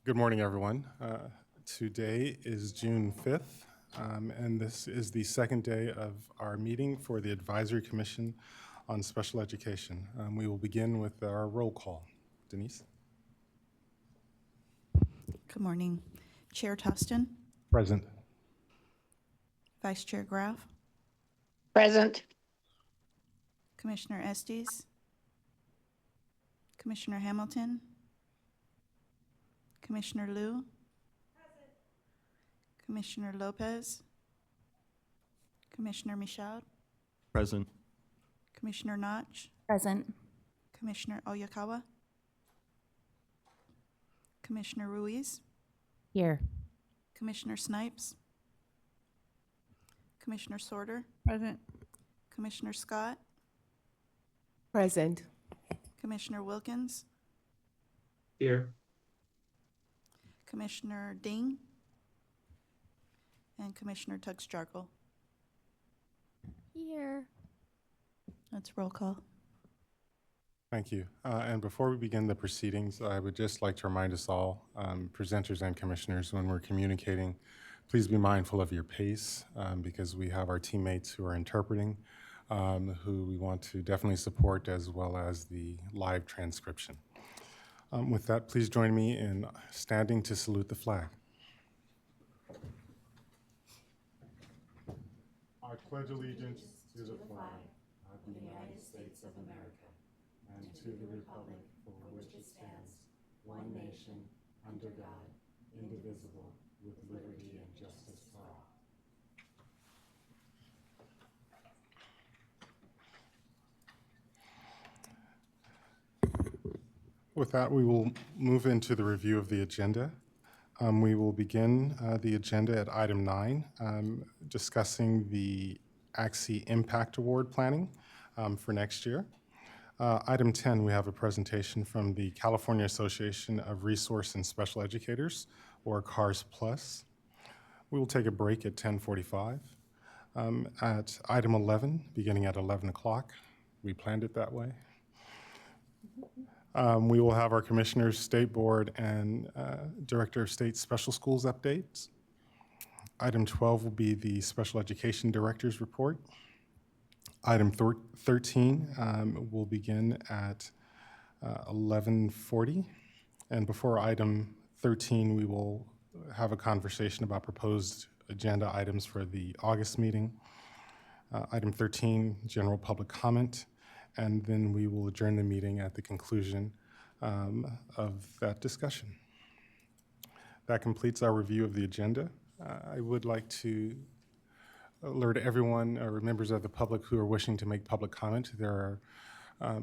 Good morning, everyone. Today is June 5th, and this is the second day of our meeting for the Advisory Commission on Special Education. We will begin with our roll call. Denise? Good morning. Chair Tustin, Present. Vice Chair Graff, Present. Commissioner Estes, Commissioner Hamilton, Commissioner Liu, Commissioner Lopez, Commissioner Michaud, Present. Commissioner Notch, Present. Commissioner Oyakawa, Commissioner Ruiz, Here. Commissioner Snipes, Commissioner Sorter, Present. Commissioner Scott, Present. Commissioner Wilkins, Here. Commissioner Ding, and Commissioner Tuggs-Jarkle. Here. That's roll call. Thank you. And before we begin the proceedings, I would just like to remind us all, presenters and commissioners, when we're communicating, please be mindful of your pace because we have our teammates who are interpreting, who we want to definitely support, as well as the live transcription. With that, please join me in standing to salute the flag. I pledge allegiance to the flag of the United States of America and to the republic for which it stands, one nation, under God, indivisible, with liberty and justice for all. With that, we will move into the review of the agenda. We will begin the agenda at item 9, discussing the ACSE Impact Award planning for next year. Item 10, we have a presentation from the California Association of Resource and Special Educators, or CARS Plus. We will take a break at 10:45. At item 11, beginning at 11 o'clock, we planned it that way. We will have our Commissioners, State Board, and Director of State Special Schools updates. Item 12 will be the Special Education Director's report. Item 13 will begin at 11:40. And before item 13, we will have a conversation about proposed agenda items for the August meeting. Item 13, general public comment. And then we will adjourn the meeting at the conclusion of that discussion. That completes our review of the agenda. I would like to alert everyone or members of the public who are wishing to make public comment. There are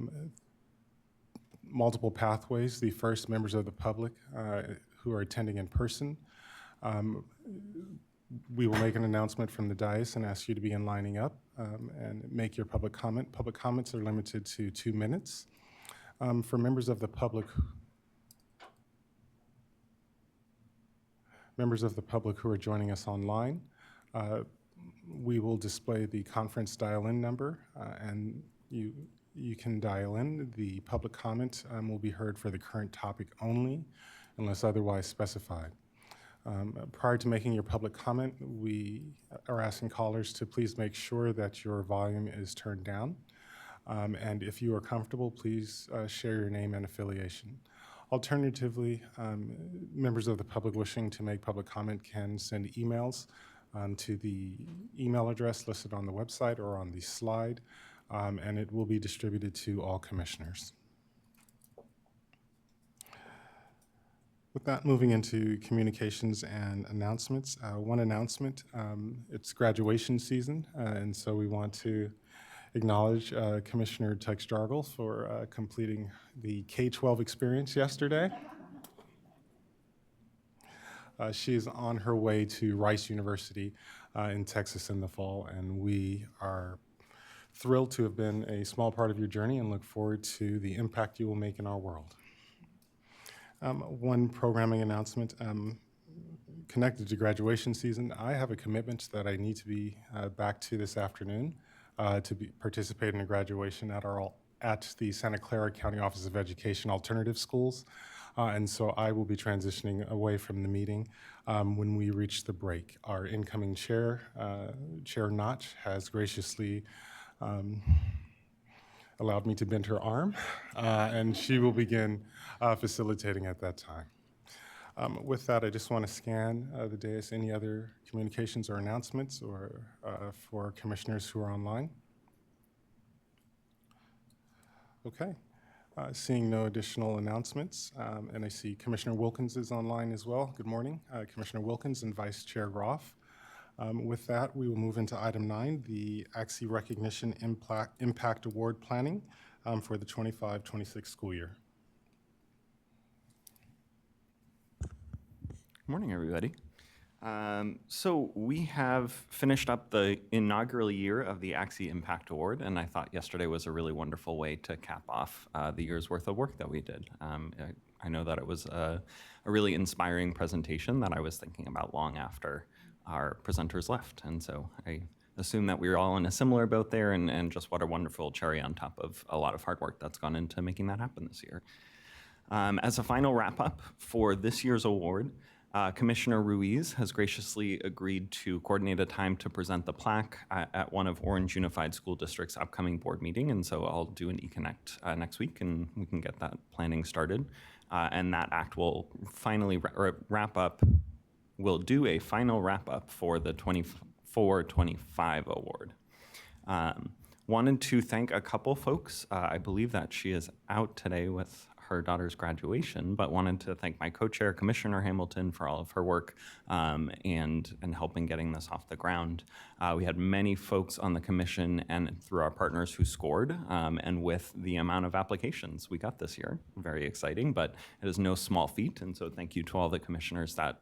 multiple pathways. The first, members of the public who are attending in person. We will make an announcement from the dais and ask you to begin lining up and make your public comment. Public comments are limited to 2 minutes. For members of the public who are joining us online, we will display the conference dial-in number, and you can dial in. The public comment will be heard for the current topic only, unless otherwise specified. Prior to making your public comment, we are asking callers to please make sure that your volume is turned down. And if you are comfortable, please share your name and affiliation. Alternatively, members of the public wishing to make public comment can send emails to the email address listed on the website or on the slide, and it will be distributed to all commissioners. With that, moving into communications and announcements. One announcement, it's graduation season, and so we want to acknowledge Commissioner Tuggs-Jarkle for completing the K-12 experience yesterday. She is on her way to Rice University in Texas in the fall, and we are thrilled to have been a small part of your journey and look forward to the impact you will make in our world. One programming announcement connected to graduation season. I have a commitment that I need to be back to this afternoon to participate in a graduation at the Santa Clara County Office of Education Alternative Schools. And so I will be transitioning away from the meeting when we reach the break. Our incoming chair, Chair Knott, has graciously allowed me to bend her arm, and she will begin facilitating at that time. With that, I just want to scan the dais. Any other communications or announcements or for commissioners who are online? Okay. Seeing no additional announcements, and I see Commissioner Wilkins is online as well. Good morning, Commissioner Wilkins and Vice Chair Groff. With that, we will move into item 9, the ACSE Recognition Impact Award Planning for the 25-26 school year. Good morning, everybody. So we have finished up the inaugural year of the ACSE Impact Award, and I thought yesterday was a really wonderful way to cap off the year's worth of work that we did. I know that it was a really inspiring presentation that I was thinking about long after our presenters left, and so I assume that we were all in a similar boat there, and just what a wonderful cherry on top of a lot of hard work that's gone into making that happen this year. As a final wrap-up for this year's award, Commissioner Ruiz has graciously agreed to coordinate a time to present the plaque at one of Orange Unified School District's upcoming board meeting, and so I'll do an eConnect next week, and we can get that planning started. And that act will finally wrap up. We'll do a final wrap-up for the 24-25 award. Wanted to thank a couple folks. I believe that she is out today with her daughter's graduation, but wanted to thank my co-chair, Commissioner Hamilton, for all of her work and helping getting this off the ground. We had many folks on the commission and through our partners who scored, and with the amount of applications we got this year, very exciting, but it is no small feat, and so thank you to all the commissioners that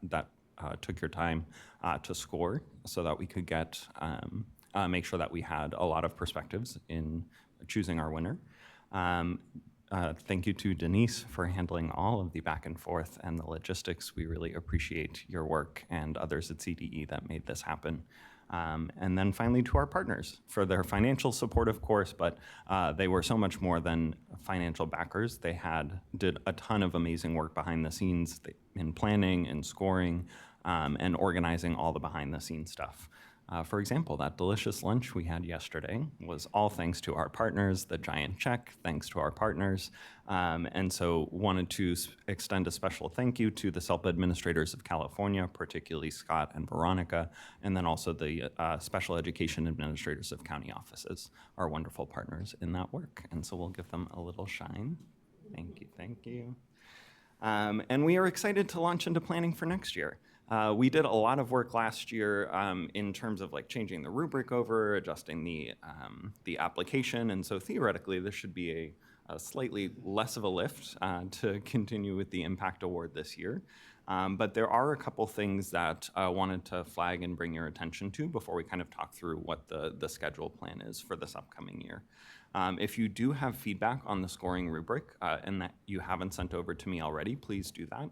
took your time to score so that we could get make sure that we had a lot of perspectives in choosing our winner. Thank you to Denise for handling all of the back and forth and the logistics. We really appreciate your work and others at CDE that made this happen. And then finally to our partners for their financial support, of course, but they were so much more than financial backers. They did a ton of amazing work behind the scenes in planning and scoring and organizing all the behind the scenes stuff. For example, that delicious lunch we had yesterday was all thanks to our partners, the giant check, thanks to our partners. And so wanted to extend a special thank you to the self-administrators of California, particularly Scott and Veronica, and then also the special education administrators of county offices, our wonderful partners in that work. And so we'll give them a little shine. Thank you, thank you. And we are excited to launch into planning for next year. We did a lot of work last year in terms of like changing the rubric over, adjusting the application, and so theoretically this should be a slightly less of a lift to continue with the Impact Award this year. But there are a couple things that I wanted to flag and bring your attention to before we kind of talk through what the schedule plan is for this upcoming year. If you do have feedback on the scoring rubric and that you haven't sent over to me already, please do that.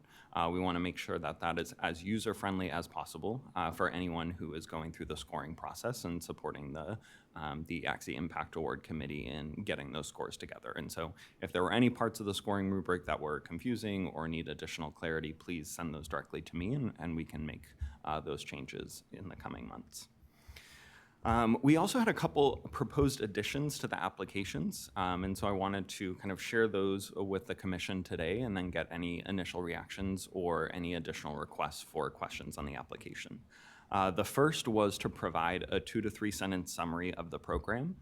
We want to make sure that that is as user-friendly as possible for anyone who is going through the scoring process and supporting the ACSE Impact Award Committee in getting those scores together. And so if there were any parts of the scoring rubric that were confusing or need additional clarity, please send those directly to me and we can make those changes in the coming months. We also had a couple proposed additions to the applications, and so I wanted to kind of share those with the commission today and then get any initial reactions or any additional requests for questions on the application. The first was to provide a 2 to 3 sentence summary of the program.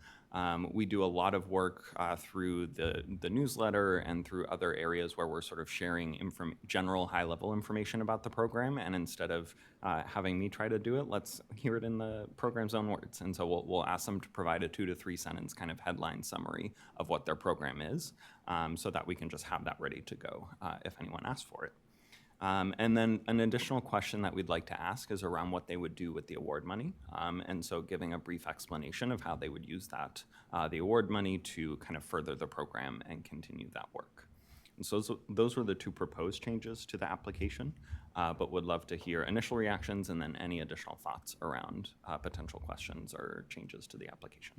We do a lot of work through the newsletter and through other areas where we're sort of sharing general high-level information about the program, and instead of having me try to do it, let's hear it in the program's own words. And so we'll ask them to provide a 2 to 3 sentence kind of headline summary of what their program is, so that we can just have that ready to go if anyone asks for it. And then an additional question that we'd like to ask is around what they would do with the award money. And so giving a brief explanation of how they would use that, the award money to kind of further the program and continue that work. And so those were the 2 proposed changes to the application, but would love to hear initial reactions and then any additional thoughts around potential questions or changes to the application.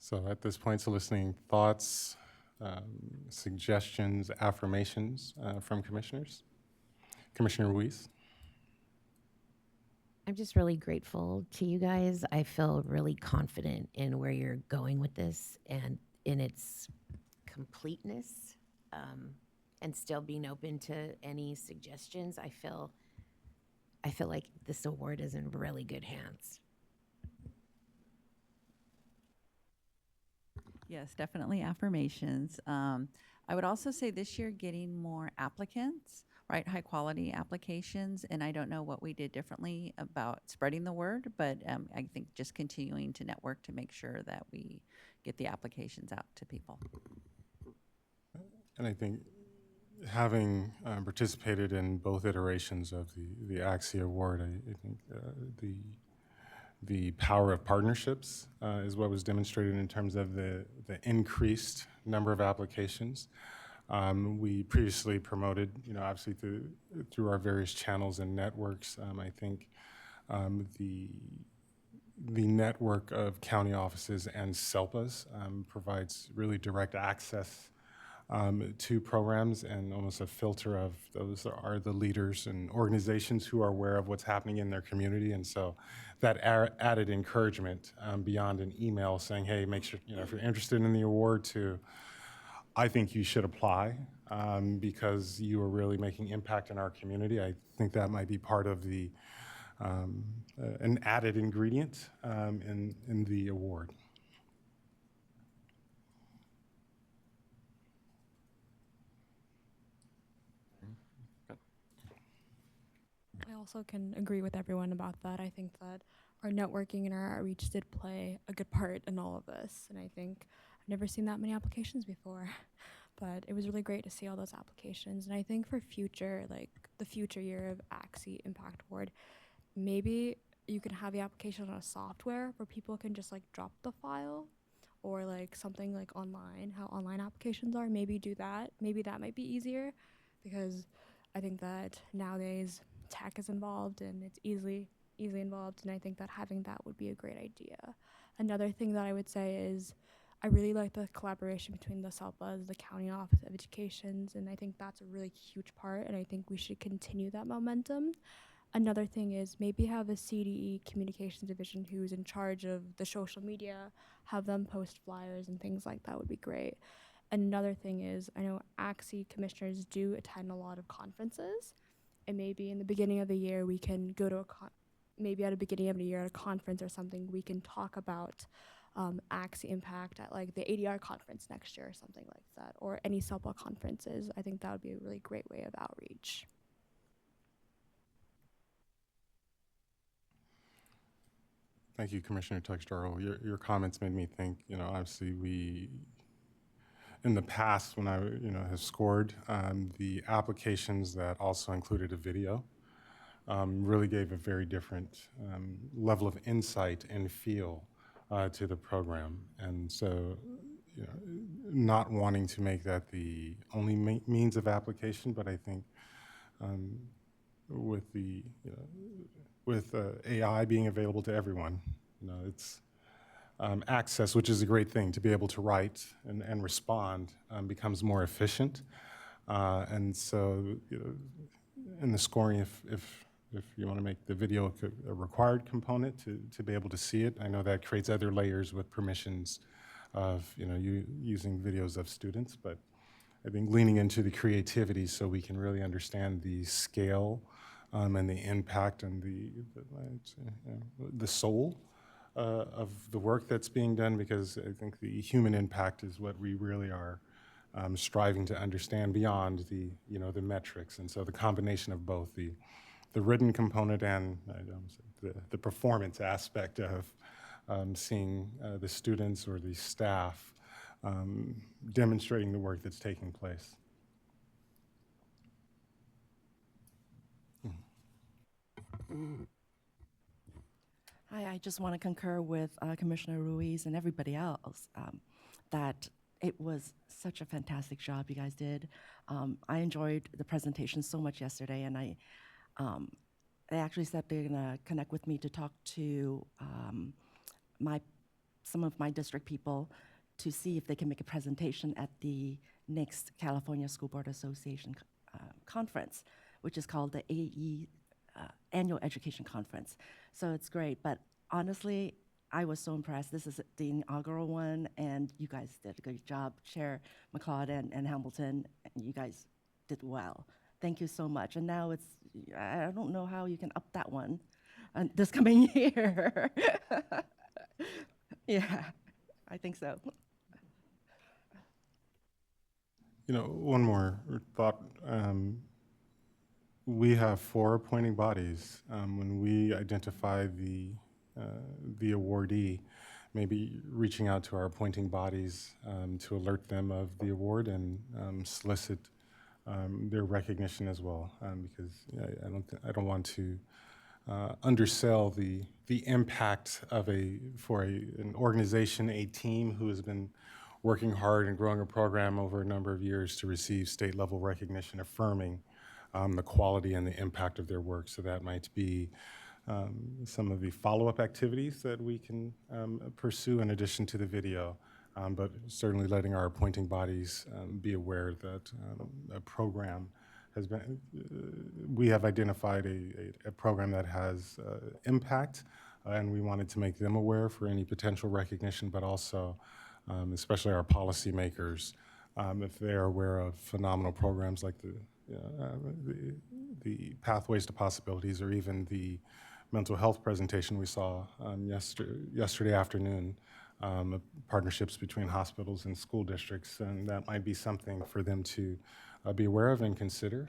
So at this point, soliciting thoughts, suggestions, affirmations from commissioners. Commissioner Ruiz. I'm just really grateful to you guys. I feel really confident in where you're going with this and in its completeness, and still being open to any suggestions. I feel like this award is in really good hands. Yes, definitely affirmations. I would also say this year getting more applicants, right? High quality applications. And I don't know what we did differently about spreading the word, but I think just continuing to network to make sure that we get the applications out to people. And I think having participated in both iterations of the ACSE award, I think the power of partnerships is what was demonstrated in terms of the increased number of applications. We previously promoted, obviously through our various channels and networks. I think the network of county offices and SELPAs provides really direct access to programs and almost a filter of those are the leaders and organizations who are aware of what's happening in their community. And so that added encouragement beyond an email saying, hey, make sure, if you're interested in the award to, I think you should apply because you are really making impact in our community. I think that might be part of the, an added ingredient in the award. I also can agree with everyone about that. I think that our networking and our outreach did play a good part in all of this. And I think I've never seen that many applications before, but it was really great to see all those applications. And I think for future, like the future year of ACSE Impact Award, maybe you can have the application on a software where people can just like drop the file or like something like online, how online applications are, maybe do that. Maybe that might be easier because I think that nowadays tech is involved and it's easily involved, and I think that having that would be a great idea. Another thing that I would say is I really like the collaboration between the SELPAs, the County Office of Educations, and I think that's a really huge part, and I think we should continue that momentum. Another thing is maybe have a CDE communications division who's in charge of the social media, have them post flyers and things like that would be great. And another thing is I know ACSE commissioners do attend a lot of conferences, and maybe in the beginning of the year we can go to maybe at the beginning of the year at a conference or something we can talk about ACSE impact at like the ADR conference next year or something like that, or any SELPA conferences. I think that would be a really great way of outreach. Thank you, Commissioner Tuxtaro. Your comments made me think, obviously we, in the past when I, have scored, the applications that also included a video really gave a very different level of insight and feel to the program. And so, not wanting to make that the only means of application, but I think with the, with AI being available to everyone, it's access, which is a great thing, to be able to write and respond becomes more efficient. And so, in the scoring, if you want to make the video a required component to be able to see it, I know that creates other layers with permissions of, you using videos of students, but I think leaning into the creativity so we can really understand the scale and the impact and the soul of the work that's being done, because I think the human impact is what we really are striving to understand beyond the, the metrics. And so the combination of both the written component and the performance aspect of seeing the students or the staff demonstrating the work that's taking place. Hi, I just want to concur with Commissioner Ruiz and everybody else that it was such a fantastic job you guys did. I enjoyed the presentation so much yesterday, and they actually said they're going to connect with me to talk to my some of my district people to see if they can make a presentation at the next California School Board Association conference, which is called the AE Annual Education Conference. So it's great, but honestly, I was so impressed. This is the inaugural one, and you guys did a good job. Chair McLeod and Hamilton, and you guys did well. Thank you so much. And now I don't know how you can up that one this coming year. Yeah, I think so. You know, one more thought. We have 4 appointing bodies. When we identify the awardee, maybe reaching out to our appointing bodies to alert them of the award and solicit their recognition as well, because I don't want to undersell the impact of for an organization, a team who has been working hard and growing a program over a number of years to receive state level recognition, affirming the quality and the impact of their work. So that might be some of the follow-up activities that we can pursue in addition to the video, but certainly letting our appointing bodies be aware that a program has been, we have identified a program that has impact, and we wanted to make them aware for any potential recognition, but also especially our policymakers, if they are aware of phenomenal programs like the Pathways to Possibilities, or even the mental health presentation we saw yesterday afternoon, partnerships between hospitals and school districts, and that might be something for them to be aware of and consider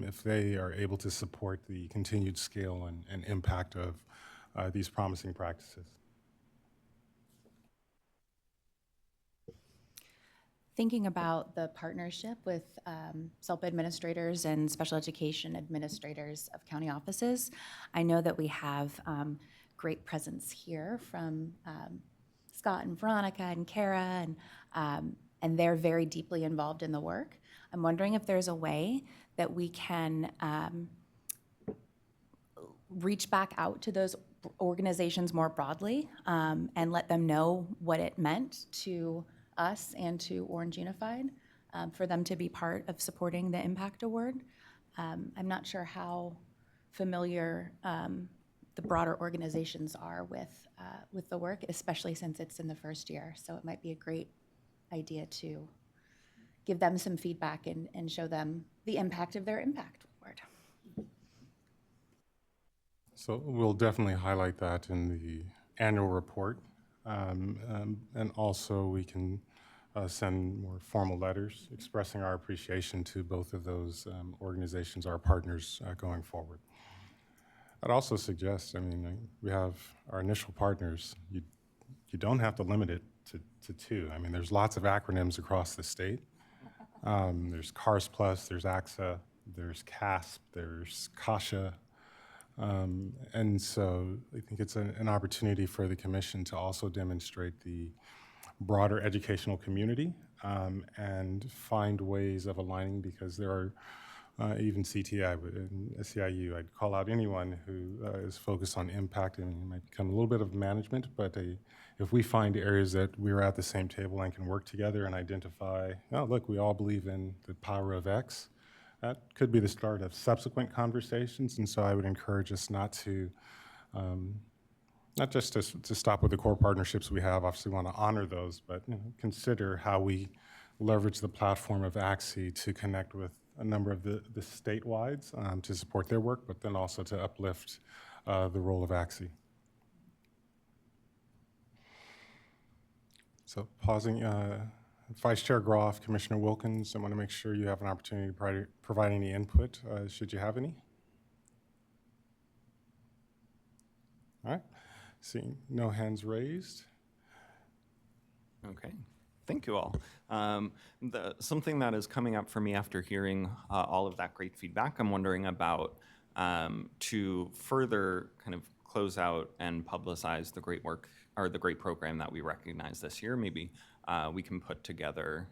if they are able to support the continued scale and impact of these promising practices. Thinking about the partnership with SELP administrators and special education administrators of county offices, I know that we have great presence here from Scott and Veronica and Kara, and they're very deeply involved in the work. I'm wondering if there's a way that we can reach back out to those organizations more broadly and let them know what it meant to us and to Orange Unified for them to be part of supporting the Impact Award. I'm not sure how familiar the broader organizations are with the work, especially since it's in the first year. So it might be a great idea to give them some feedback and show them the impact of their Impact Award. So we'll definitely highlight that in the annual report. And also we can send more formal letters expressing our appreciation to both of those organizations, our partners going forward. I'd also suggest, we have our initial partners. You don't have to limit it to 2. There's lots of acronyms across the state. There's CARS Plus, there's ACSE, there's CASP, there's CASHA. And so I think it's an opportunity for the commission to also demonstrate the broader educational community and find ways of aligning, because there are even CTI and SEIU. I'd call out anyone who is focused on impact. It might become a little bit of management, but if we find areas that we're at the same table and can work together and identify, oh, look, we all believe in the power of X, that could be the start of subsequent conversations. And so I would encourage us not to, not just to stop with the core partnerships we have. Obviously, we want to honor those, but consider how we leverage the platform of ACSE to connect with a number of the statewide to support their work, but then also to uplift the role of ACSE. So pausing. Vice Chair Groff, Commissioner Wilkins, I want to make sure you have an opportunity to provide any input, should you have any. All right, seeing no hands raised. Okay, thank you all. Something that is coming up for me after hearing all of that great feedback, I'm wondering about to further kind of close out and publicize the great work the great program that we recognize this year, maybe we can put together,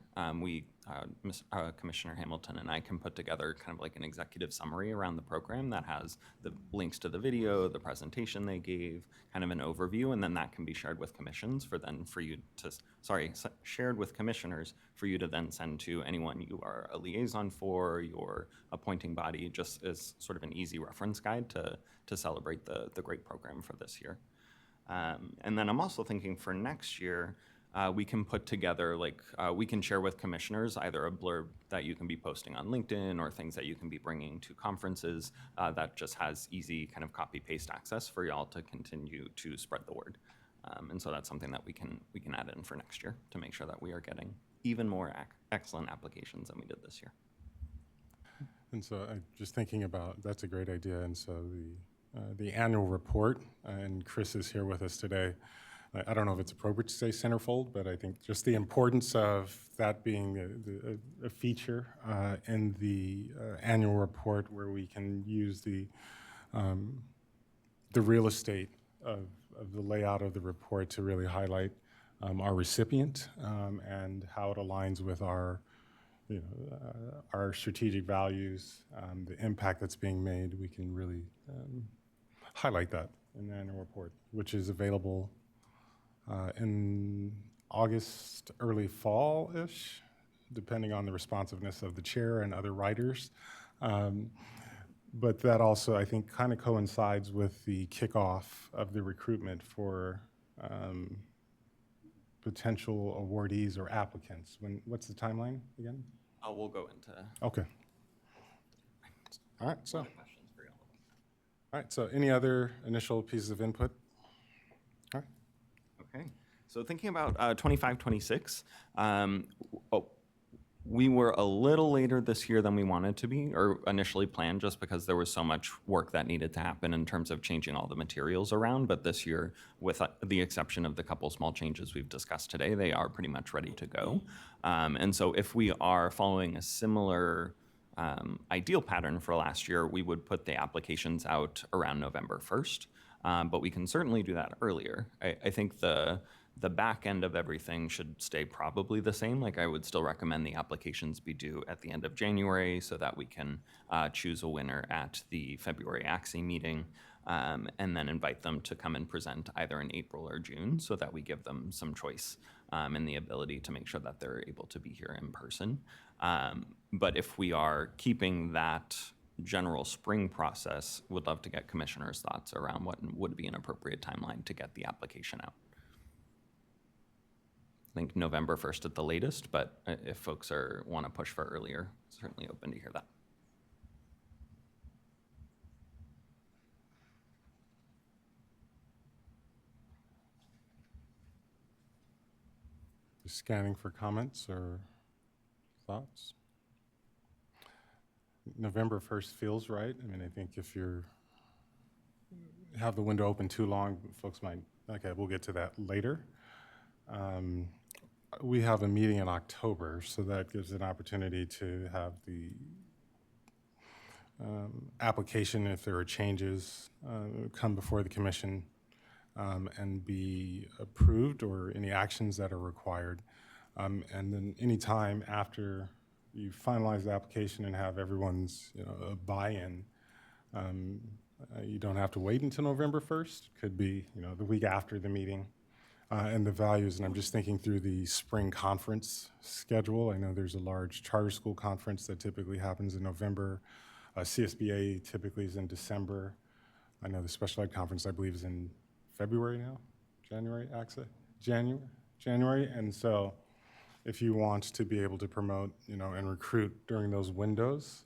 Commissioner Hamilton and I can put together kind of like an executive summary around the program that has the links to the video, the presentation they gave, kind of an overview, and then that can be shared with commissioners for you to then send to anyone you are a liaison for, your appointing body, just as sort of an easy reference guide to celebrate the great program for this year. And then I'm also thinking for next year, we can put together, we can share with commissioners either a blurb that you can be posting on LinkedIn or things that you can be bringing to conferences that just has easy kind of copy-paste access for y'all to continue to spread the word. And so that's something that we can add in for next year to make sure that we are getting even more excellent applications than we did this year. And so I'm just thinking about, that's a great idea. And so the annual report, and Chris is here with us today. I don't know if it's appropriate to say centerfold, but I think just the importance of that being a feature in the annual report where we can use the real estate of the layout of the report to really highlight our recipient and how it aligns with our strategic values, the impact that's being made. We can really highlight that in the annual report, which is available in August, early fall-ish, depending on the responsiveness of the chair and other writers. But that also, I think, kind of coincides with the kickoff of the recruitment for potential awardees or applicants. What's the timeline again? We'll go into Okay. All right, so. questions for y'all. All right, so any other initial pieces of input? All right. Okay, so thinking about 25, 26, we were a little later this year than we wanted to be, or initially planned, just because there was so much work that needed to happen in terms of changing all the materials around. But this year, with the exception of the couple small changes we've discussed today, they are pretty much ready to go. And so if we are following a similar ideal pattern for last year, we would put the applications out around November 1st. But we can certainly do that earlier. I think the back end of everything should stay probably the same. Like, I would still recommend the applications be due at the end of January so that we can choose a winner at the February ACSE meeting, and then invite them to come and present either in April or June so that we give them some choice and the ability to make sure that they're able to be here in person. But if we are keeping that general spring process, would love to get commissioners' thoughts around what would be an appropriate timeline to get the application out. I think November 1st at the latest, but if folks want to push for earlier, certainly open to hear that. Just scanning for comments or thoughts. November 1st feels right. I mean, I think if you have the window open too long, folks might, okay, we'll get to that later. We have a meeting in October, so that gives an opportunity to have the application, if there are changes, come before the commission and be approved, or any actions that are required. And then any time after you finalize the application and have everyone's buy-in, you don't have to wait until November 1st. Could be the week after the meeting. And the values, and I'm just thinking through the spring conference schedule. I know there's a large charter school conference that typically happens in November. CSBA typically is in December. I know the special ed conference, I believe, is in February now? January, ACSE? January. And so if you want to be able to promote, and recruit during those windows,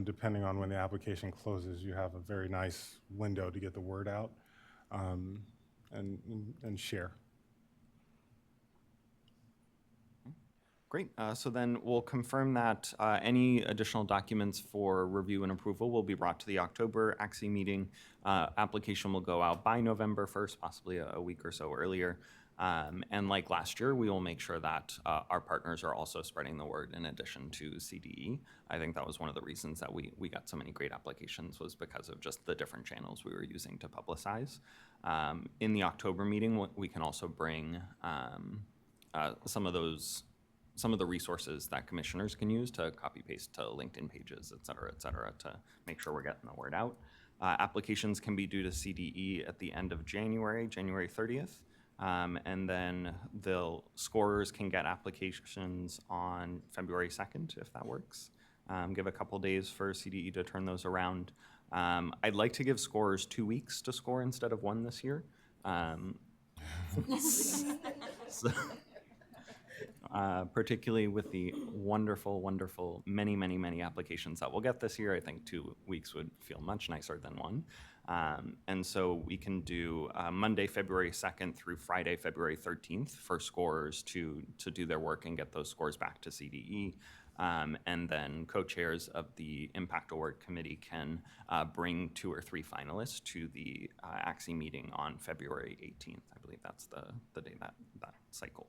depending on when the application closes, you have a very nice window to get the word out and share. Great. So then we'll confirm that any additional documents for review and approval will be brought to the October ACSE meeting. Application will go out by November 1st, possibly a week or so earlier. And like last year, we will make sure that our partners are also spreading the word in addition to CDE. I think that was one of the reasons that we got so many great applications, was because of just the different channels we were using to publicize. In the October meeting, we can also bring some of the resources that commissioners can use to copy paste to LinkedIn pages, et cetera, to make sure we're getting the word out. Applications can be due to CDE at the end of January 30th. And then the scorers can get applications on February 2nd, if that works. Give a couple days for CDE to turn those around. I'd like to give scorers 2 weeks to score instead of 1 this year. So, particularly with the wonderful, many applications that we'll get this year, I think 2 weeks would feel much nicer than 1. And so we can do Monday, February 2nd through Friday, February 13th for scorers to do their work and get those scores back to CDE. And then co-chairs of the Impact Award Committee can bring 2 or 3 finalists to the ACSE meeting on February 18th. I believe that's the day that cycle.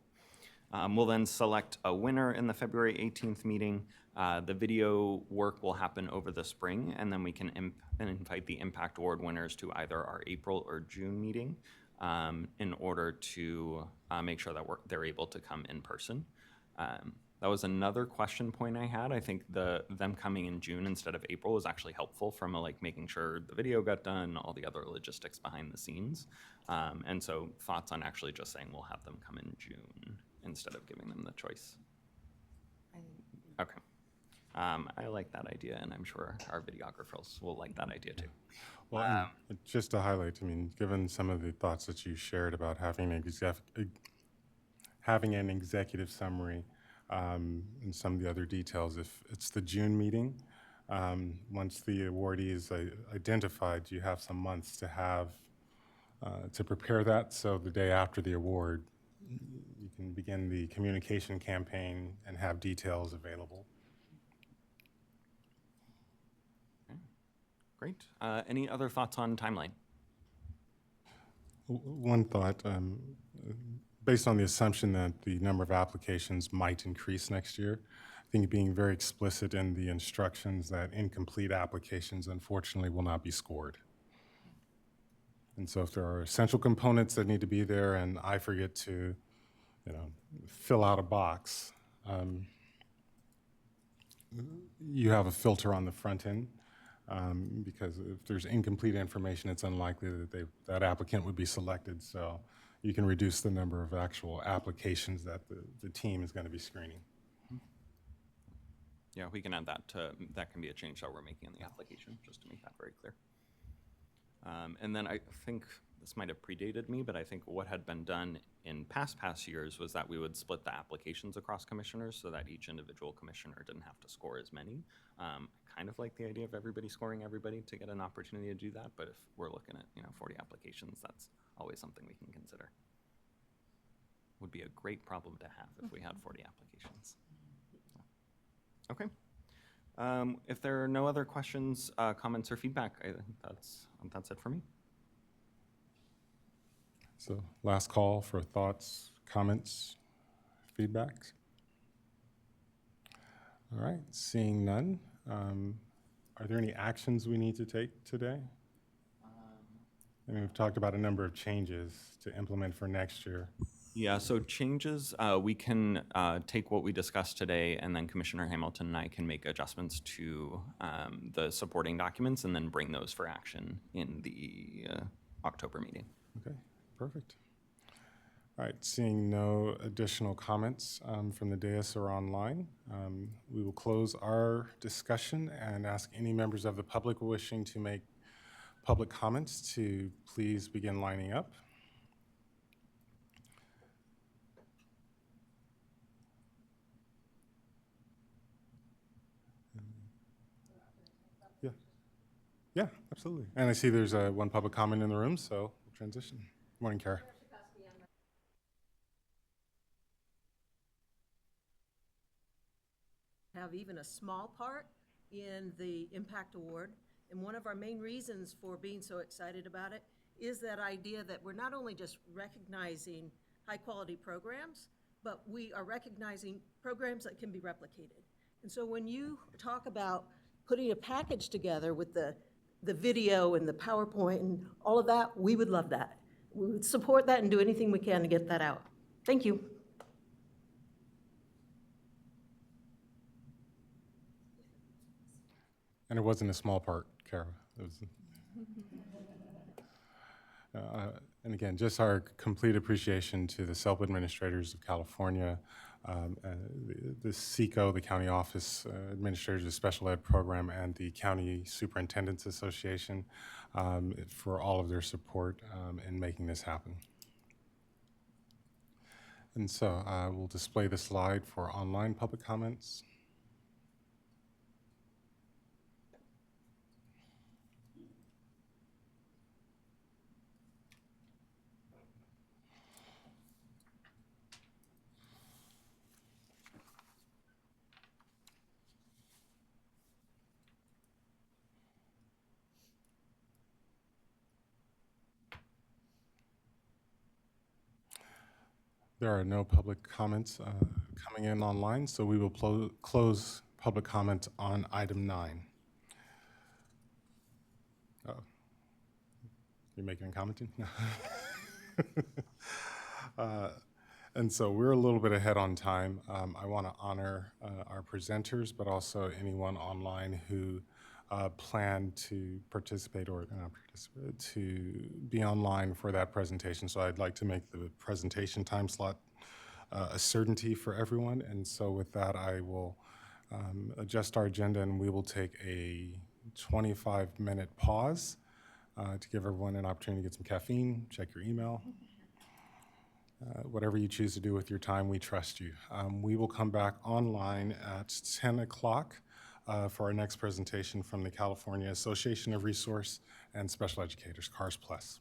We'll then select a winner in the February 18th meeting. The video work will happen over the spring, and then we can invite the Impact Award winners to either our April or June meeting in order to make sure that they're able to come in person. That was another question point I had. I think them coming in June instead of April was actually helpful from making sure the video got done, all the other logistics behind the scenes. And so thoughts on actually just saying we'll have them come in June instead of giving them the choice. Okay. I like that idea, and I'm sure our videographers will like that idea too. Well, and just to highlight, I mean, given some of the thoughts that you shared about having an executive summary and some of the other details, if it's the June meeting, once the awardee is identified, you have some months to have to prepare that. So the day after the award, you can begin the communication campaign and have details available. Okay. Great. Any other thoughts on timeline? One thought, based on the assumption that the number of applications might increase next year, I think being very explicit in the instructions that incomplete applications unfortunately will not be scored. And so if there are essential components that need to be there and I forget to, fill out a box, you have a filter on the front end, because if there's incomplete information, it's unlikely that that applicant would be selected. So you can reduce the number of actual applications that the team is going to be screening. Yeah, we can add that that can be a change that we're making in the application, just to make that very clear. And then I think this might have predated me, but I think what had been done in past years was that we would split the applications across commissioners so that each individual commissioner didn't have to score as many. Kind of like the idea of everybody scoring everybody to get an opportunity to do that, but if we're looking at 40 applications, that's always something we can consider. Would be a great problem to have if we had 40 applications. Okay. If there are no other questions, comments, or feedback, I think that's it for me. So last call for thoughts, comments, feedbacks. All right, seeing none. Are there any actions we need to take today? I mean, we've talked about a number of changes to implement for next year. Yeah, so changes, we can take what we discussed today, and then Commissioner Hamilton and I can make adjustments to the supporting documents and then bring those for action in the October meeting. Okay, perfect. All right, seeing no additional comments from the dais or online, we will close our discussion and ask any members of the public wishing to make public comments to please begin lining up. Yeah, absolutely. And I see there's one public comment in the room, so we'll transition. Morning, Kara. Have even a small part in the Impact Award. And one of our main reasons for being so excited about it is that idea that we're not only just recognizing high-quality programs, but we are recognizing programs that can be replicated. And so when you talk about putting a package together with the video and the PowerPoint and all of that, we would love that. We would support that and do anything we can to get that out. Thank you. And it wasn't a small part, Kara. It was, and again, just our complete appreciation to the self-administrators of California, the SECO, the County Office Administrators of Special Ed Program, and the County Superintendents Association for all of their support in making this happen. And so we'll display the slide for online public comments. There are no public comments coming in online, so we will close public comment on item 9. Oh, you're making a comment? And so we're a little bit ahead on time. I want to honor our presenters, but also anyone online who plan to participate or to be online for that presentation. So I'd like to make the presentation time slot a certainty for everyone. And so with that, I will adjust our agenda and we will take a 25-minute pause to give everyone an opportunity to get some caffeine, check your email. Whatever you choose to do with your time, we trust you. We will come back online at 10 o'clock for our next presentation from the California Association of Resource and Special Educators, CARES Plus.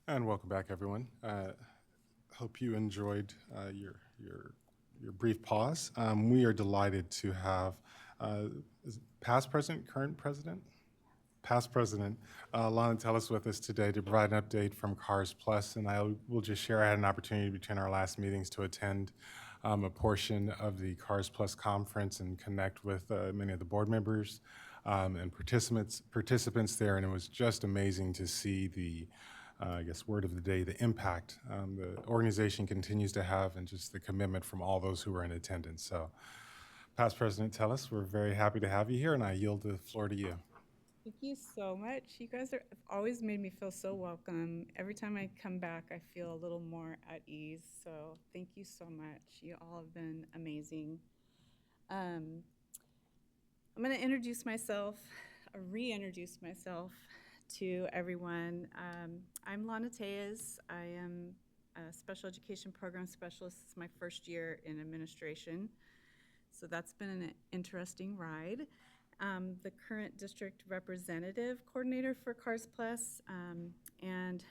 And welcome back, everyone. Hope you enjoyed your brief pause. We are delighted to have past president, current president, past president Lana Tellis with us today to provide an update from CARS Plus. And I will just share, I had an opportunity between our last meetings to attend a portion of the CARS Plus conference and connect with many of the board members and participants there. And it was just amazing to see the I guess word of the day, the impact the organization continues to have and just the commitment from all those who were in attendance. So, Past President Tellis, we're very happy to have you here, and I yield the floor to you. Thank you so much. You guys have always made me feel so welcome. Every time I come back, I feel a little more at ease. So thank you so much. You all have been amazing. I'm going to introduce myself, reintroduce myself to everyone. I'm Lana Tellis. I am a special education program specialist. It's my first year in administration, so that's been an interesting ride. The current district representative coordinator for CARS Plus, and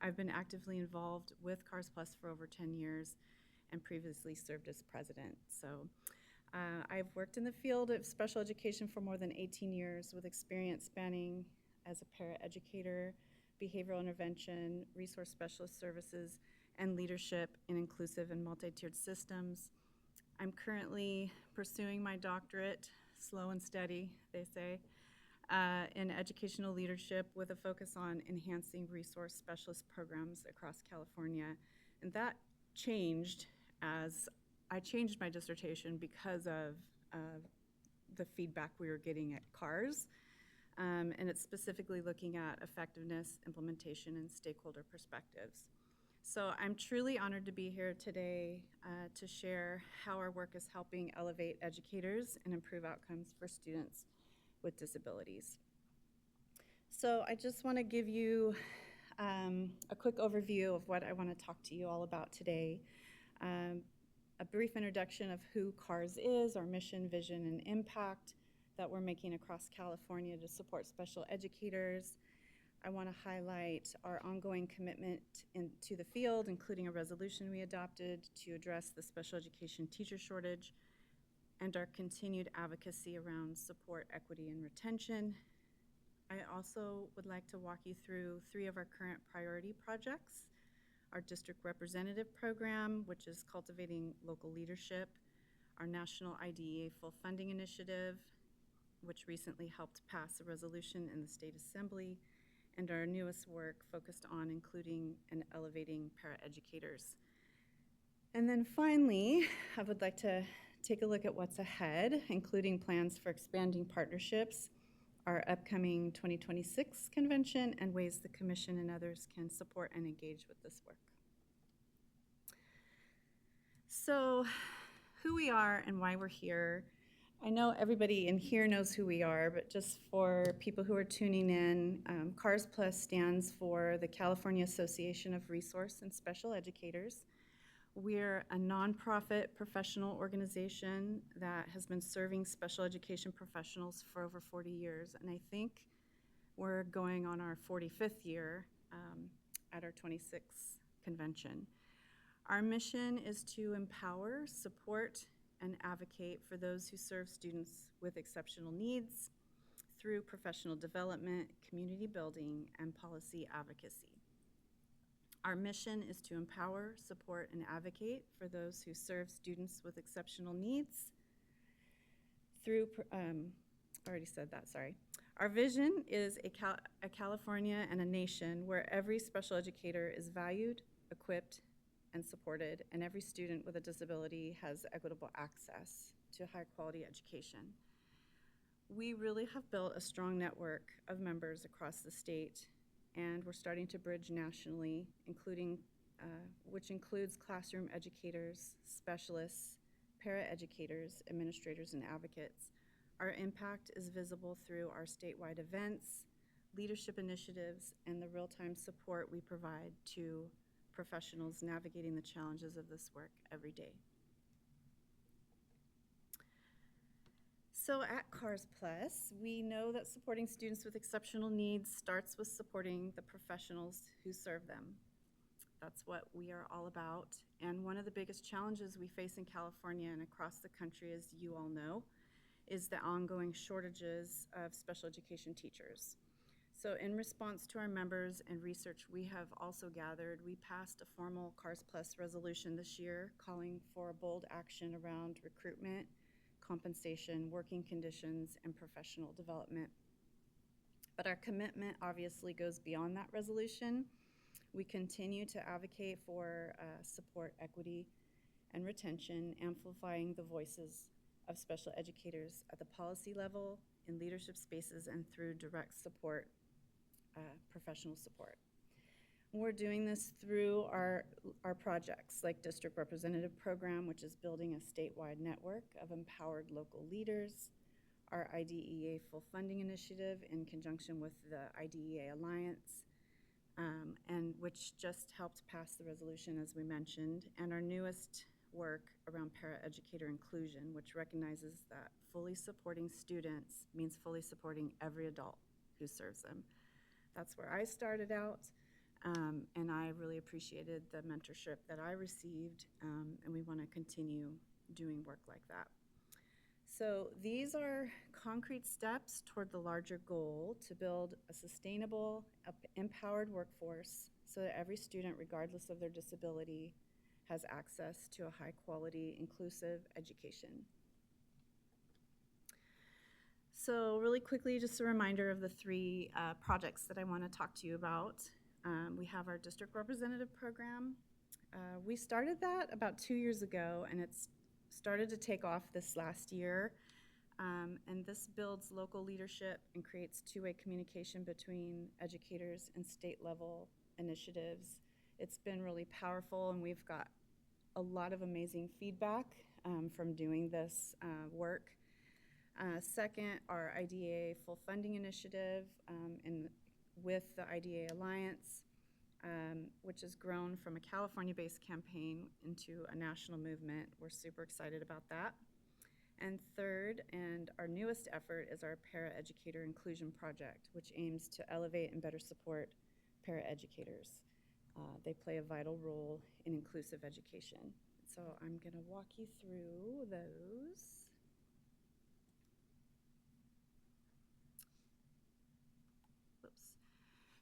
I've been actively involved with CARS Plus for over 10 years and previously served as president. So I've worked in the field of special education for more than 18 years with experience spanning as a paraeducator, behavioral intervention, resource specialist services, and leadership in inclusive and multi-tiered systems. I'm currently pursuing my doctorate, slow and steady, they say, in educational leadership with a focus on enhancing resource specialist programs across California. And that changed as I changed my dissertation because of the feedback we were getting at CARS. And it's specifically looking at effectiveness, implementation, and stakeholder perspectives. So I'm truly honored to be here today to share how our work is helping elevate educators and improve outcomes for students with disabilities. So I just want to give you a quick overview of what I want to talk to you all about today. A brief introduction of who CARS is, our mission, vision, and impact that we're making across California to support special educators. I want to highlight our ongoing commitment to the field, including a resolution we adopted to address the special education teacher shortage, and our continued advocacy around support, equity, and retention. I also would like to walk you through 3 of our current priority projects: our district representative program, which is cultivating local leadership, our national IDEA full funding initiative, which recently helped pass a resolution in the State Assembly, and our newest work focused on including and elevating paraeducators. And then finally, I would like to take a look at what's ahead, including plans for expanding partnerships, our upcoming 2026 convention, and ways the Commission and others can support and engage with this work. So, who we are and why we're here. I know everybody in here knows who we are, but just for people who are tuning in, CARS Plus stands for the California Association of Resource and Special Educators. We're a nonprofit professional organization that has been serving special education professionals for over 40 years, and I think we're going on our 45th year at our 26th convention. Our mission is to empower, support, and advocate for those who serve students with exceptional needs through professional development, community building, and policy advocacy. Our mission is to empower, support, and advocate for those who serve students with exceptional needs through, already said that, sorry. Our vision is a California and a nation where every special educator is valued, equipped, and supported, and every student with a disability has equitable access to high-quality education. We really have built a strong network of members across the state, and we're starting to bridge nationally, which includes classroom educators, specialists, paraeducators, administrators, and advocates. Our impact is visible through our statewide events, leadership initiatives, and the real-time support we provide to professionals navigating the challenges of this work every day. So at CARS Plus, we know that supporting students with exceptional needs starts with supporting the professionals who serve them. That's what we are all about. And one of the biggest challenges we face in California and across the country, as you all know, is the ongoing shortages of special education teachers. So in response to our members and research we have also gathered, we passed a formal CARS Plus resolution this year calling for a bold action around recruitment, compensation, working conditions, and professional development. But our commitment obviously goes beyond that resolution. We continue to advocate for support, equity, and retention, amplifying the voices of special educators at the policy level, in leadership spaces, and through direct support, professional support. We're doing this through our projects like District Representative Program, which is building a statewide network of empowered local leaders, our IDEA Full Funding Initiative in conjunction with the IDEA Alliance, and which just helped pass the resolution, as we mentioned, and our newest work around paraeducator inclusion, which recognizes that fully supporting students means fully supporting every adult who serves them. That's where I started out, and I really appreciated the mentorship that I received, and we want to continue doing work like that. So these are concrete steps toward the larger goal to build a sustainable, empowered workforce so that every student, regardless of their disability, has access to a high-quality, inclusive education. So really quickly, just a reminder of the three projects that I want to talk to you about. We have our District Representative Program. We started that about 2 years ago, and it's started to take off this last year. And this builds local leadership and creates two-way communication between educators and state-level initiatives. It's been really powerful, and we've got a lot of amazing feedback from doing this work. Second, our IDEA Full Funding Initiative with the IDEA Alliance, which has grown from a California-based campaign into a national movement. We're super excited about that. And third, and our newest effort, is our Paraeducator Inclusion Project, which aims to elevate and better support paraeducators. They play a vital role in inclusive education. So I'm going to walk you through those.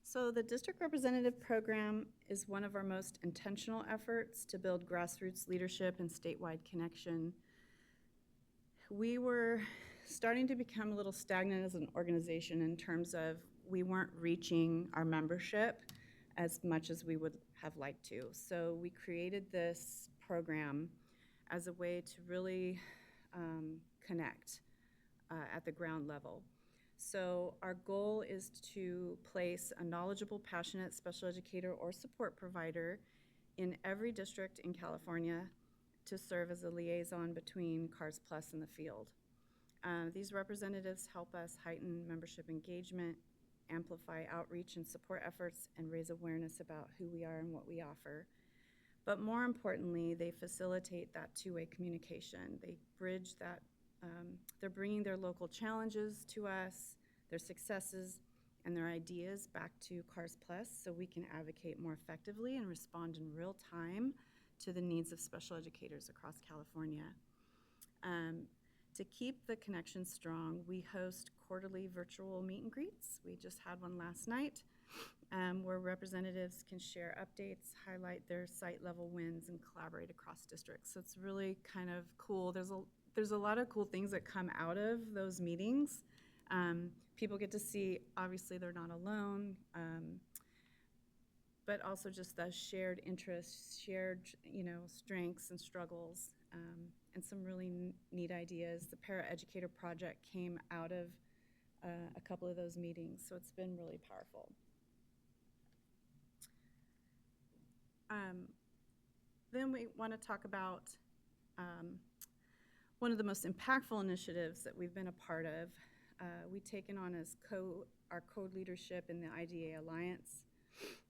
So the District Representative Program is one of our most intentional efforts to build grassroots leadership and statewide connection. We were starting to become a little stagnant as an organization in terms of we weren't reaching our membership as much as we would have liked to. So we created this program as a way to really connect at the ground level. So our goal is to place a knowledgeable, passionate special educator or support provider in every district in California to serve as a liaison between CARS Plus and the field. These representatives help us heighten membership engagement, amplify outreach and support efforts, and raise awareness about who we are and what we offer. But more importantly, they facilitate that two-way communication. They bridge that. They're bringing their local challenges to us, their successes, and their ideas back to CARS Plus so we can advocate more effectively and respond in real time to the needs of special educators across California. To keep the connection strong, we host quarterly virtual meet and greets. We just had one last night where representatives can share updates, highlight their site-level wins, and collaborate across districts. So it's really kind of cool. There's a lot of cool things that come out of those meetings. People get to see, obviously they're not alone, but also just the shared interests, shared strengths and struggles, and some really neat ideas. The Paraeducator Project came out of a couple of those meetings, so it's been really powerful. Then we want to talk about one of the most impactful initiatives that we've been a part of. We've taken on as our co-leadership in the IDEA Alliance,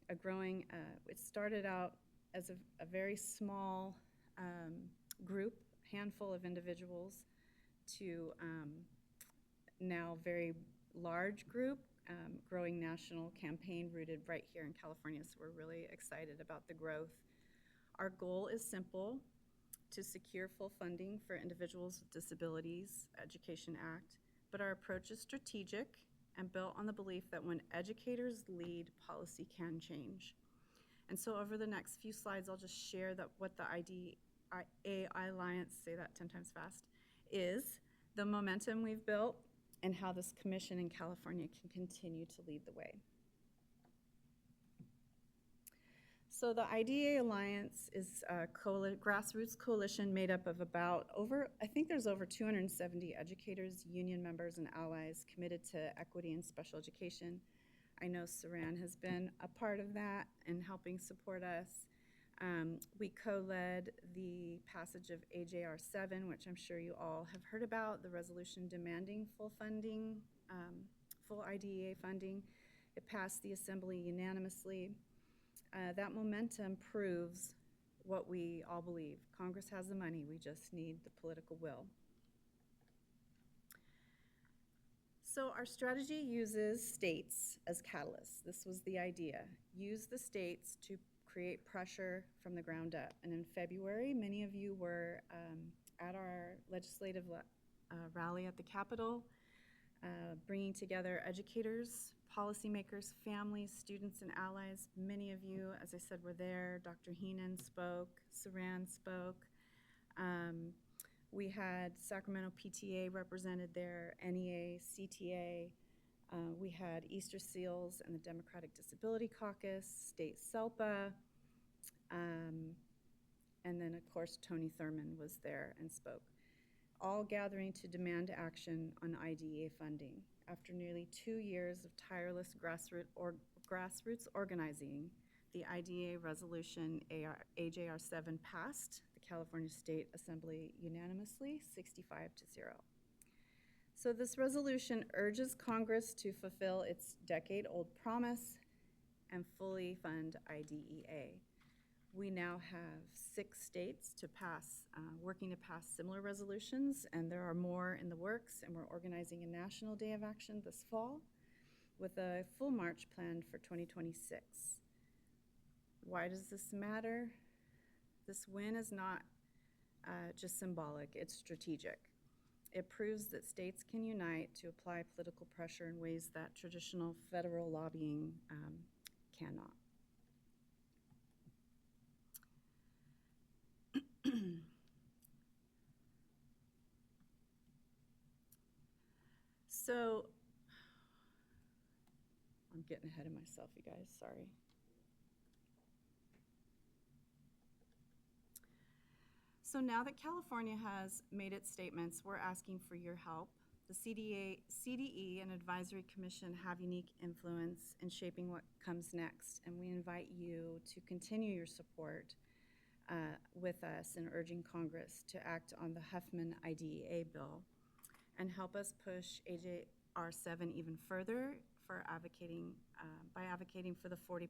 it started out as a very small group, handful of individuals to now very large group, growing national campaign rooted right here in California. So we're really excited about the growth. Our goal is simple: to secure full funding for Individuals with Disabilities Education Act, but our approach is strategic and built on the belief that when educators lead, policy can change. And so over the next few slides, I'll just share that what the IDEA Alliance, say that 10 times fast, is, the momentum we've built, and how this commission in California can continue to lead the way. So the IDEA Alliance is a grassroots coalition made up of I think there's over 270 educators, union members, and allies committed to equity in special education. I know Saran has been a part of that and helping support us. We co-led the passage of AJR 7, which I'm sure you all have heard about, the resolution demanding full funding, full IDEA funding. It passed the Assembly unanimously. That momentum proves what we all believe. Congress has the money, we just need the political will. So our strategy uses states as catalysts. This was the idea. Use the states to create pressure from the ground up. And in February, many of you were at our legislative rally at the Capitol, bringing together educators, policymakers, families, students, and allies. Many of you, as I said, were there. Dr. Heenan spoke, Saran spoke. We had Sacramento PTA represented there, NEA, CTA. We had Easter Seals and the Democratic Disability Caucus, State SELPA, and then, of course, Tony Thurman was there and spoke, all gathering to demand action on IDEA funding. After nearly 2 years of tireless grassroots organizing, the IDEA resolution AJR 7 passed the California State Assembly unanimously, 65-0. So this resolution urges Congress to fulfill its decade-old promise and fully fund IDEA. We now have 6 states to pass, working to pass similar resolutions, and there are more in the works, and we're organizing a National Day of Action this fall with a full march planned for 2026. Why does this matter? This win is not just symbolic, it's strategic. It proves that states can unite to apply political pressure in ways that traditional federal lobbying cannot. So, I'm getting ahead of myself, you guys, sorry. So now that California has made its statements, we're asking for your help. The CDE and Advisory Commission have unique influence in shaping what comes next, and we invite you to continue your support with us in urging Congress to act on the Huffman IDEA bill and help us push AJR 7 even further for by advocating for the 40%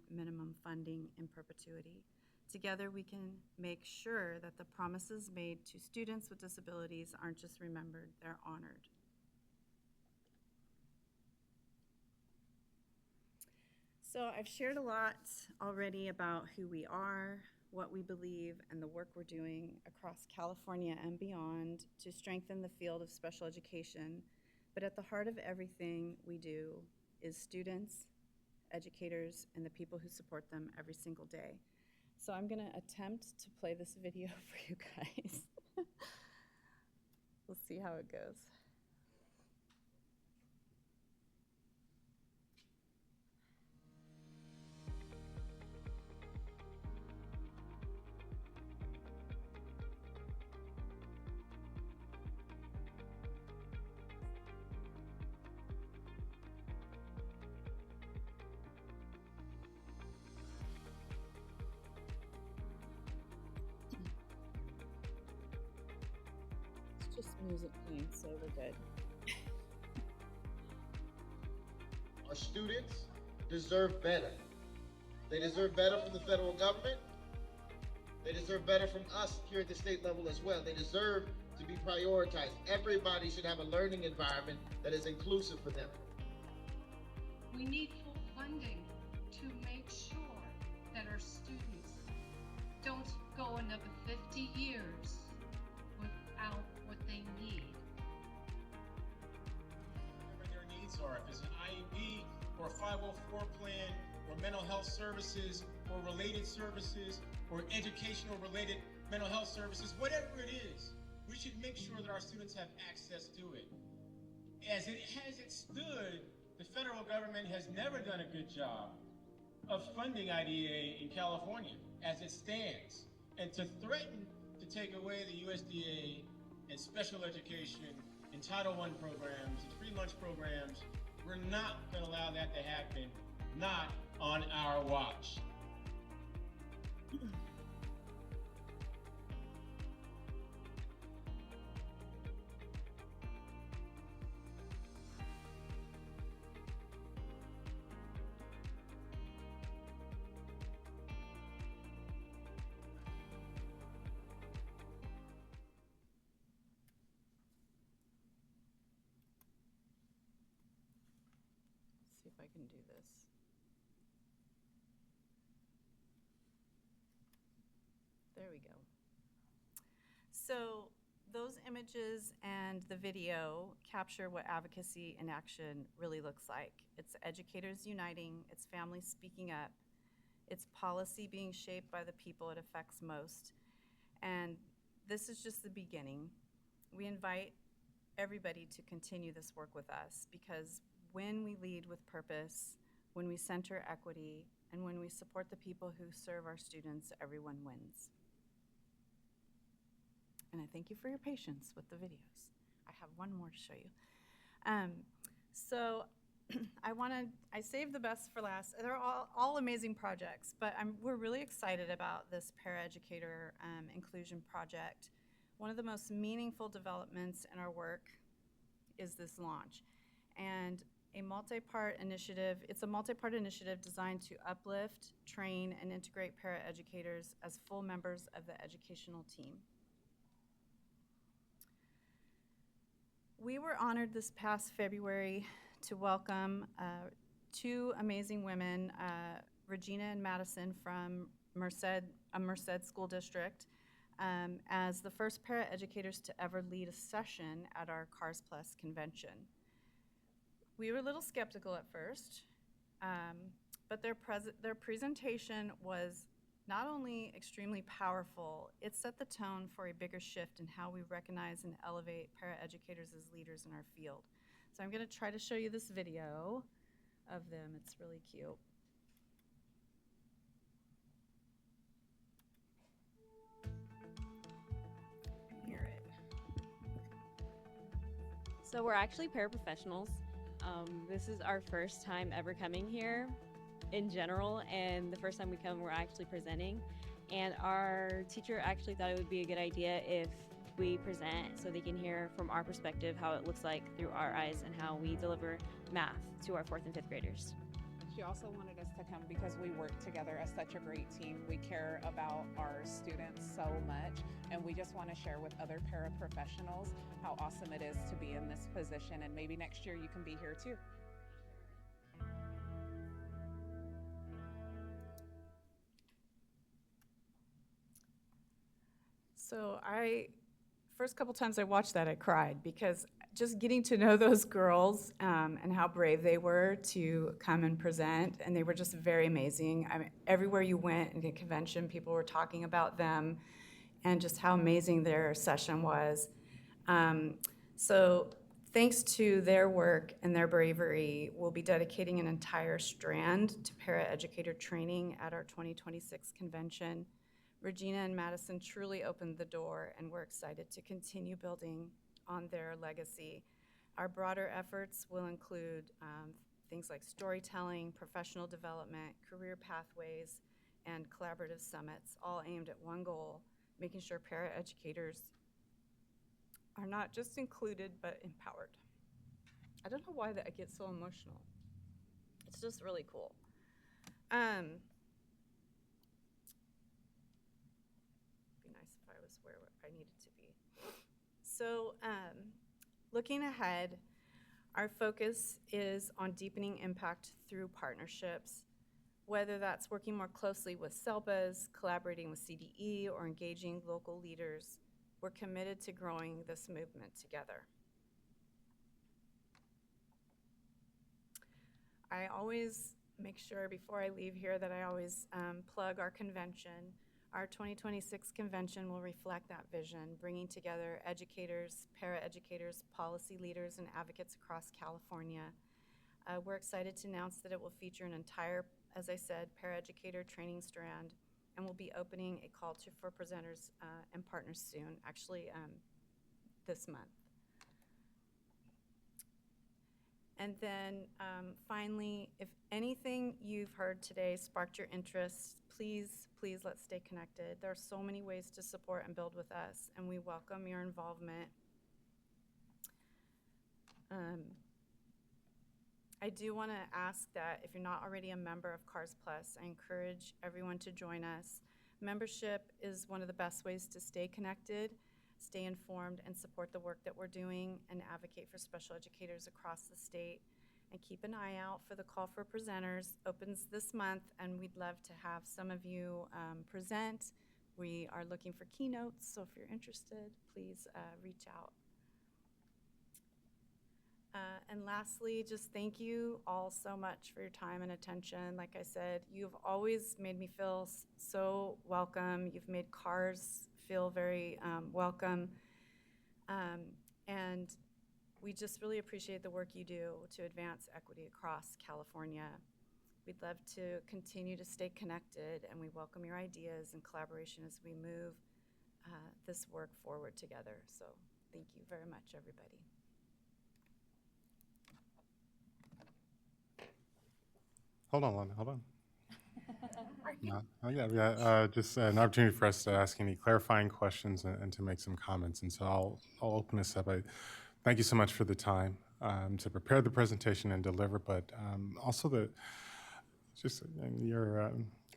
minimum funding in perpetuity. Together, we can make sure that the promises made to students with disabilities aren't just remembered, they're honored. So I've shared a lot already about who we are, what we believe, and the work we're doing across California and beyond to strengthen the field of special education. But at the heart of everything we do is students, educators, and the people who support them every single day. So I'm going to attempt to play this video for you guys. We'll see how it goes. Just music playing, so we're good. Our students deserve better. They deserve better from the federal government. They deserve better from us here at the state level as well. They deserve to to be prioritized. Everybody should have a learning environment that is inclusive for them. We need full funding to make sure that our students don't go another 50 years without what they need. Whatever their needs are, if it's an IEP or a 504 plan or mental health services or related services or educational related mental health services, whatever it is, we should make sure that our students have access to it. As it stood, the federal government has never done a good job of funding IDEA in California as it stands. And to threaten to take away the USDA and special education and Title I programs and free lunch programs, we're not going to allow that to happen, not on our watch. See if I can do this. There we go. So those images and the video capture what advocacy in action really looks like. It's educators uniting, it's families speaking up, it's policy being shaped by the people it affects most. And this is just the beginning. We invite everybody to continue this work with us, because when we lead with purpose, when we center equity, and when we support the people who serve our students, everyone wins. And I thank you for your patience with the videos. I have one more to show you. So I saved the best for last. They're all amazing projects, but we're really excited about this paraeducator inclusion project. One of the most meaningful developments in our work is this launch. And it's a multi-part initiative designed to uplift, train, and integrate paraeducators as full members of the educational team. We were honored this past February to welcome two amazing women, Regina and Madison from Merced School District, as the first paraeducators to ever lead a session at our Cars Plus convention. We were a little skeptical at first, but their presentation was not only extremely powerful, it set the tone for a bigger shift in how we recognize and elevate paraeducators as leaders in our field. So I'm going to try to show you this video of them. It's really cute. Hear it. So we're actually paraprofessionals. This is our first time ever coming here in general, and the first time we come, we're actually presenting. And our teacher actually thought it would be a good idea if we present so they can hear from our perspective how it looks like through our eyes and how we deliver math to our 4th and 5th graders. She also wanted us to come because we work together as such a great team. We care about our students so much, and we just want to share with other paraprofessionals how awesome it is to be in this position, and maybe next year you can be here too. So first couple times I watched that, I cried, because just getting to know those girls and how brave they were to come and present, and they were just very amazing. I mean, everywhere you went in the convention, people were talking about them and just how amazing their session was. So thanks to their work and their bravery, we'll be dedicating an entire strand to paraeducator training at our 2026 convention. Regina and Madison truly opened the door, and we're excited to continue building on their legacy. Our broader efforts will include things like storytelling, professional development, career pathways, and collaborative summits, all aimed at one goal: making sure paraeducators are not just included, but empowered. I don't know why that I get so emotional. It's just really cool. Be nice if I was where I needed to be. So looking ahead, our focus is on deepening impact through partnerships, whether that's working more closely with CELBAs, collaborating with CDE, or engaging local leaders. We're committed to growing this movement together. I always make sure before I leave here that I always plug our convention. Our 2026 convention will reflect that vision, bringing together educators, paraeducators, policy leaders, and advocates across California. We're excited to announce that it will feature an entire, as I said, paraeducator training strand, and we'll be opening a call for presenters and partners soon, actually this month. And then finally, if anything you've heard today sparked your interest, please let's stay connected. There are so many ways to support and build with us, and we welcome your involvement. I do want to ask that if you're not already a member of CARS Plus, I encourage everyone to join us. Membership is one of the best ways to stay connected, stay informed, and support the work that we're doing and advocate for special educators across the state. And keep an eye out for the call for presenters. Opens this month, and we'd love to have some of you present. We are looking for keynotes, so if you're interested, please reach out. And lastly, just thank you all so much for your time and attention. Like I said, you've always made me feel so welcome. You've made CARS feel very welcome. And we just really appreciate the work you do to advance equity across California. We'd love to continue to stay connected, and we welcome your ideas and collaboration as we move this work forward together. So thank you very much, everybody. Hold on. Yeah, just an opportunity for us to ask any clarifying questions and to make some comments. And so I'll open this up. Thank you so much for the time to prepare the presentation and deliver, but also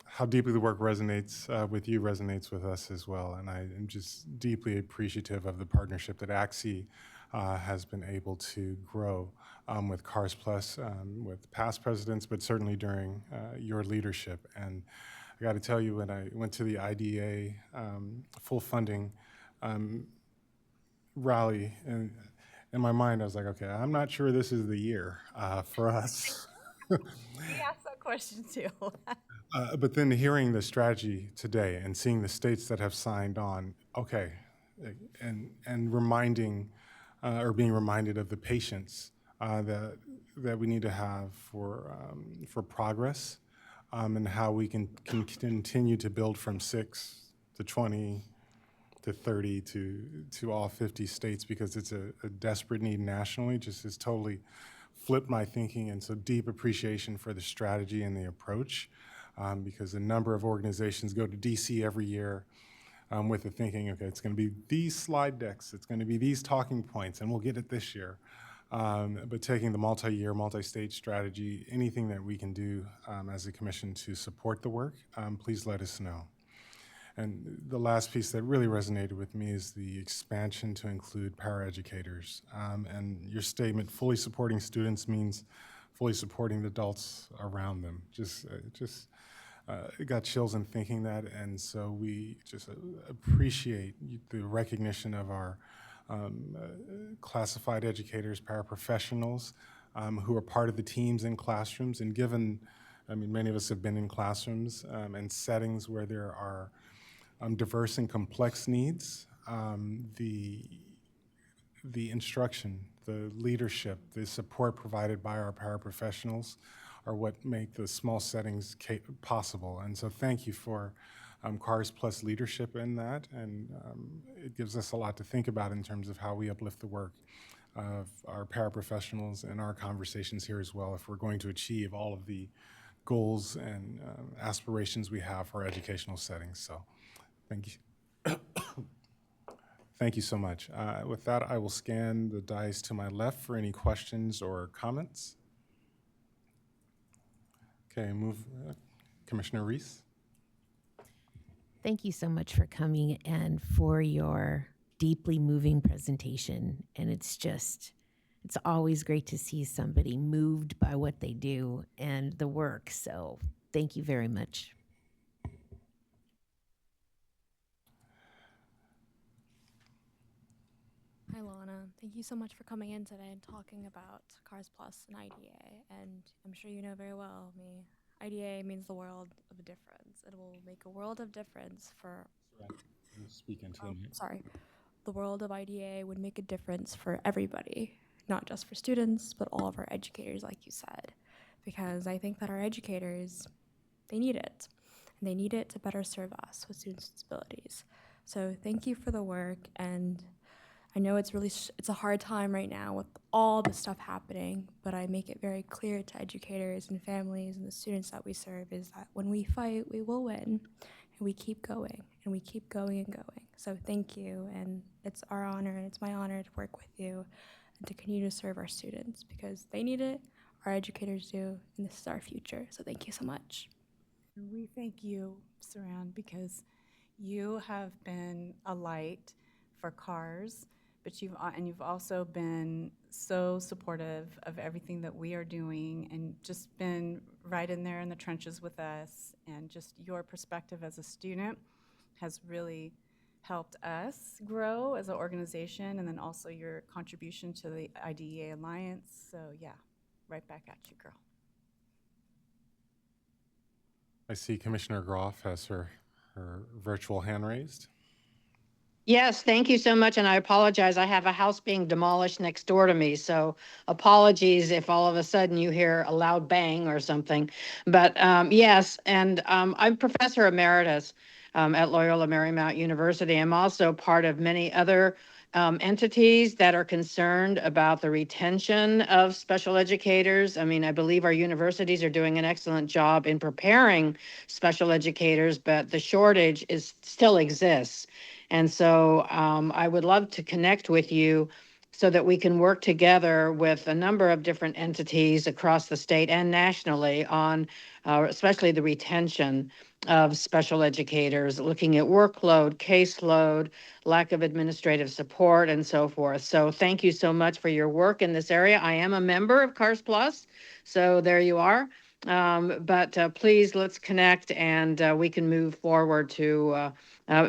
how deeply the work resonates with you resonates with us as well. And I am just deeply appreciative of the partnership that ACSE has been able to grow with CARS Plus, with past presidents, but certainly during your leadership. And I got to tell you, when I went to the IDA full funding rally, and in my mind, I was like, okay, I'm not sure this is the year for us. We asked that question too. But then hearing the strategy today and seeing the states that have signed on, okay, and reminding or being reminded of the patience that we need to have for progress, and how we can continue to build from 6 to 20 to 30 to all 50 states, because it's a desperate need nationally. Just has totally flipped my thinking, and so deep appreciation for the strategy and the approach, because a number of organizations go to DC every year with the thinking, okay, it's going to be these slide decks, it's going to be these talking points, and we'll get it this year. But taking the multi-year, multi-state strategy, anything that we can do as a commission to support the work, please let us know. And the last piece that really resonated with me is the expansion to include paraeducators. And your statement, fully supporting students, means fully supporting the adults around them. It got chills in thinking that, and so we just appreciate the recognition of our classified educators, paraprofessionals, who are part of the teams in classrooms. And given, many of us have been in classrooms and settings where there are diverse and complex needs, the instruction, the leadership, the support provided by our paraprofessionals are what make the small settings possible. And so thank you for CARS Plus leadership in that, and it gives us a lot to think about in terms of how we uplift the work of our paraprofessionals and our conversations here as well, if we're going to achieve all of the goals and aspirations we have for our educational settings. So thank you. Thank you so much. With that, I will scan the dais to my left for any questions or comments. Okay, Commissioner Reese. Thank you so much for coming and for your deeply moving presentation. And it's always great to see somebody moved by what they do and the work. So thank you very much. Hi, Lana. Thank you so much for coming in today and talking about Cars Plus and IDA. And I'm sure you know very well IDA means the world of a difference. It will make a world of difference for. Speak into the mic. Sorry. The world of IDA would make a difference for everybody, not just for students, but all of our educators, like you said. Because I think that our educators, they need it. And they need it to better serve us with students with disabilities. So thank you for the work, and I know it's really it's a hard time right now with all the stuff happening, but I make it very clear to educators and families and the students that we serve is that when we fight, we will win, and we keep going, and we keep going and going. So thank you, and it's our honor, and it's my honor to work with you and to continue to serve our students because they need it, our educators do, and this is our future. So thank you so much. We thank you, Saran, because you have been a light for CARS, but you've also been so supportive of everything that we are doing and just been right in there in the trenches with us, and just your perspective as a student has really helped us grow as an organization, and then also your contribution to the IDEA Alliance. So yeah, right back at you, girl. I see Commissioner Groff has her virtual hand raised. Yes, thank you so much, and I apologize. I have a house being demolished next door to me, so apologies if all of a sudden you hear a loud bang or something. But yes, and I'm Professor Emeritus at Loyola Marymount University. I'm also part of many other entities that are concerned about the retention of special educators. I mean, I believe our universities are doing an excellent job in preparing special educators, but the shortage still exists. And so I would love to connect with you so that we can work together with a number of different entities across the state and nationally on especially the retention of special educators, looking at workload, caseload, lack of administrative support, and so forth. So thank you so much for your work in this area. I am a member of CARS Plus, so there you are. But please, let's connect, and we can move forward to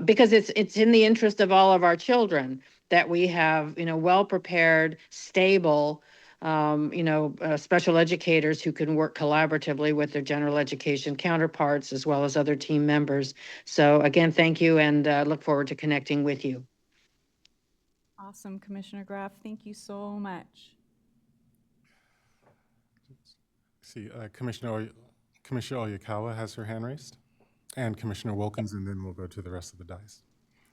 because it's in the interest of all of our children that we have, well-prepared, stable, special educators who can work collaboratively with their general education counterparts as well as other team members. So again, thank you, and look forward to connecting with you. Awesome, Commissioner Graff. Thank you so much. See, Commissioner Oyakawa has her hand raised, and Commissioner Wilkins, and then we'll go to the rest of the dais.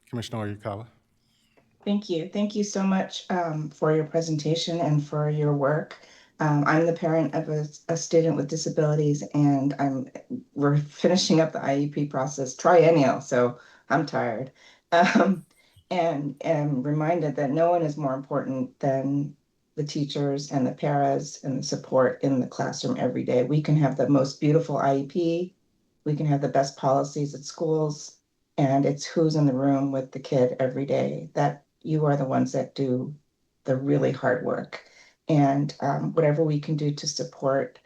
Commissioner Oyakawa. Thank you. Thank you so much for your presentation and for your work. I'm the parent of a student with disabilities, and we're finishing up the IEP process triennial, so I'm tired. And am reminded that no one is more important than the teachers and the paras and the support in the classroom every day. We can have the most beautiful IEP, we can have the best policies at schools, and it's who's in the room with the kid every day that you are the ones that do the really hard work. And whatever we can do to support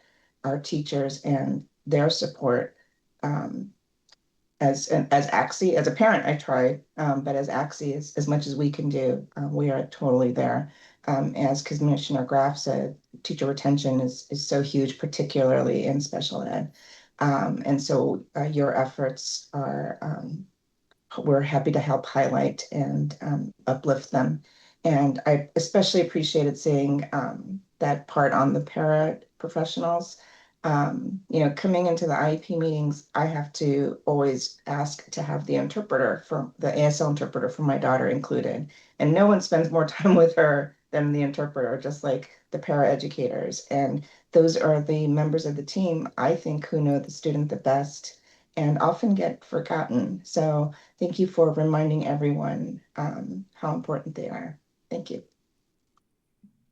our teachers and their support, as ACSE, as a parent, I try, but as ACSE, as much as we can do, we are totally there. As Commissioner Graff said, teacher retention is so huge, particularly in special ed. And so your efforts are, we're happy to help highlight and uplift them. And I especially appreciated seeing that part on the paraprofessionals. Coming into the IEP meetings, I have to always ask to have the interpreter, for the ASL interpreter for my daughter included. And no one spends more time with her than the interpreter, just like the paraeducators. And those are the members of the team, I think, who know the student the best and often get forgotten. So thank you for reminding everyone how important they are. Thank you.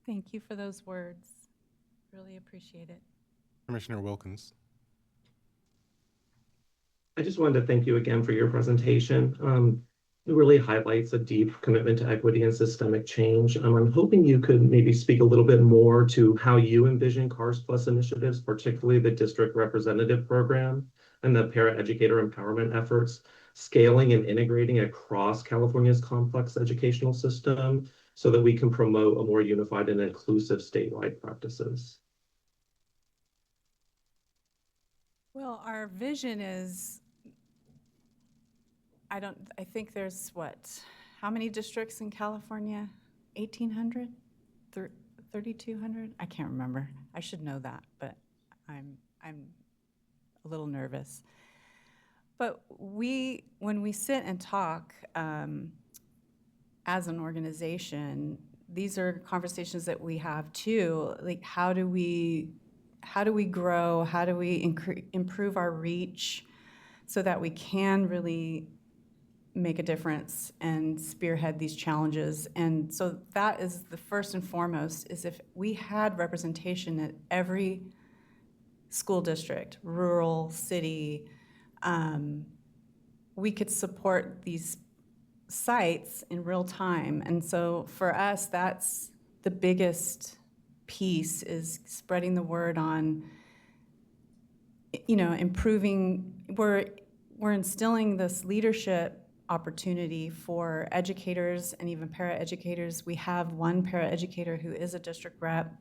Thank you for those words. Really appreciate it. Commissioner Wilkins. I just wanted to thank you again for your presentation. really highlights a deep commitment to equity and systemic change. I'm hoping you could maybe speak a little bit more to how you envision CARS Plus initiatives, particularly the district representative program and the paraeducator empowerment efforts, scaling and integrating across California's complex educational system so that we can promote a more unified and inclusive statewide practices. Well, our vision is, I think there's how many districts in California? 1,800? 3,200? I can't remember. I should know that, but I'm a little nervous. But when we sit and talk as an organization, these are conversations that we have too. Like, how do we grow? How do we improve our reach so that we can really make a difference and spearhead these challenges? And so that is the first and foremost, is if we had representation at every school district, rural, city, we could support these sites in real time. And so for us, that's the biggest piece, is spreading the word on, improving. We're instilling this leadership opportunity for educators and even paraeducators. We have one paraeducator who is a district rep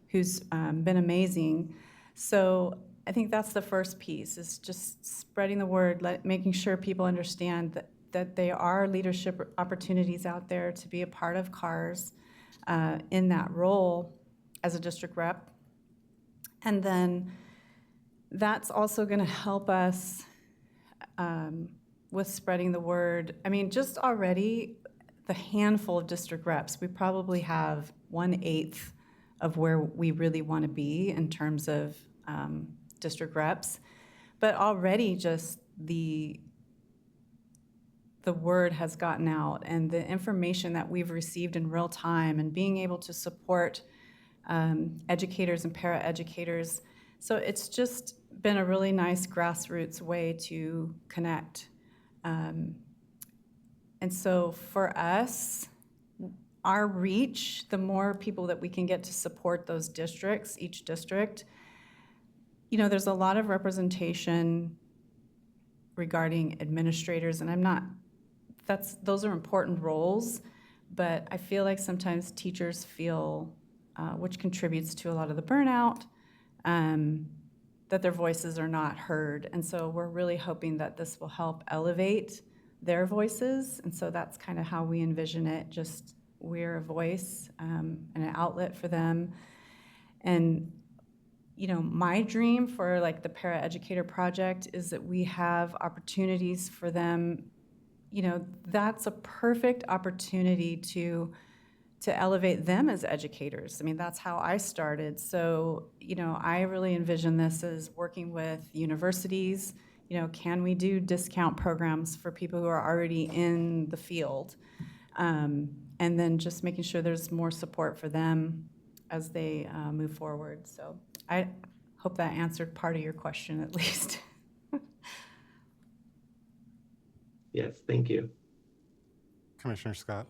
who's been amazing. So I think that's the first piece, is just spreading the word, making sure people understand that there are leadership opportunities out there to be a part of CARS in that role as a district rep. And then that's also going to help us with spreading the word. I mean, just already the handful of district reps, we probably have 1/8 of where we really want to be in terms of district reps. But already just the word has gotten out, and the information that we've received in real time, and being able to support educators and paraeducators. So it's just been a really nice grassroots way to connect. And so for us, our reach, the more people that we can get to support those districts, each district, there's a lot of representation regarding administrators, and those are important roles, but I feel like sometimes teachers feel, which contributes to a lot of the burnout, that their voices are not heard. And so we're really hoping that this will help elevate their voices. And so that's kind of how we envision it. Just we're a voice and an outlet for them. And, my dream for the paraeducator project is that we have opportunities for them. That's a perfect opportunity to elevate them as educators. I mean, that's how I started. So, I really envision this as working with universities. Can we do discount programs for people who are already in the field? And then just making sure there's more support for them as they move forward. So I hope that answered part of your question at least. Yes, thank you. Commissioner Scott.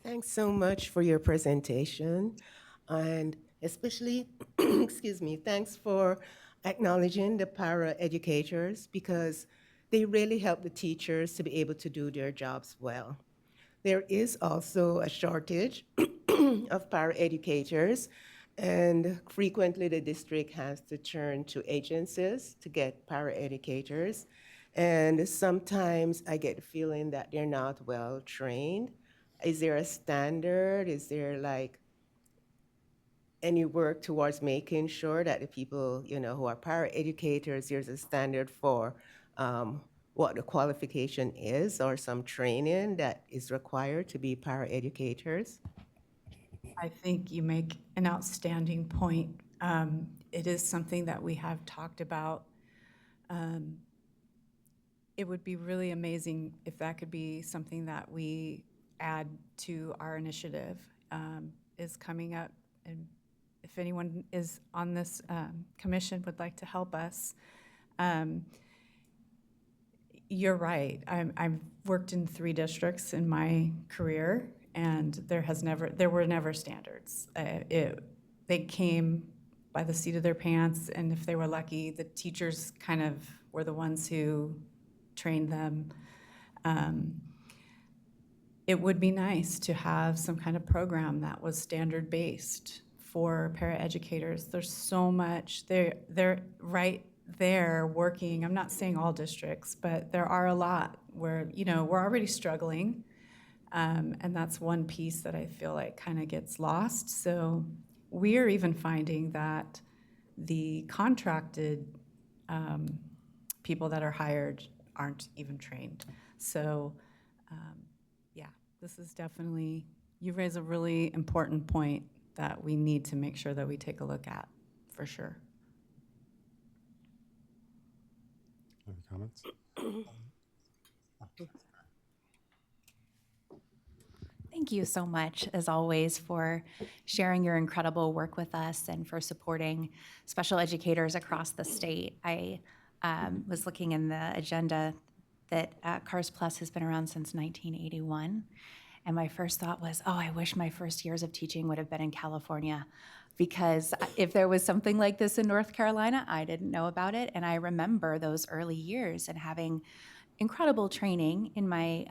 Thanks so much for your presentation, and especially, excuse me, thanks for acknowledging the paraeducators, because they really help the teachers to be able to do their jobs well. There is also a shortage of paraeducators, and frequently the district has to turn to agencies to get paraeducators. And sometimes I get the feeling that they're not well trained. Is there a standard? Is there any work towards making sure that the people, who are paraeducators, there's a standard for what the qualification is, or some training that is required to be paraeducators? I think you make an outstanding point. It is something that we have talked about. It would be really amazing if that could be something that we add to our initiative. Is coming up, and if anyone is on this commission would like to help us. You're right. I've worked in 3 districts in my career, and there were never standards. They came by the seat of their pants, and if they were lucky, the teachers kind of were the ones who trained them. It would be nice to have some kind of program that was standard-based for paraeducators. There's so much. They're right there working. I'm not saying all districts, but there are a lot where, we're already struggling. And that's one piece that I feel like kind of gets lost. So we're even finding that the contracted people that are hired aren't even trained. So this is definitely, you raise a really important point that we need to make sure that we take a look at, for sure. Any comments? Thank you so much, as always, for sharing your incredible work with us and for supporting special educators across the state. I was looking in the agenda that CARS Plus has been around since 1981. And my first thought was, I wish my first years of teaching would have been in California, because if there was something like this in North Carolina, I didn't know about it. And I remember those early years and having incredible training in my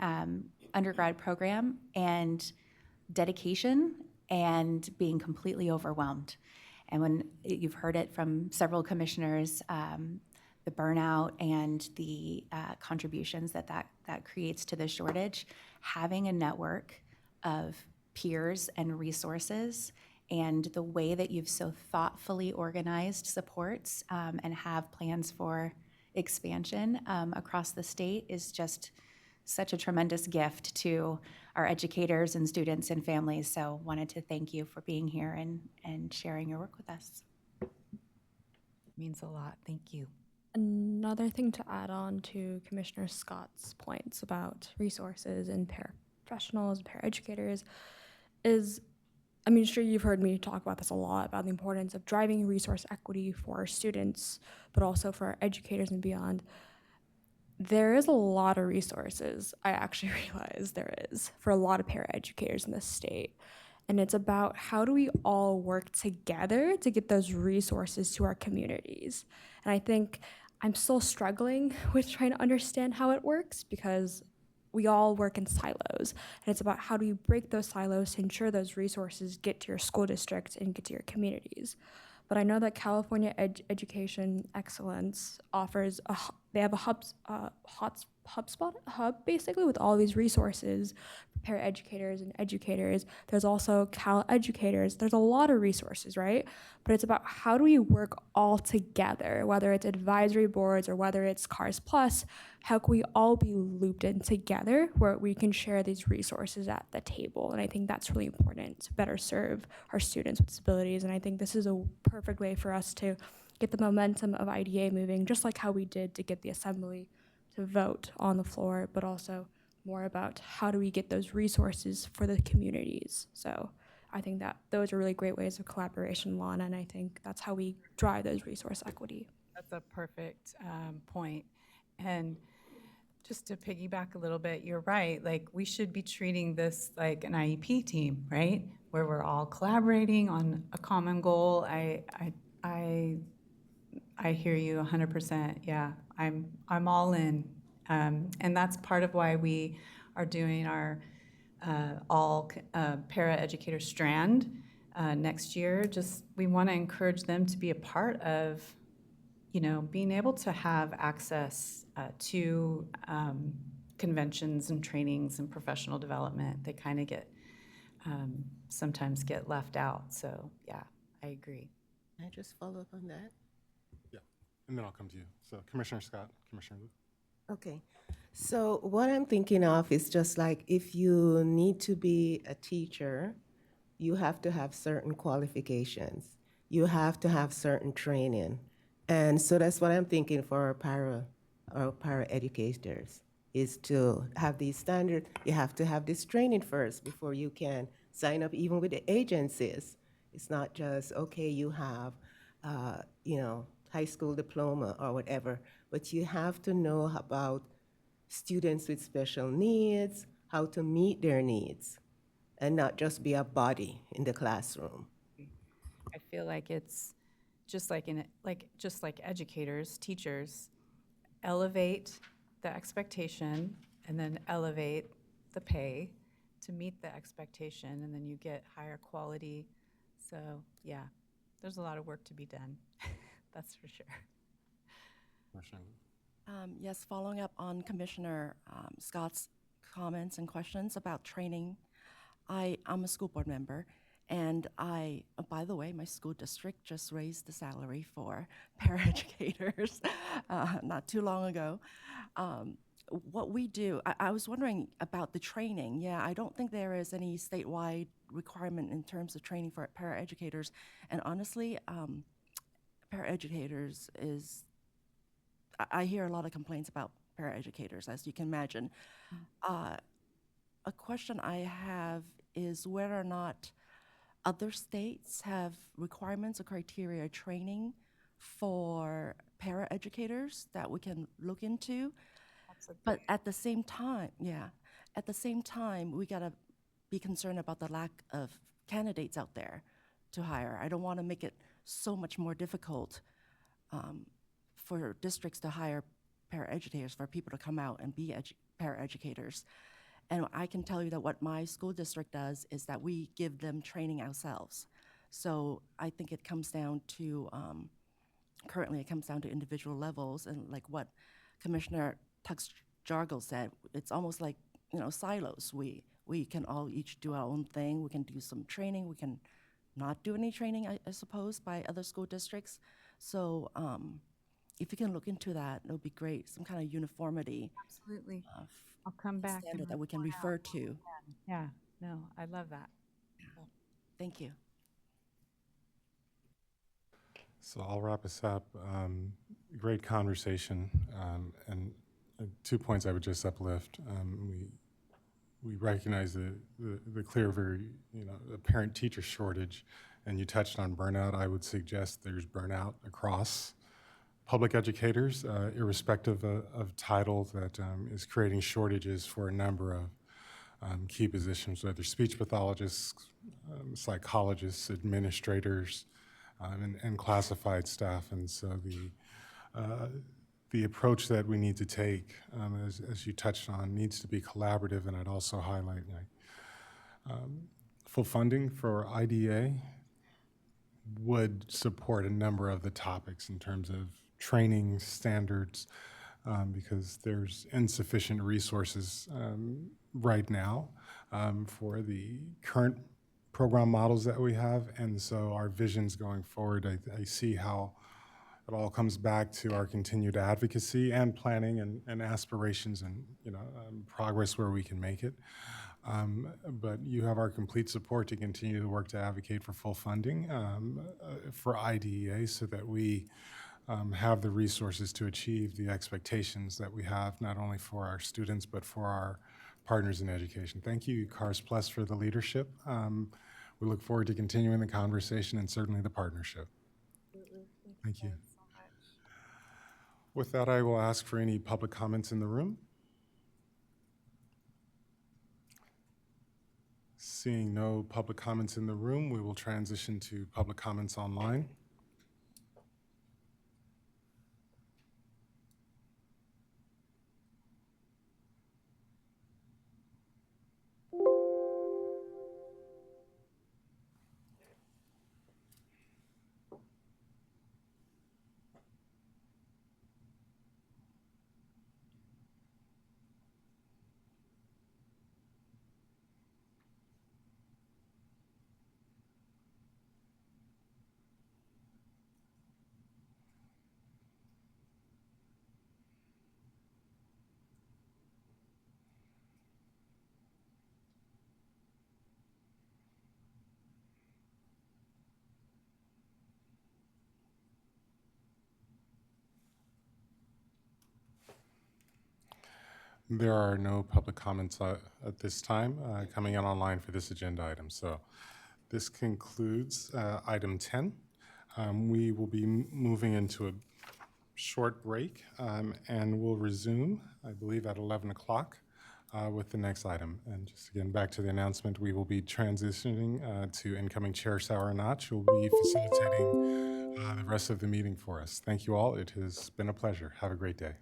undergrad program and dedication and being completely overwhelmed. And when you've heard it from several commissioners, the burnout and the contributions that creates to the shortage, having a network of peers and resources and the way that you've so thoughtfully organized supports and have plans for expansion across the state is just such a tremendous gift to our educators and students and families. So wanted to thank you for being here and sharing your work with us. It means a lot. Thank you. Another thing to add on to Commissioner Scott's points about resources and paraprofessionals and paraeducators is, sure you've heard me talk about this a lot, about the importance of driving resource equity for our students, but also for our educators and beyond. There is a lot of resources, I actually realize there is, for a lot of paraeducators in this state. And it's about how do we all work together to get those resources to our communities. And I think I'm still struggling with trying to understand how it works, because we all work in silos. And it's about how do you break those silos to ensure those resources get to your school districts and get to your communities. But I know that California Education Excellence offers they have a hub basically with all these resources, paraeducators and educators. There's also Cal Educators. There's a lot of resources, right? But it's about how do we work all together, whether it's advisory boards or whether it's CARS Plus, how can we all be looped in together where we can share these resources at the table? And I think that's really important to better serve our students with disabilities. And I think this is a perfect way for us to get the momentum of IDA moving, just like how we did to get the assembly to vote on the floor, but also more about how do we get those resources for the communities. So I think that those are really great ways of collaboration, Lana, and I think that's how we drive those resource equity. That's a perfect point. And just to piggyback a little bit, you're right. Like, we should be treating this like an IEP team, right? Where we're all collaborating on a common goal. I hear you 100%. Yeah, I'm all in. And that's part of why we are doing our all paraeducator strand next year. Just, we want to encourage them to be a part of, being able to have access to conventions and trainings and professional development. They kind of get, sometimes get left out. So yeah, I agree. Can I just follow up on that? Yeah, and then I'll come to you. So Commissioner Scott, Commissioner Luke. Okay, so what I'm thinking of is just like if you need to be a teacher, you have to have certain qualifications. You have to have certain training. And so that's what I'm thinking for our para educators, is to have these standards. You have to have this training first before you can sign up even with the agencies. It's not just, okay, you have, high school diploma or whatever, but you have to know about students with special needs, how to meet their needs, and not just be a body in the classroom. I feel like it's just like educators, teachers, elevate the expectation and then elevate the pay to meet the expectation, and then you get higher quality. So yeah, there's a lot of work to be done. That's for sure. Yes, following up on Commissioner Scott's comments and questions about training, I'm a school board member, and by the way, my school district just raised the salary for paraeducators not too long ago. What we do, I was wondering about the training. Yeah, I don't think there is any statewide requirement in terms of training for paraeducators, and honestly, paraeducators is, I hear a lot of complaints about paraeducators, as you can imagine. A question I have is whether or not other states have requirements or criteria training for paraeducators that we can look into. But at the same time, we gotta be concerned about the lack of candidates out there to hire. I don't want to make it so much more difficult for districts to hire paraeducators, for people to come out and be paraeducators. And I can tell you that what my school district does is that we give them training ourselves. So I think it comes down to, currently it comes down to individual levels, and like what Commissioner Tux-Jargel said, it's almost like, silos. We can all each do our own thing. We can do some training. We can not do any training, I suppose, by other school districts. So if you can look into that, it would be great. Some kind of uniformity. Absolutely. I'll come back. Standard that we can refer to. Yeah, no, I love that. Thank you. So I'll wrap us up. Great conversation, and 2 points I would just uplift. We recognize the clear, very apparent teacher shortage, and you touched on burnout. I would suggest there's burnout across public educators, irrespective of title, that is creating shortages for a number of key positions, whether speech pathologists, psychologists, administrators, and classified staff. And so the approach that we need to take, as you touched on, needs to be collaborative. And I'd also highlight full funding for IDA would support a number of the topics in terms of training standards, because there's insufficient resources right now for the current program models that we have. And so our visions going forward, I see how it all comes back to our continued advocacy and planning and aspirations and progress where we can make it. But you have our complete support to continue the work to advocate for full funding for IDEA, so that we have the resources to achieve the expectations that we have, not only for our students, but for our partners in education. Thank you, CARS Plus, for the leadership. We look forward to continuing the conversation and certainly the partnership. Thank you. With that, I will ask for any public comments in the room. Seeing no public comments in the room, we will transition to public comments online. There are no public comments at this time coming in online for this agenda item. So this concludes item 10. We will be moving into a short break, and we'll resume, I believe, at 11 o'clock with the next item. And just again, back to the announcement, we will be transitioning to incoming Chair Sauer Notch, who will be facilitating the rest of the meeting for us. Thank you all. It has been a pleasure. Have a great day.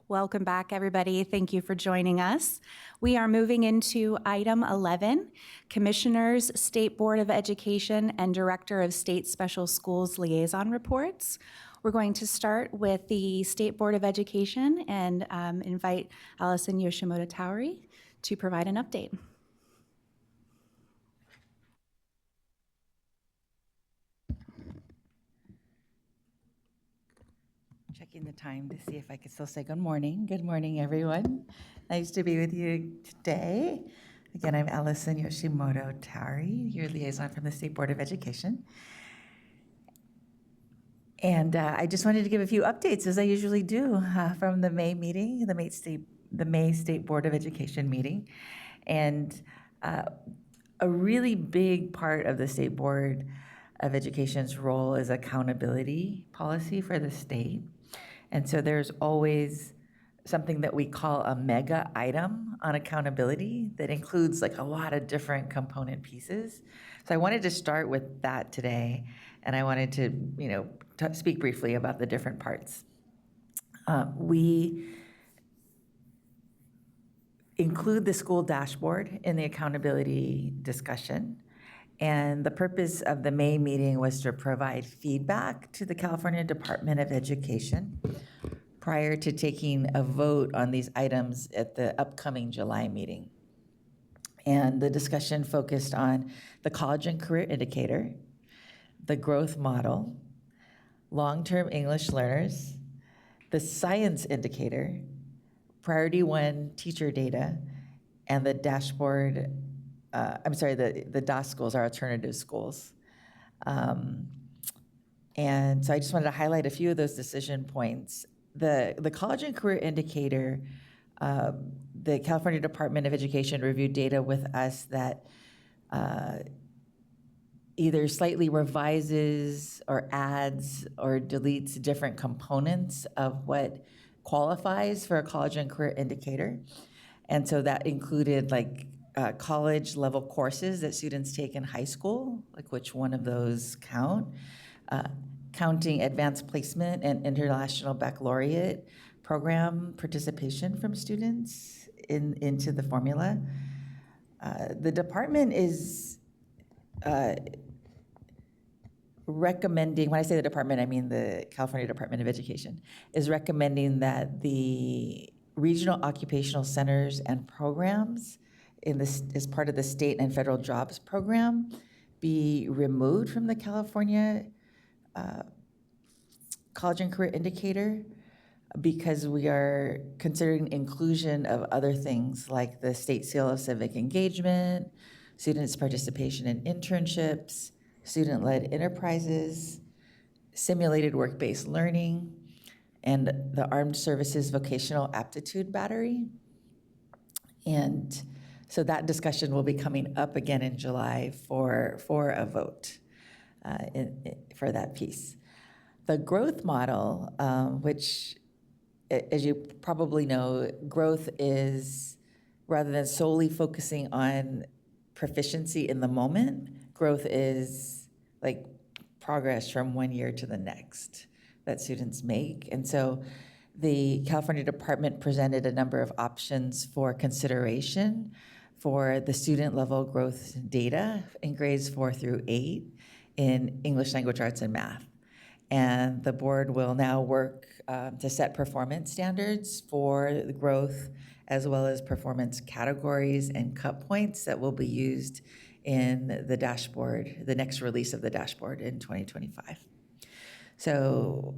Welcome back, everybody. Thank you for joining us. We are moving into item 11, Commissioners, State Board of Education, and Director of State Special Schools Liaison Reports. We're going to start with the State Board of Education and invite Allison Yoshimoto-Tauri to provide an update. Checking the time to see if I can still say good morning. Good morning, everyone. Nice to be with you today. Again, I'm Allison Yoshimoto-Tauri, your liaison from the State Board of Education. And I just wanted to give a few updates, as I usually do, from the May meeting, the May State Board of Education meeting. And a really big part of the State Board of Education's role is accountability policy for the state. And so there's always something that we call a mega item on accountability that includes like a lot of different component pieces. So I wanted to start with that today, and I wanted to, speak briefly about the different parts. We include the school dashboard in the accountability discussion. And the purpose of the May meeting was to provide feedback to the California Department of Education prior to taking a vote on these items at the upcoming July meeting. And the discussion focused on the college and career indicator, the growth model, long-term English learners, the science indicator, priority 1 teacher data, and the dashboard, the DOS schools, our alternative schools. And so I just wanted to highlight a few of those decision points. The college and career indicator, the California Department of Education reviewed data with us that either slightly revises or adds or deletes different components of what qualifies for a college and career indicator. And so that included like college level courses that students take in high school, like which one of those count, counting advanced placement and international baccalaureate program participation from students into the formula. The department is recommending, when I say the department, I mean the California Department of Education, is recommending that the regional occupational centers and programs as part of the state and federal jobs program be removed from the California college and career indicator, because we are considering inclusion of other things like the state seal of civic engagement, students' participation in internships, student-led enterprises, simulated work-based learning, and the Armed Services Vocational Aptitude Battery. And so that discussion will be coming up again in July for a vote for that piece. The growth model, which, as you probably know, growth is, rather than solely focusing on proficiency in the moment, growth is like progress from one year to the next that students make. And so the California Department presented a number of options for consideration for the student level growth data in grades 4 through 8 in English language arts and math. And the board will now work to set performance standards for the growth, as well as performance categories and cut points that will be used in the dashboard, the next release of the dashboard in 2025. So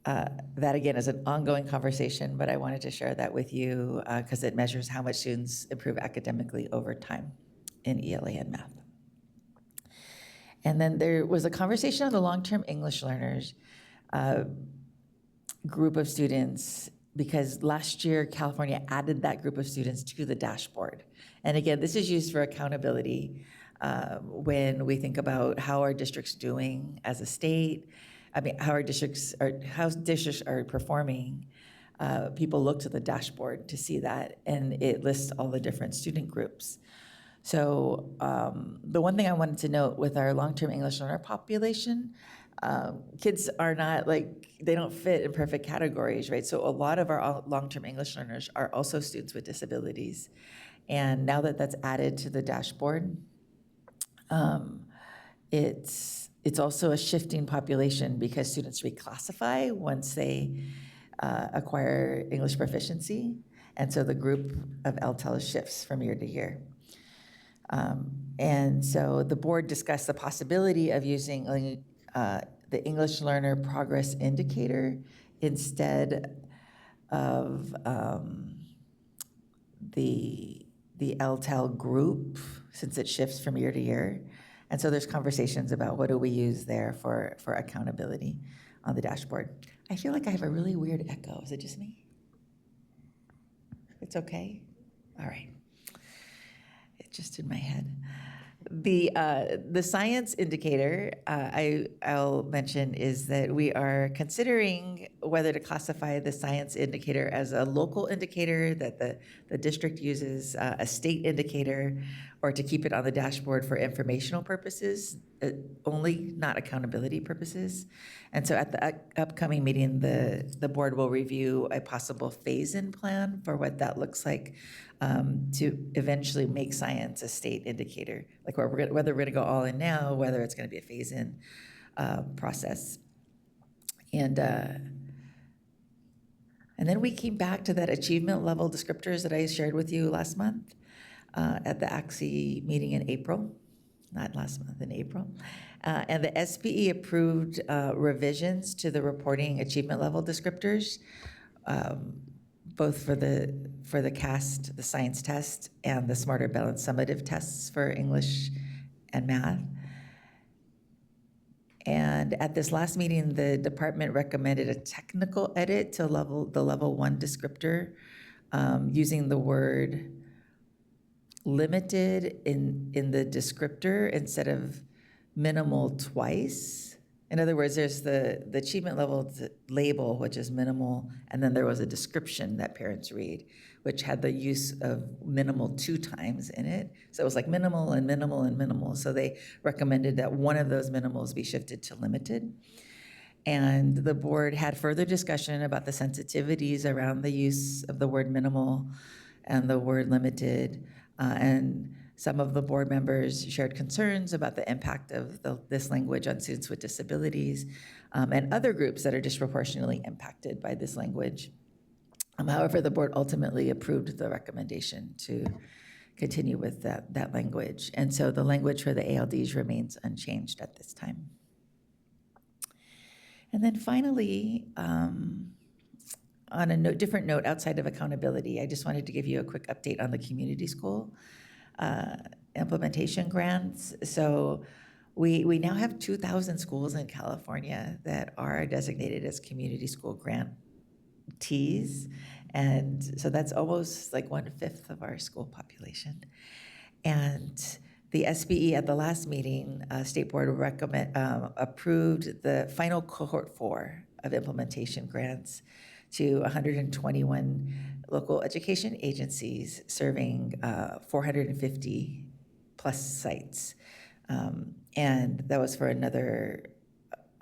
that again is an ongoing conversation, but I wanted to share that with you because it measures how much students improve academically over time in ELA and math. And then there was a conversation on the long-term English learners group of students, because last year California added that group of students to the dashboard. And again, this is used for accountability when we think about how our district's doing as a state. I mean, how districts are performing. People look to the dashboard to see that, and it lists all the different student groups. So the one thing I wanted to note with our long-term English learner population, Kids are not like, they don't fit in perfect categories, right? So a lot of our long-term English learners are also students with disabilities. And now that that's added to the dashboard, it's also a shifting population because students reclassify once they acquire English proficiency. And so the group of LTEL shifts from year to year. And so the board discussed the possibility of using the English Learner Progress Indicator instead of the LTEL group, since it shifts from year to year. And so there's conversations about what do we use there for accountability on the dashboard. I feel like I have a really weird echo. Is it just me? It's okay? All right. It's just in my head. The science indicator I'll mention is that we are considering whether to classify the science indicator as a local indicator that the district uses, a state indicator, or to keep it on the dashboard for informational purposes only, not accountability purposes. And so at the upcoming meeting, the board will review a possible phase-in plan for what that looks like to eventually make science a state indicator, like whether we're going to go all in now, whether it's going to be a phase-in process. And then we came back to that achievement level descriptors that I shared with you last month at the ACSE meeting in April, not last month, in April. And the SPE approved revisions to the reporting achievement level descriptors, both for the CAST, the science test, and the Smarter Balanced Summative tests for English and math. And at this last meeting, the department recommended a technical edit to the level 1 descriptor using the word limited in the descriptor instead of minimal twice. In other words, there's the achievement level label, which is minimal, and then there was a description that parents read, which had the use of minimal 2 times in it. So it was like minimal and minimal and minimal. So they recommended that one of those minimals be shifted to limited. And the board had further discussion about the sensitivities around the use of the word minimal and the word limited. And some of the board members shared concerns about the impact of this language on students with disabilities and other groups that are disproportionately impacted by this language. However, the board ultimately approved the recommendation to continue with that language. And so the language for the ALDs remains unchanged at this time. And then finally, on a different note outside of accountability, I just wanted to give you a quick update on the community school implementation grants. So we now have 2,000 schools in California that are designated as community school grantees. And so that's almost like 1/5 of our school population. And the SBE at the last meeting, State Board approved the final cohort 4 of implementation grants to 121 local education agencies serving 450 plus sites. And that was for another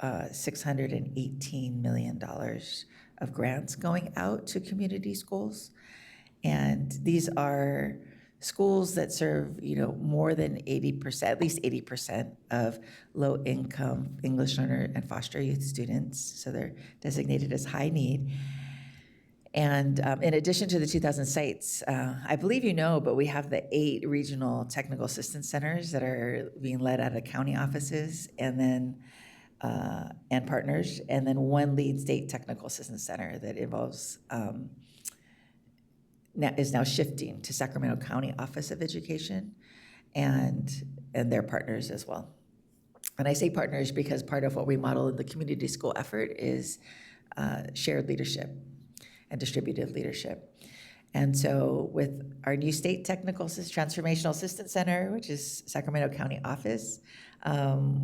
$618 million of grants going out to community schools. And these are schools that serve, more than 80%, at least 80% of low-income English learner and foster youth students. So they're designated as high need. And in addition to the 2,000 sites, I believe but we have the 8 regional technical assistance centers that are being led out of county offices and then and partners, and then 1 lead state technical assistance center that involves is now shifting to Sacramento County Office of Education and their partners as well. And I say partners because part of what we model in the community school effort is shared leadership and distributive leadership. And so with our new state technical transformational assistance center, which is Sacramento County Office,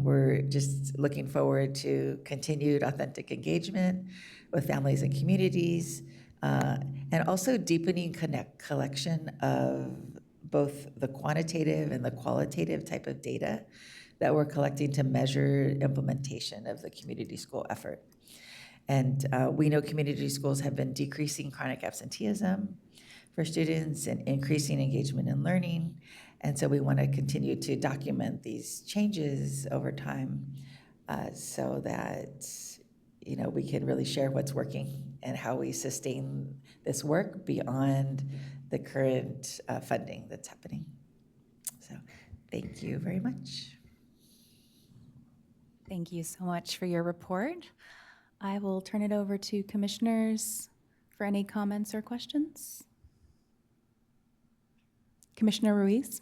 we're just looking forward to continued authentic engagement with families and communities, and also deepening collection of both the quantitative and the qualitative type of data that we're collecting to measure implementation of the community school effort. And we know community schools have been decreasing chronic absenteeism for students and increasing engagement in learning. And so we want to continue to document these changes over time so that we can really share what's working and how we sustain this work beyond the current funding that's happening. So thank you very much. Thank you so much for your report. I will turn it over to commissioners for any comments or questions. Commissioner Ruiz?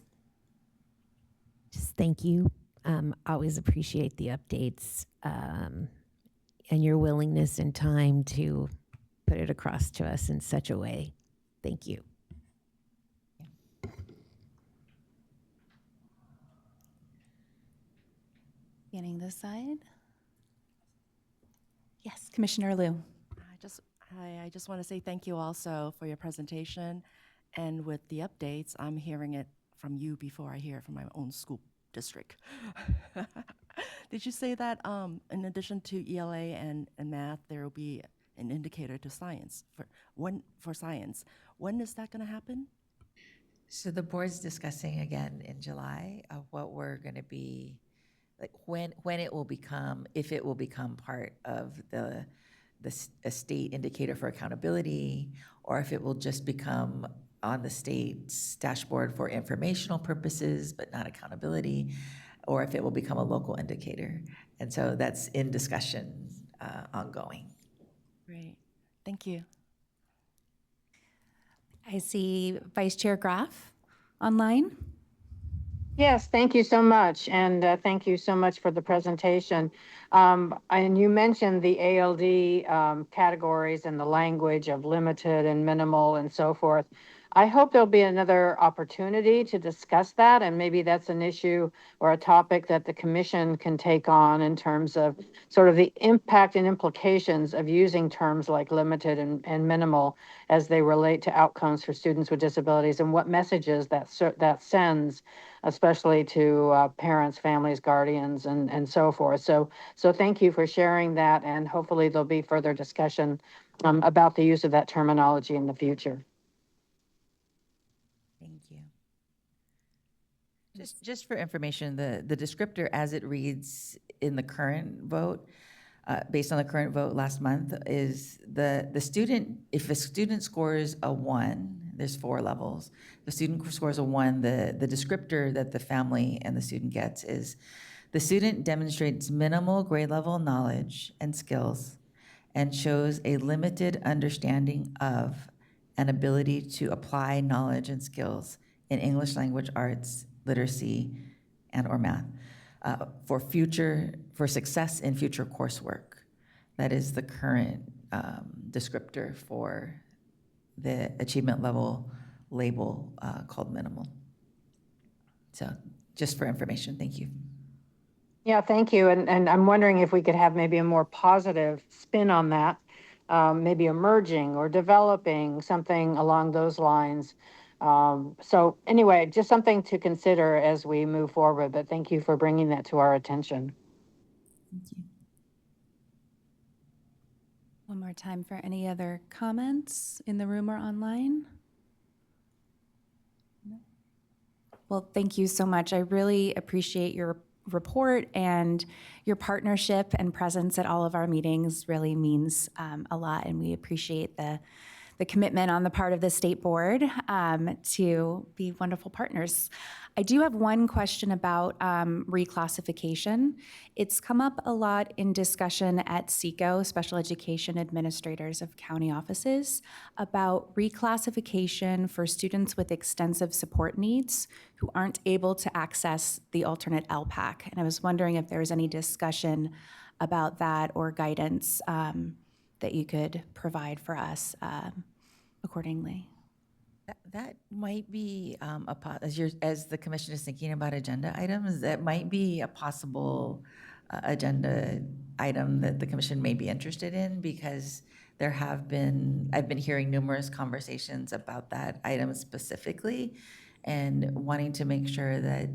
Just thank you. Always appreciate the updates and your willingness and time to put it across to us in such a way. Thank you. Beginning this side. Yes, Commissioner Liu. I just want to say thank you also for your presentation. And with the updates, I'm hearing it from you before I hear it from my own school district. Did you say that in addition to ELA and math, there will be an indicator to science for science? When is that going to happen? So the board's discussing again in July of what we're going to be, like when it will become, if it will become part of a state indicator for accountability, or if it will just become on the state's dashboard for informational purposes, but not accountability, or if it will become a local indicator. And so that's in discussion ongoing. Great, thank you. I see Vice Chair Graff online. Yes, thank you so much. And thank you so much for the presentation. And you mentioned the ALD categories and the language of limited and minimal and so forth. I hope there'll be another opportunity to discuss that, and maybe that's an issue or a topic that the commission can take on in terms of sort of the impact and implications of using terms like limited and minimal as they relate to outcomes for students with disabilities, and what messages that sends, especially to parents, families, guardians, and so forth. So thank you for sharing that, and hopefully there'll be further discussion about the use of that terminology in the future. Thank you. Just for information, the descriptor as it reads in the current vote, based on the current vote last month, is the student, if a student scores a 1, there's 4 levels. If a student scores a 1, the descriptor that the family and the student gets is the student demonstrates minimal grade level knowledge and skills and shows a limited understanding of an ability to apply knowledge and skills in English language arts, literacy, and or math for success in future coursework. That is the current descriptor for the achievement level label called minimal. So just for information, thank you. Yeah, thank you. And I'm wondering if we could have maybe a more positive spin on that. Maybe emerging or developing, something along those lines. So anyway, just something to consider as we move forward, but thank you for bringing that to our attention. Thank you. One more time for any other comments in the room or online. Well, thank you so much. I really appreciate your report, and your partnership and presence at all of our meetings really means a lot, and we appreciate the commitment on the part of the state board to be wonderful partners. I do have one question about reclassification. It's come up a lot in discussion at SECO, Special Education Administrators of County Offices, about reclassification for students with extensive support needs who aren't able to access the alternate LPAC. And I was wondering if there was any discussion about that or guidance that you could provide for us accordingly. That might be, as the commission is thinking about agenda items, that might be a possible agenda item that the commission may be interested in, because I've been hearing numerous conversations about that item specifically, and wanting to make sure that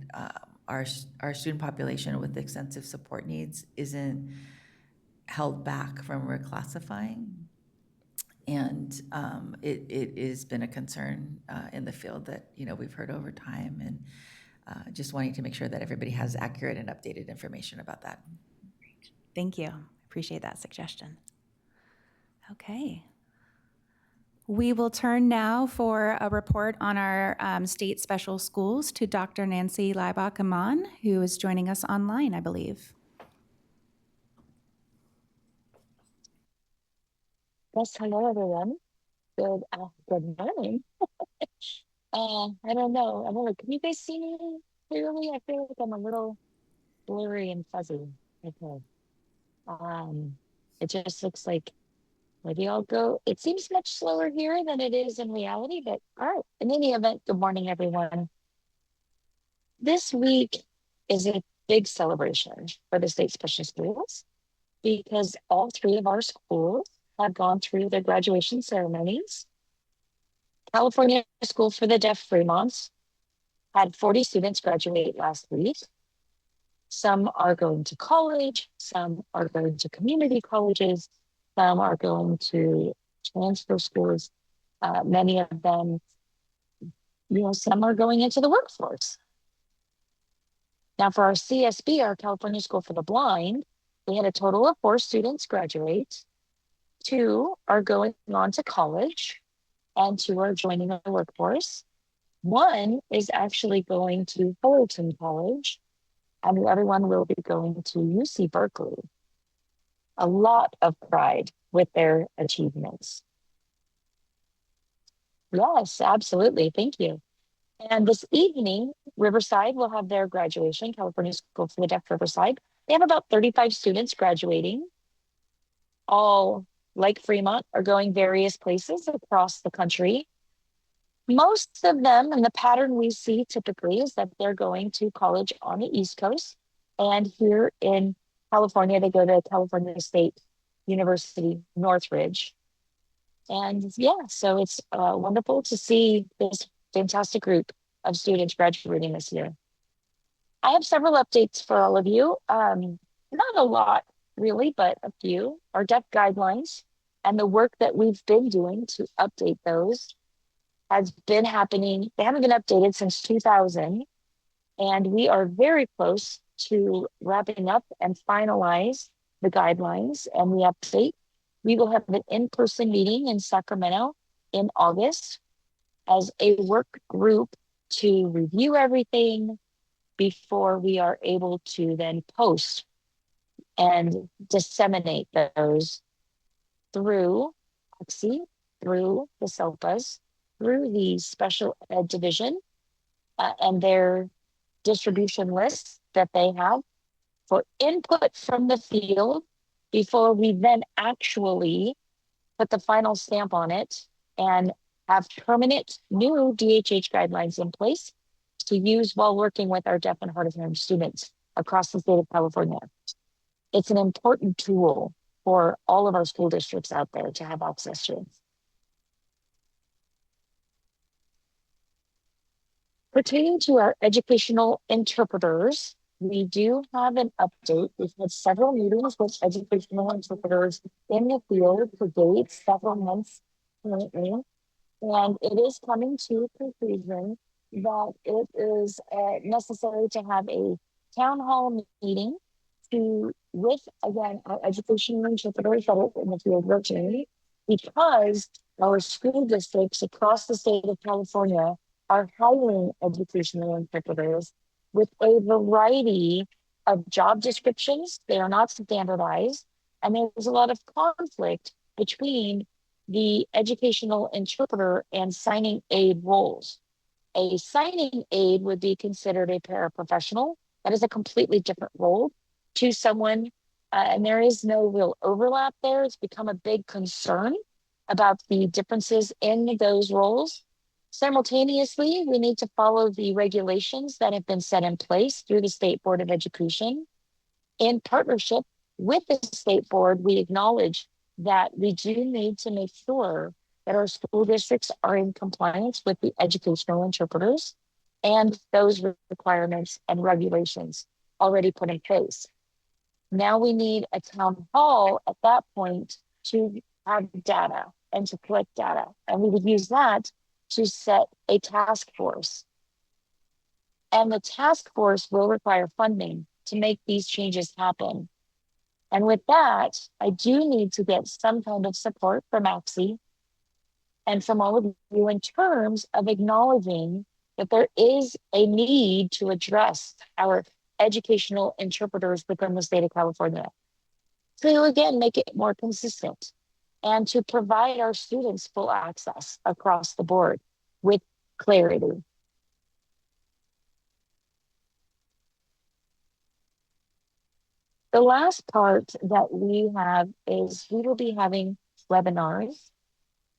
our student population with extensive support needs isn't held back from reclassifying. And it has been a concern in the field that, you know, we've heard over time, and just wanting to make sure that everybody has accurate and updated information about that. Thank you. Appreciate that suggestion. Okay. We will turn now for a report on our state special schools to Dr. Nancy Leibach-Aman, who is joining us online, I believe. Yes, hello everyone. Good morning. I don't know. Can you guys see me clearly? I feel like I'm a little blurry and fuzzy. Okay. It just looks like maybe I'll go. It seems much slower here than it is in reality, but all right. In any event, good morning, everyone. This week is a big celebration for the state special schools because all three of our schools have gone through their graduation ceremonies. California School for the Deaf Fremont had 40 students graduate last week. Some are going to college, some are going to community colleges, some are going to transfer schools. Many of them, you know, some are going into the workforce. Now for our CSB, our California School for the Blind, we had a total of 4 students graduate. 2 are going on to college and 2 are joining the workforce. 1 is actually going to Fullerton College and the other one will be going to UC Berkeley. A lot of pride with their achievements. Yes, absolutely. Thank you. And this evening, Riverside will have their graduation, California School for the Deaf Riverside. They have about 35 students graduating. All, like Fremont, are going various places across the country. Most of them, and the pattern we see typically, is that they're going to college on the East Coast. And here in California, they go to California State University, Northridge. And yeah, so it's wonderful to see this fantastic group of students graduating this year. I have several updates for all of you. Not a lot, really, but a few. Our deaf guidelines and the work that we've been doing to update those has been happening. They haven't been updated since 2000, and we are very close to wrapping up and finalize the guidelines and the update. We will have an in-person meeting in Sacramento in August as a work group to review everything before we are able to then post and disseminate those through ACSE, through the SELPAs, through the special ed division and their distribution lists that they have for input from the field before we then actually put the final stamp on it and have permanent new DHH guidelines in place to use while working with our deaf and hard of hearing students across the state of California. It's an important tool for all of our school districts out there to have access to. Pertaining to our educational interpreters, we do have an update. We've had several meetings with educational interpreters in the field for dates, several months currently, and it is coming to a conclusion that it is necessary to have a town hall meeting with, again, our educational interpreters that are in the field virtually, because our school districts across the state of California are hiring educational interpreters with a variety of job descriptions. They are not standardized, and there's a lot of conflict between the educational interpreter and signing aid roles. A signing aid would be considered a paraprofessional. That is a completely different role to someone, and there is no real overlap there. It's become a big concern about the differences in those roles. Simultaneously, we need to follow the regulations that have been set in place through the State Board of Education. In partnership with the State Board, we acknowledge that we do need to make sure that our school districts are in compliance with the educational interpreters and those requirements and regulations already put in place. Now we need a town hall at that point to have data and to collect data. And we would use that to set a task force. And the task force will require funding to make these changes happen. And with that, I do need to get some kind of support from ACSE and from all of you in terms of acknowledging that there is a need to address our educational interpreters within the state of California. To again, make it more consistent and to provide our students full access across the board with clarity. The last part that we have is we will be having webinars,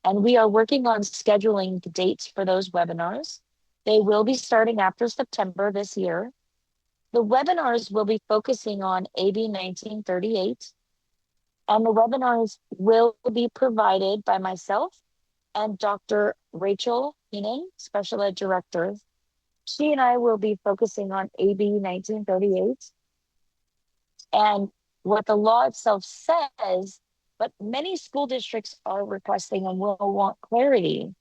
and we are working on scheduling the dates for those webinars. They will be starting after September this year. The webinars will be focusing on AB 1938, and the webinars will be provided by myself and Dr. Rachel Heenan, Special Ed Director. She and I will be focusing on AB 1938 and what the law itself says, but many school districts are requesting and will want clarity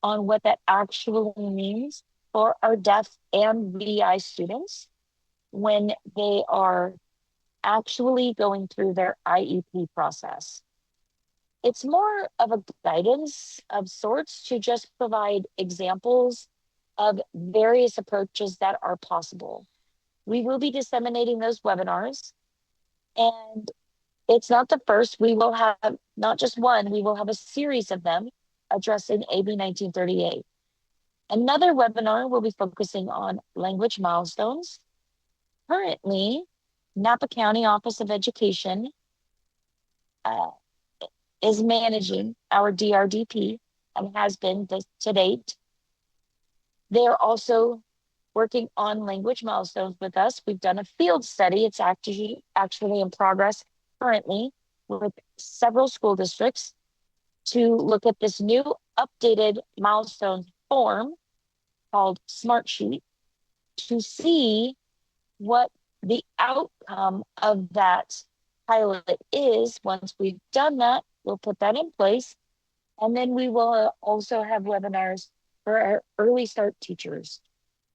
on what that actually means for our deaf and VDI students when they are actually going through their IEP process. It's more of a guidance of sorts to just provide examples of various approaches that are possible. We will be disseminating those webinars, and it's not the first. We will have not just one, we will have a series of them addressing AB 1938. Another webinar will be focusing on language milestones. Currently, Napa County Office of Education is managing our DRDP and has been to date. They're also working on language milestones with us. We've done a field study. It's actually in progress currently with several school districts to look at this new updated milestone form called Smartsheet to see what the outcome of that pilot is. Once we've done that, we'll put that in place. And then we will also have webinars for our early start teachers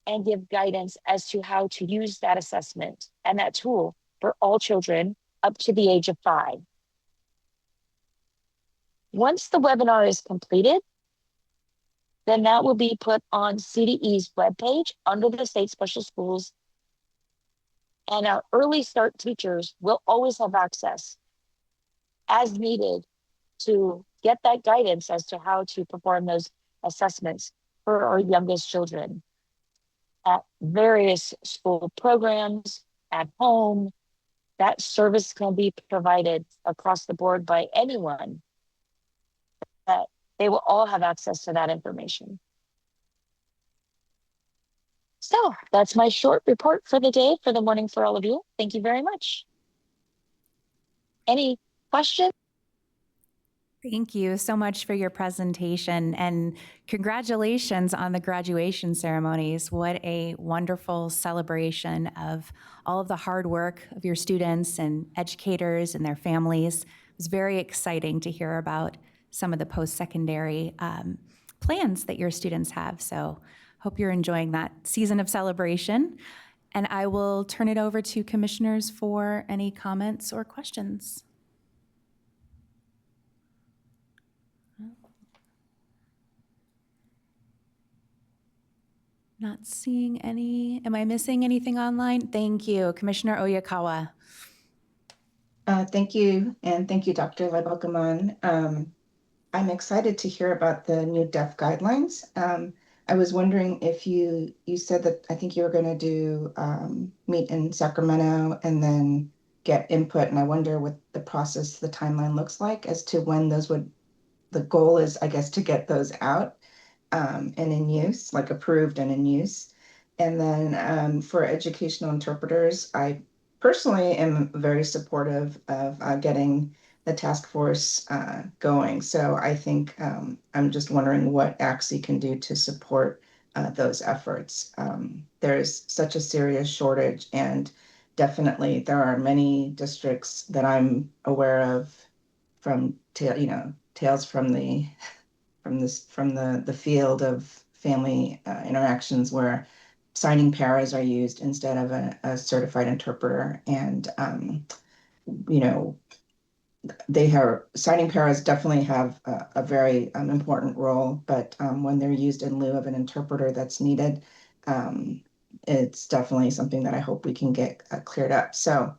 and give guidance as to how to use that assessment and that tool for all children up to the age of 5. Once the webinar is completed, then that will be put on CDE's webpage under the state special schools. And our early start teachers will always have access as needed to get that guidance as to how to perform those assessments for our youngest children at various school programs, at home. That service can be provided across the board by anyone. That they will all have access to that information. So that's my short report for the day, for the morning for all of you. Thank you very much. Any questions? Thank you so much for your presentation, and congratulations on the graduation ceremonies. What a wonderful celebration of all of the hard work of your students and educators and their families. It was very exciting to hear about some of the post-secondary plans that your students have. So hope you're enjoying that season of celebration. And I will turn it over to commissioners for any comments or questions. Not seeing any. Am I missing anything online? Thank you, Commissioner Oyakawa. Thank you, and thank you, Dr. Leibelkamon. I'm excited to hear about the new deaf guidelines. I was wondering if you said that I think you were going to do meet in Sacramento and then get input, and I wonder what the process, the timeline looks like as to when those would, the goal is, I guess, to get those out and in use, like approved and in use. And then for educational interpreters, I personally am very supportive of getting the task force going. So I think I'm just wondering what ACSE can do to support those efforts. There's such a serious shortage, and definitely there are many districts that I'm aware of from tales from the field of family interactions where signing paras are used instead of a certified interpreter, and you know signing paras definitely have a very important role, but when they're used in lieu of an interpreter that's needed, it's definitely something that I hope we can get cleared up. So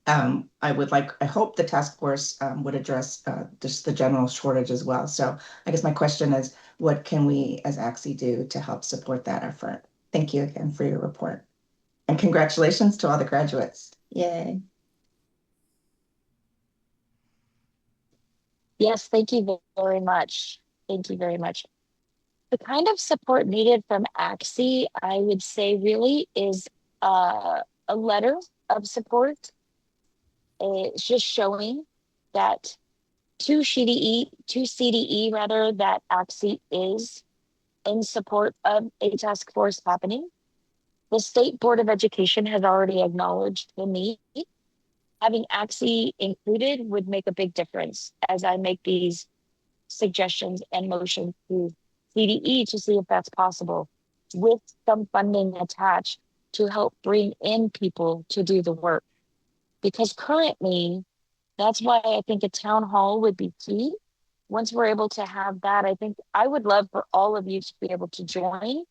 I hope the task force would address just the general shortage as well. So I guess my question is, what can we as ACSE do to help support that effort? Thank you again for your report. And congratulations to all the graduates. Yay. Yes, thank you very much. Thank you very much. The kind of support needed from ACSE, I would say really is a letter of support. It's just showing that to CDE rather, that ACSE is in support of a task force happening. The State Board of Education has already acknowledged the need. Having ACSE included would make a big difference as I make these suggestions and motions to CDE to see if that's possible, with some funding attached to help bring in people to do the work. Because currently, that's why I think a town hall would be key. Once we're able to have that, I think I would love for all of you to be able to join,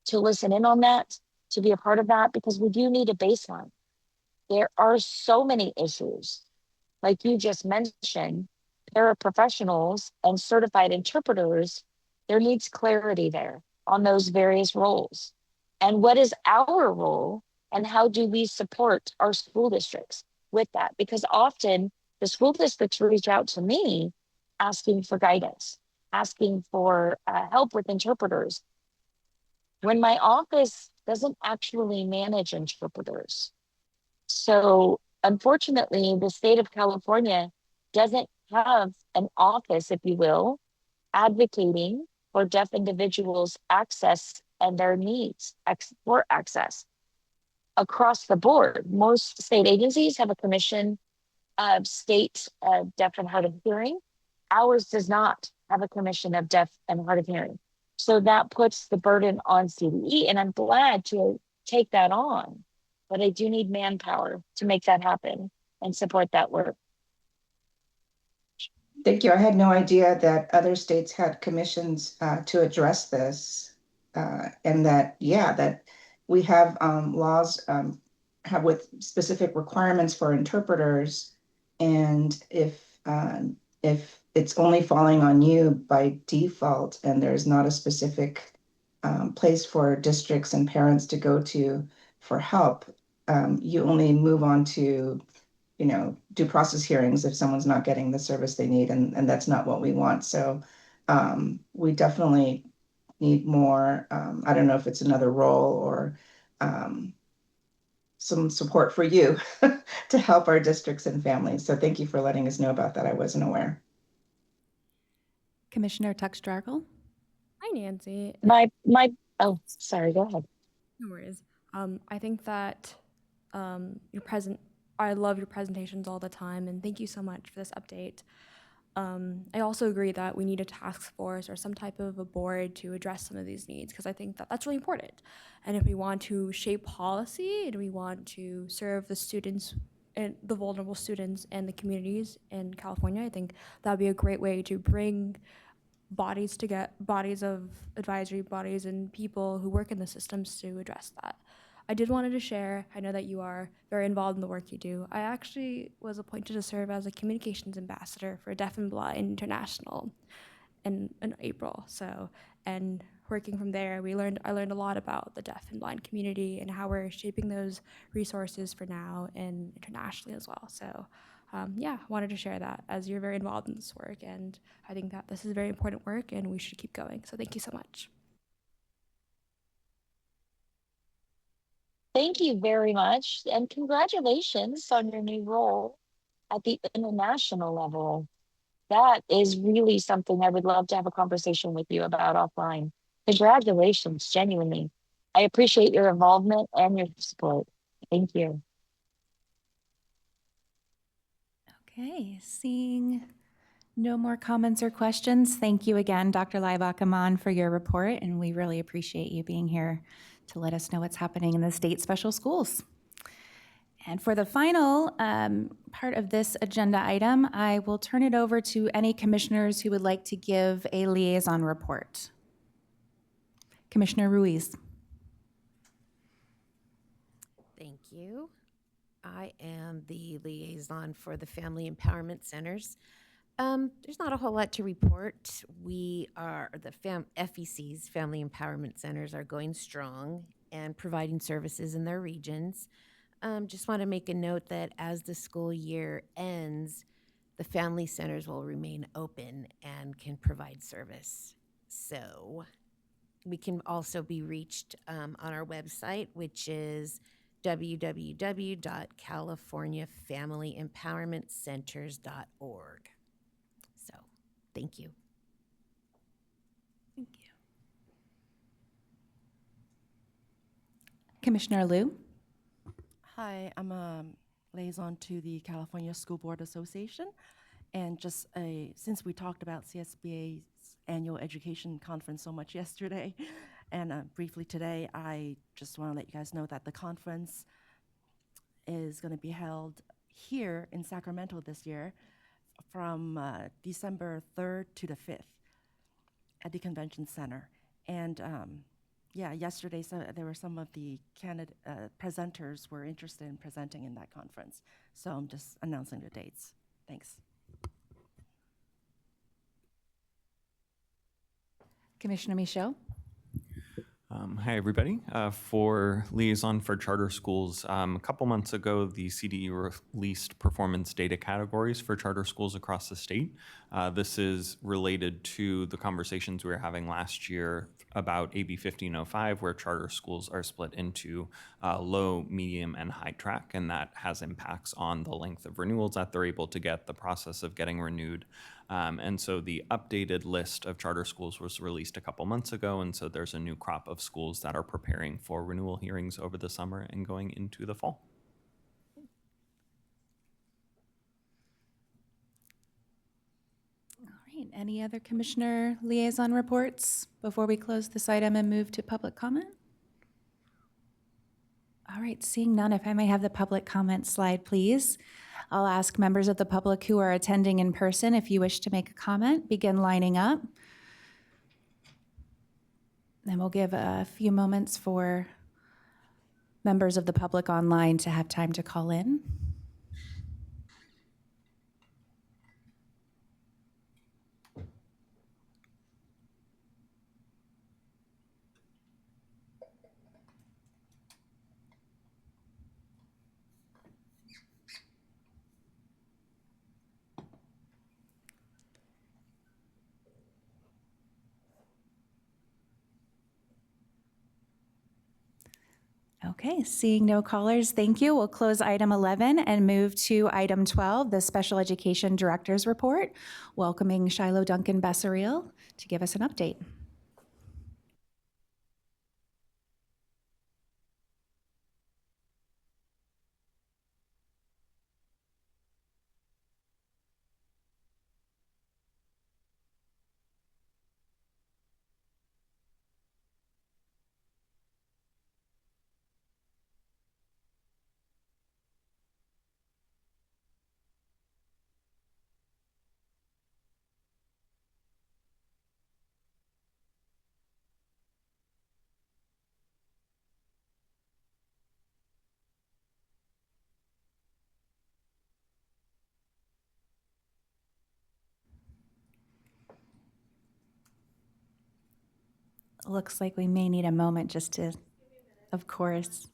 to listen in on that, to be a part of that, because we do need a baseline. There are so many issues, like you just mentioned, paraprofessionals and certified interpreters, there needs clarity there on those various roles. And what is our role, and how do we support our school districts with that? Because often the school districts reach out to me asking for guidance, asking for help with interpreters, when my office doesn't actually manage interpreters. So unfortunately, the state of California doesn't have an office, if you will, advocating for deaf individuals' access and their needs for access across the board. Most state agencies have a commission of state deaf and hard of hearing. Ours does not have a commission of deaf and hard of hearing. So that puts the burden on CDE, and I'm glad to take that on, but I do need manpower to make that happen and support that work. Thank you. I had no idea that other states had commissions to address this, and that we have laws have with specific requirements for interpreters, and if it's only falling on you by default, and there's not a specific place for districts and parents to go to for help, you only move on to due process hearings if someone's not getting the service they need, and that's not what we want. So we definitely need more. I don't know if it's another role or some support for you to help our districts and families. So thank you for letting us know about that. I wasn't aware. Commissioner Tuck-Stragel. Hi, Nancy. Oh, sorry, go ahead. No worries. I think that I love your presentations all the time, and thank you so much for this update. I also agree that we need a task force or some type of a board to address some of these needs, because I think that that's really important. And if we want to shape policy and we want to serve the students and the vulnerable students and the communities in California, I think that would be a great way to bring bodies of advisory bodies and people who work in the systems to address that. I did wanted to share, I know that you are very involved in the work you do. I actually was appointed to serve as a communications ambassador for Deaf and Blind International in April. So, and working from there, I learned a lot about the deaf and blind community and how we're shaping those resources for now and internationally as well. So yeah, wanted to share that as you're very involved in this work, and I think that this is very important work and we should keep going. So thank you so much. Thank you very much, and congratulations on your new role at the international level. That is really something I would love to have a conversation with you about offline. Congratulations, genuinely. I appreciate your involvement and your support. Thank you. Okay, seeing no more comments or questions, thank you again, Dr. Laibach-Aman, for your report, and we really appreciate you being here to let us know what's happening in the state special schools. And for the final part of this agenda item, I will turn it over to any commissioners who would like to give a liaison report. Commissioner Ruiz. Thank you. I am the liaison for the Family Empowerment Centers. There's not a whole lot to report. We are, the FECs, Family Empowerment Centers, are going strong and providing services in their regions. Just want to make a note that as the school year ends, the family centers will remain open and can provide service. So we can also be reached on our website, which is www.californiafamilyempowermentcenters.org. So, thank you. Thank you. Commissioner Liu. Hi, I'm a liaison to the California School Board Association. And just since we talked about CSBA's annual education conference so much yesterday and briefly today, I just want to let you guys know that the conference is going to be held here in Sacramento this year from December 3rd to the 5th at the Convention Center. And yeah, yesterday there were some of the presenters were interested in presenting in that conference. So I'm just announcing the dates. Thanks. Commissioner Michaud. Hi, everybody. For Liaison for Charter Schools, a couple months ago, the CDE released performance data categories for charter schools across the state. This is related to the conversations we were having last year about AB 1505, where charter schools are split into low, medium, and high track, and that has impacts on the length of renewals that they're able to get, the process of getting renewed. And so the updated list of charter schools was released a couple months ago, and so there's a new crop of schools that are preparing for renewal hearings over the summer and going into the fall. All right, any other commissioner liaison reports before we close this item and move to public comment? All right, seeing none, if I may have the public comment slide, please. I'll ask members of the public who are attending in person, if you wish to make a comment, begin lining up. Then we'll give a few moments for members of the public online to have time to call in. Okay, seeing no callers, thank you. We'll close item 11 and move to item 12, the Special Education Director's Report, welcoming Shiloh Duncan Bessariel to give us an update. Looks like we may need a moment just to, of course.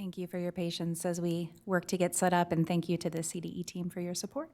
Thank you for your patience as we work to get set up, and thank you to the CDE team for your support.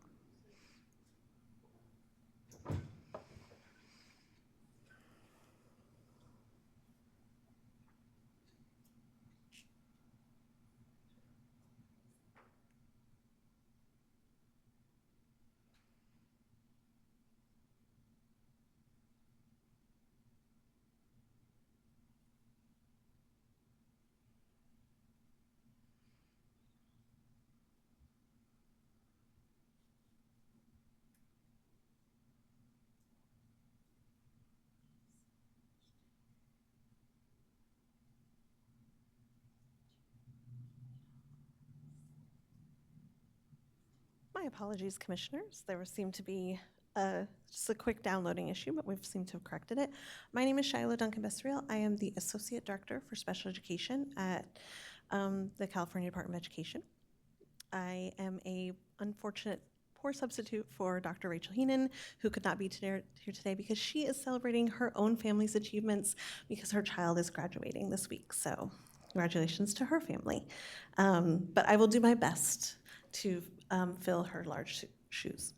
My apologies, commissioners. There seemed to be just a quick downloading issue, but we've seemed to have corrected it. My name is Shiloh Duncan-Besriel. I am the Associate Director for Special Education at the California Department of Education. I am a unfortunate poor substitute for Dr. Rachel Heenan, who could not be here today because she is celebrating her own family's achievements because her child is graduating this week. So congratulations to her family. But I will do my best to fill her large shoes.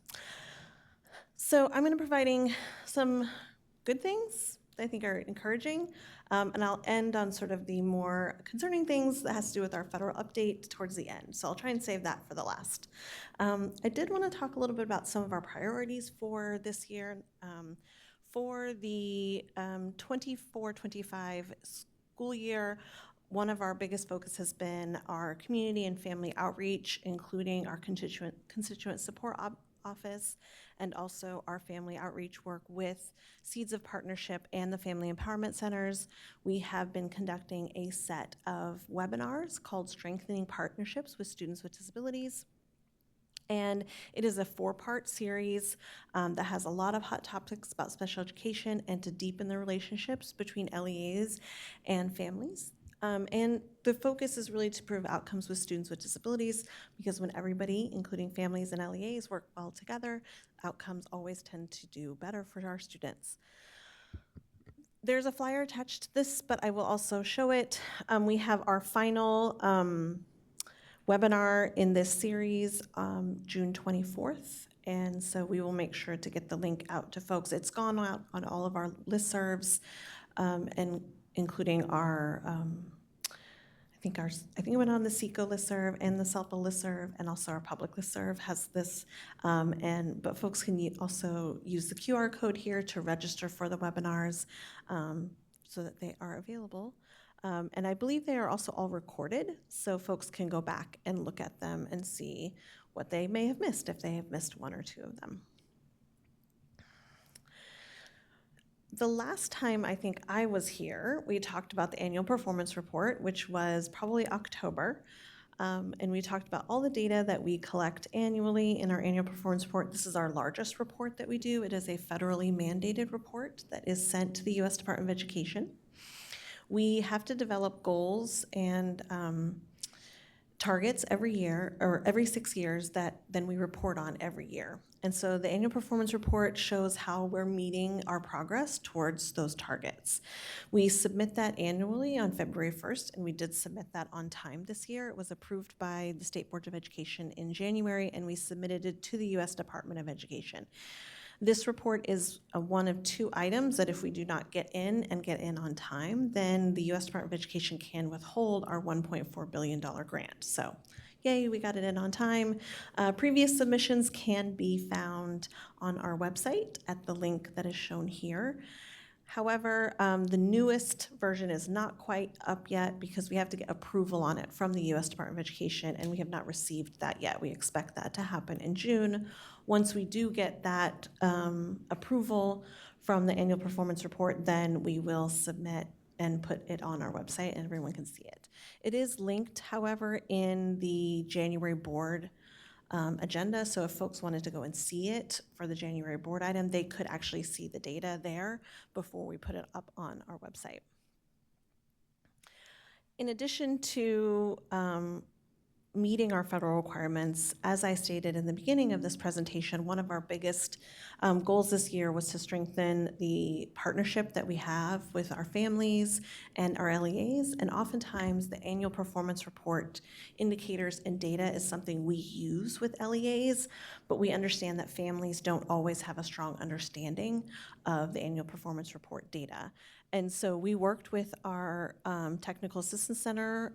So I'm going to be providing some good things that I think are encouraging, and I'll end on sort of the more concerning things that has to do with our federal update towards the end. So I'll try and save that for the last. I did want to talk a little bit about some of our priorities for this year. For the 24-25 school year, one of our biggest focus has been our community and family outreach, including our constituent support office, and also our family outreach work with Seeds of Partnership and the Family Empowerment Centers. We have been conducting a set of webinars called Strengthening Partnerships with Students with Disabilities. And it is a 4-part series that has a lot of hot topics about special education and to deepen the relationships between LEAs and families. And the focus is really to improve outcomes with students with disabilities, because when everybody, including families and LEAs, work well together, outcomes always tend to do better for our students. There's a flyer attached to this, but I will also show it. We have our final webinar in this series June 24th. And so we will make sure to get the link out to folks. It's gone out on all of our listservs, and including our, I think it went on the SECO listserv and the SELPA listserv, and also our public listserv has this. But folks can also use the QR code here to register for the webinars so that they are available. And I believe they are also all recorded, so folks can go back and look at them and see what they may have missed if they have missed one or two of them. The last time I think I was here, we talked about the annual performance report, which was probably October. And we talked about all the data that we collect annually in our annual performance report. This is our largest report that we do. It is a federally mandated report that is sent to the U.S. Department of Education. We have to develop goals and targets every year, or every 6 years, that then we report on every year. And so the annual performance report shows how we're meeting our progress towards those targets. We submit that annually on February 1st, and we did submit that on time this year. It was approved by the State Board of Education in January, and we submitted it to the U.S. Department of Education. This report is one of 2 items that if we do not get in on time, then the U.S. Department of Education can withhold our $1.4 billion grant. So yay, we got it in on time. Previous submissions can be found on our website at the link that is shown here. However, the newest version is not quite up yet because we have to get approval on it from the U.S. Department of Education, and we have not received that yet. We expect that to happen in June. Once we do get that approval from the annual performance report, then we will submit and put it on our website and everyone can see it. It is linked, however, in the January board agenda, so if folks wanted to go and see it for the January board item, they could actually see the data there before we put it up on our website. In addition to meeting our federal requirements. As I stated in the beginning of this presentation, one of our biggest goals this year was to strengthen the partnership that we have with our families and our LEAs. And oftentimes the annual performance report indicators and data is something we use with LEAs, but we understand that families don't always have a strong understanding of the annual performance report data. And so we worked with our Technical Assistance Center,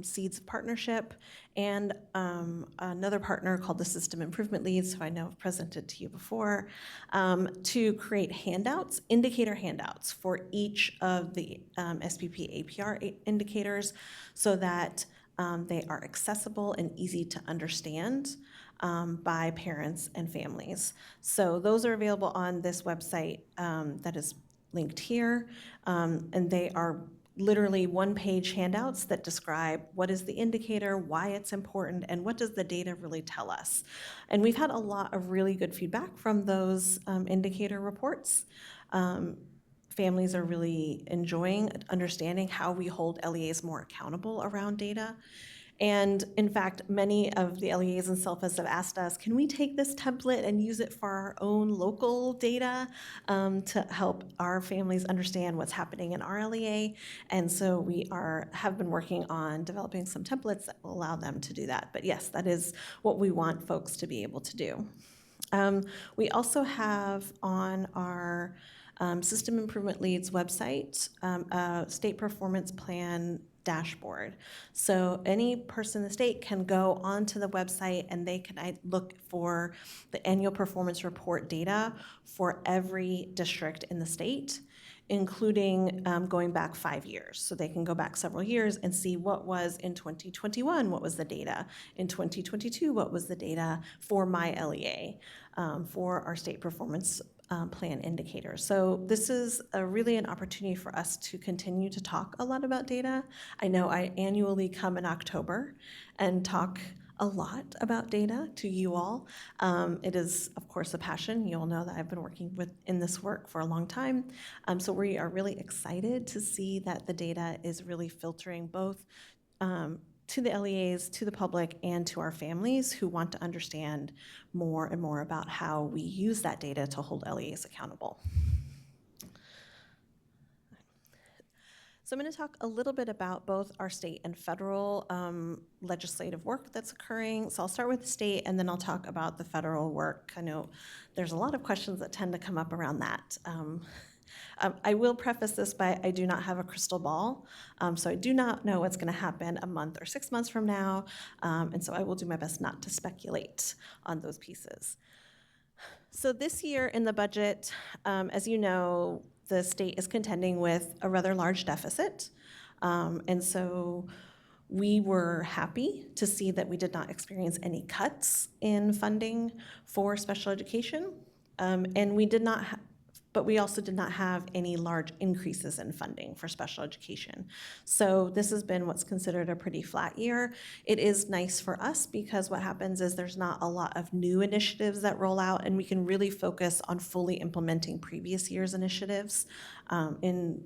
Seeds of Partnership, and another partner called the System Improvement Leads, who I know I've presented to you before, to create handouts, indicator handouts for each of the SPP APR indicators so that they are accessible and easy to understand by parents and families. So those are available on this website that is linked here, and they are literally one-page handouts that describe what is the indicator, why it's important, and what does the data really tell us. And we've had a lot of really good feedback from those indicator reports. Families are really enjoying understanding how we hold LEAs more accountable around data. And in fact, many of the LEAs and SELFAs have asked us, can we take this template and use it for our own local data to help our families understand what's happening in our LEA? And so we have been working on developing some templates that will allow them to do that. But yes, that is what we want folks to be able to do. We also have on our System Improvement Leads website a state performance plan dashboard. So any person in the state can go onto the website and they can look for the annual performance report data for every district in the state, including going back 5 years. So they can go back several years and see what was in 2021, what was the data. In 2022, what was the data for my LEA, for our state performance plan indicators. So this is really an opportunity for us to continue to talk a lot about data. I know I annually come in October and talk a lot about data to you all. It is, of course, a passion. You all know that I've been working in this work for a long time. So we are really excited to see that the data is really filtering both to the LEAs, to the public, and to our families who want to understand more and more about how we use that data to hold LEAs accountable. So I'm going to talk a little bit about both our state and federal legislative work that's occurring. So I'll start with the state, and then I'll talk about the federal work. I know there's a lot of questions that tend to come up around that. I will preface this by I do not have a crystal ball, so I do not know what's going to happen a month or 6 months from now, and so I will do my best not to speculate on those pieces. So this year in the budget, as you know, the state is contending with a rather large deficit, and so we were happy to see that we did not experience any cuts in funding for special education, and but we also did not have any large increases in funding for special education. So this has been what's considered a pretty flat year. It is nice for us because what happens is there's not a lot of new initiatives that roll out, and we can really focus on fully implementing previous year's initiatives. In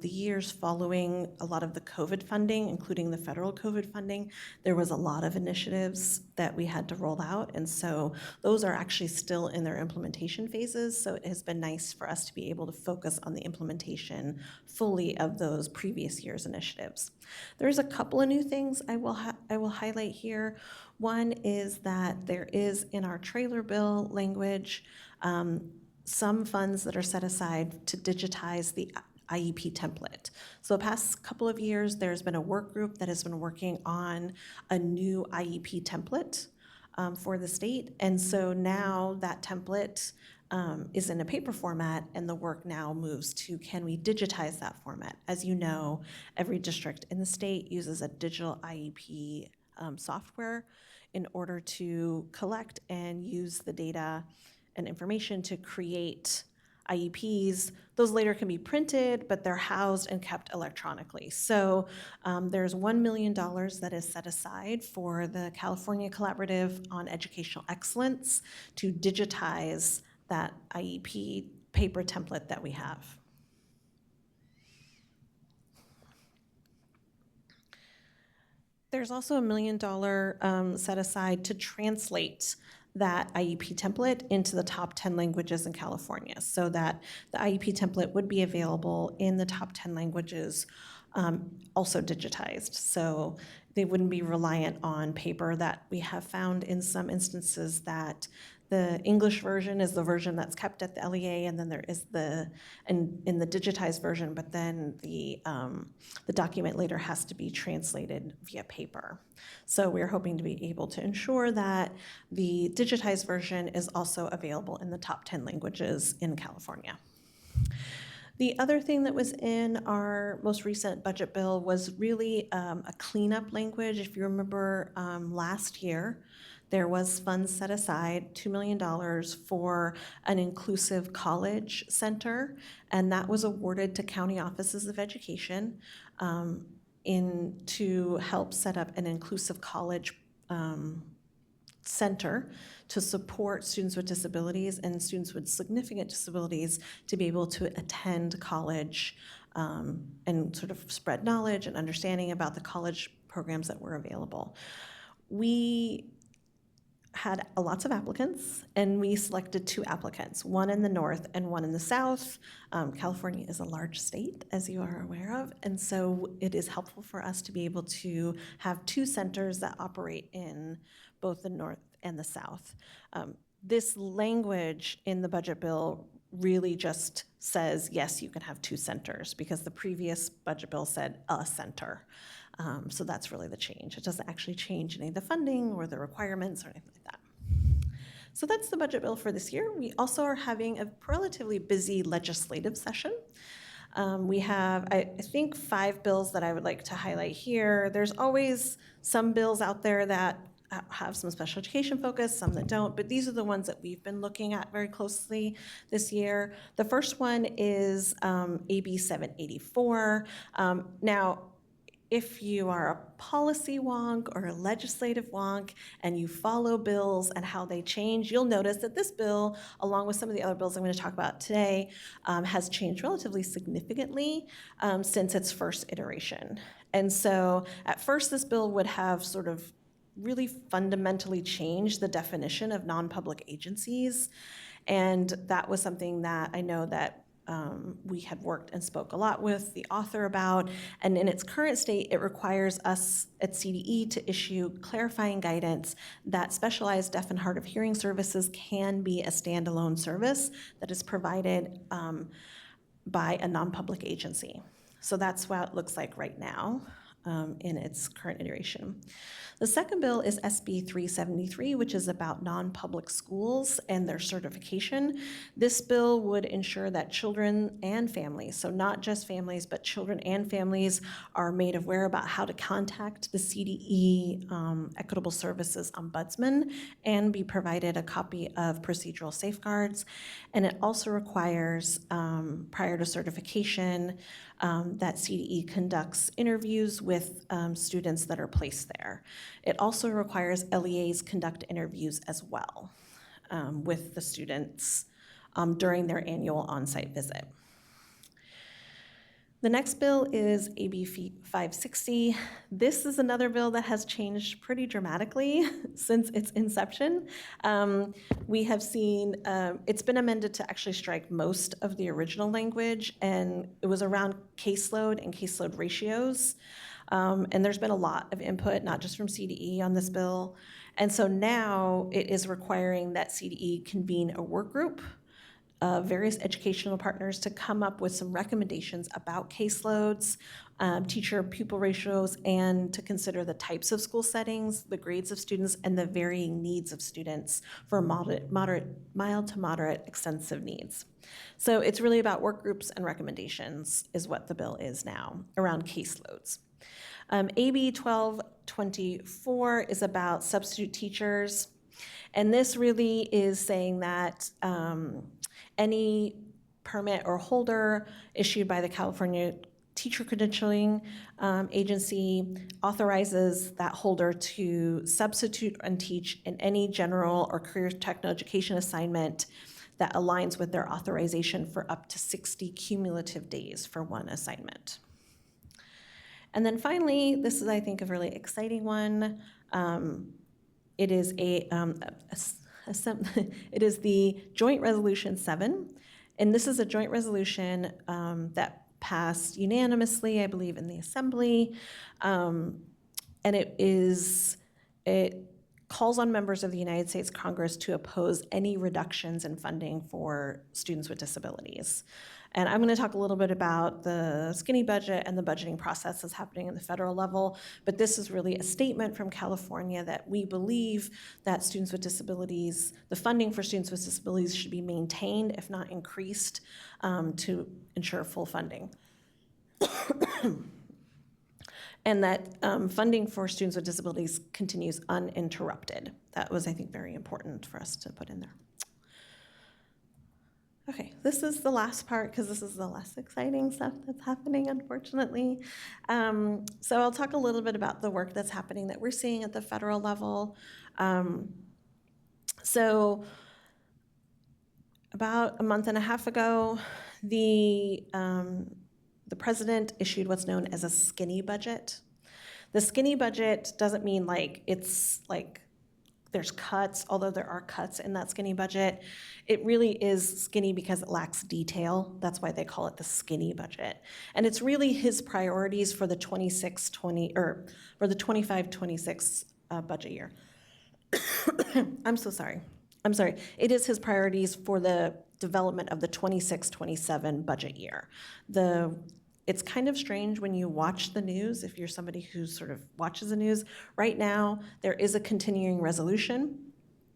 the years following a lot of the COVID funding, including the federal COVID funding, there was a lot of initiatives that we had to roll out. And so those are actually still in their implementation phases. So it has been nice for us to be able to focus on the implementation fully of those previous year's initiatives. There's a couple of new things I will highlight here. One is that there is in our trailer bill language some funds that are set aside to digitize the IEP template. So the past couple of years, there's been a work group that has been working on a new IEP template for the state. And so now that template is in a paper format, and the work now moves to, can we digitize that format? As you know, every district in the state uses a digital IEP software in order to collect and use the data and information to create IEPs. Those later can be printed, but they're housed and kept electronically. So there's $1 million that is set aside for the California Collaborative on Educational Excellence to digitize that IEP paper template that we have. There's also $1 million set aside to translate that IEP template into the top 10 languages in California, so that the IEP template would be available in the top 10 languages, also digitized. So they wouldn't be reliant on paper. That we have found in some instances that the English version is the version that's kept at the LEA, and then there is in the digitized version, but then the document later has to be translated via paper. So we're hoping to be able to ensure that the digitized version is also available in the top 10 languages in California. The other thing that was in our most recent budget bill was really a cleanup language. If you remember last year, there was funds set aside, $2 million for an inclusive college center, and that was awarded to county offices of education to help set up an inclusive college center to support students with disabilities and students with significant disabilities to be able to attend college and sort of spread knowledge and understanding about the college programs that were available. We had lots of applicants, and we selected 2 applicants, one in the north and one in the south. California is a large state, as you are aware of, and so it is helpful for us to be able to have 2 centers that operate in both the north and the south. This language in the budget bill really just says, yes, you can have 2 centers, because the previous budget bill said a center. So that's really the change. It doesn't actually change any of the funding or the requirements or anything like that. So that's the budget bill for this year. We also are having a relatively busy legislative session. We have, I think, 5 bills that I would like to highlight here. There's always some bills out there that have some special education focus, some that don't, but these are the ones that we've been looking at very closely this year. The first one is AB 784. Now, if you are a policy wonk or a legislative wonk and you follow bills and how they change, you'll notice that this bill, along with some of the other bills I'm going to talk about today, has changed relatively significantly since its first iteration. And so at first, this bill would have sort of really fundamentally changed the definition of non-public agencies. And that was something that I know that we had worked and spoke a lot with the author about. And in its current state, it requires us at CDE to issue clarifying guidance that specialized deaf and hard of hearing services can be a standalone service that is provided by a non-public agency. So that's what it looks like right now in its current iteration. The second bill is SB 373, which is about non-public schools and their certification. This bill would ensure that children and families, so not just families, but children and families, are made aware about how to contact the CDE Equitable Services Ombudsman and be provided a copy of procedural safeguards. And it also requires, prior to certification, that CDE conducts interviews with students that are placed there. It also requires LEAs conduct interviews as well with the students during their annual on-site visit. The next bill is AB 560. This is another bill that has changed pretty dramatically since its inception. We have seen, it's been amended to actually strike most of the original language, and it was around caseload and caseload ratios. And there's been a lot of input, not just from CDE on this bill. And so now it is requiring that CDE convene a work group of various educational partners to come up with some recommendations about caseloads, teacher-pupil ratios, and to consider the types of school settings, the grades of students, and the varying needs of students for mild to moderate extensive needs. So it's really about work groups and recommendations is what the bill is now around caseloads. AB 1224 is about substitute teachers, and this really is saying that any permit or holder issued by the California Teacher Credentialing Agency authorizes that holder to substitute and teach in any general or career technical education assignment that aligns with their authorization for up to 60 cumulative days for one assignment. And then finally, this is, I think, a really exciting one. It is it is the Joint Resolution 7, and this is a joint resolution that passed unanimously, I believe, in the Assembly, and it calls on members of the United States Congress to oppose any reductions in funding for students with disabilities. And I'm going to talk a little bit about the skinny budget and the budgeting process that's happening at the federal level, but this is really a statement from California that we believe that students with disabilities, the funding for students with disabilities should be maintained, if not increased, to ensure full funding. And that funding for students with disabilities continues uninterrupted. That was, I think, very important for us to put in there. Okay, this is the last part because this is the less exciting stuff that's happening, unfortunately. So I'll talk a little bit about the work that's happening that we're seeing at the federal level. So about a month and a half ago, the president issued what's known as a skinny budget. The skinny budget doesn't mean like it's like there's cuts, although there are cuts in that skinny budget. It really is skinny because it lacks detail. That's why they call it the skinny budget. And it's really his priorities for the 25-26 budget year. I'm so sorry. I'm sorry. It is his priorities for the development of the 26-27 budget year. It's kind of strange when you watch the news, if you're somebody who sort of watches the news. Right now, there is a continuing resolution,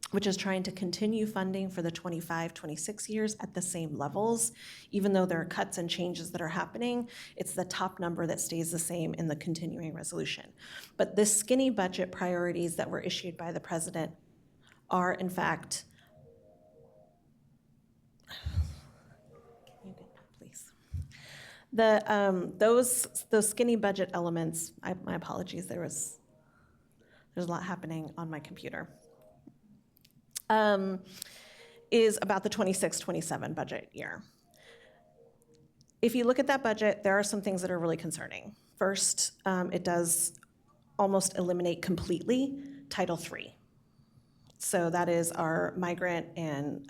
which is trying to continue funding for the 25-26 years at the same levels. Even though there are cuts and changes that are happening, it's the top number that stays the same in the continuing resolution. But the skinny budget priorities that were issued by the president are, in fact, those skinny budget elements, my apologies, there's a lot happening on my computer, is about the 26-27 budget year. If you look at that budget, there are some things that are really concerning. First, it does almost eliminate completely Title III. So that is our migrant and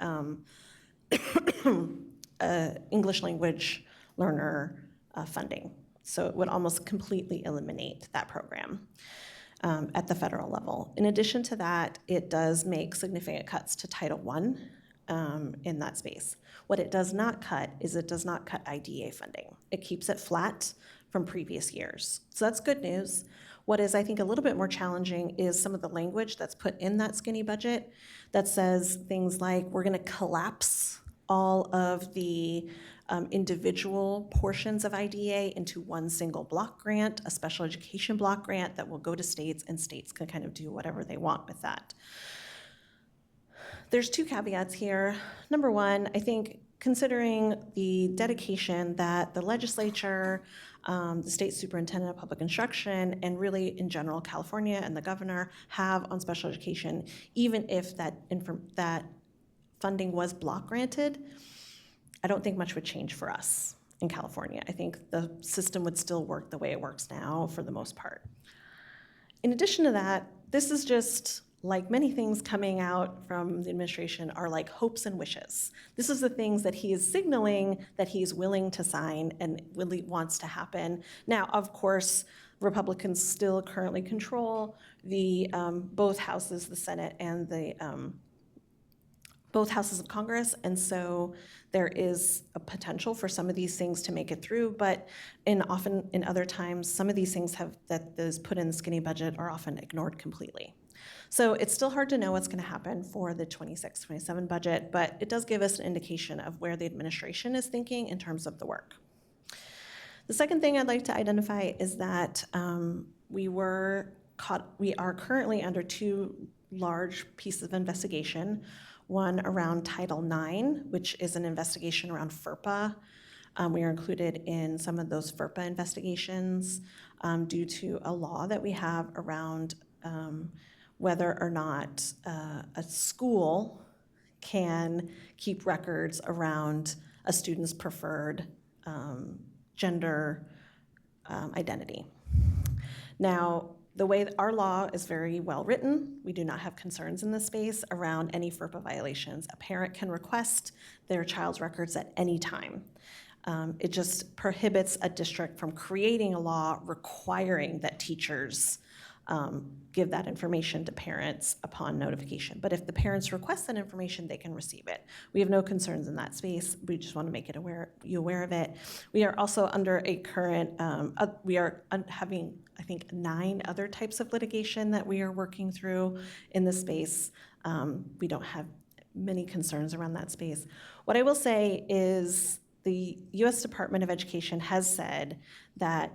English language learner funding. So it would almost completely eliminate that program at the federal level. In addition to that, it does make significant cuts to Title I in that space. What it does not cut is it does not cut IDEA funding. It keeps it flat from previous years. So that's good news. What is, I think, a little bit more challenging is some of the language that's put in that skinny budget that says things like, we're gonna collapse all of the individual portions of IDEA into one single block grant, a special education block grant that will go to states, and states can kind of do whatever they want with that. There's two caveats here. Number one, I think considering the dedication that the legislature, the state superintendent of public instruction, and really in general California and the governor have on special education, even if that funding was block granted, I don't think much would change for us in California. I think the system would still work the way it works now for the most part. In addition to that, this is just like many things coming out from the administration are like hopes and wishes. This is the things that he is signaling that he's willing to sign and really wants to happen. Now, of course, Republicans still currently control the both houses, the Senate and the both houses of Congress, and so there is a potential for some of these things to make it through, but often in other times, some of these things that is put in the skinny budget are often ignored completely. So it's still hard to know what's gonna happen for the 26-27 budget, but it does give us an indication of where the administration is thinking in terms of the work. The second thing I'd like to identify is that we are currently under two large pieces of investigation. One around Title IX, which is an investigation around FERPA. We are included in some of those FERPA investigations due to a law that we have around whether or not a school can keep records around a student's preferred gender identity. Now, the way that our law is very well written, we do not have concerns in this space around any FERPA violations. A parent can request their child's records at any time. It just prohibits a district from creating a law requiring that teachers give that information to parents upon notification. But if the parents request that information, they can receive it. We have no concerns in that space. We just want to make you aware of it. We are also under a current, we are having, I think, 9 other types of litigation that we are working through in this space. We don't have many concerns around that space. What I will say is the U.S. Department of Education has said that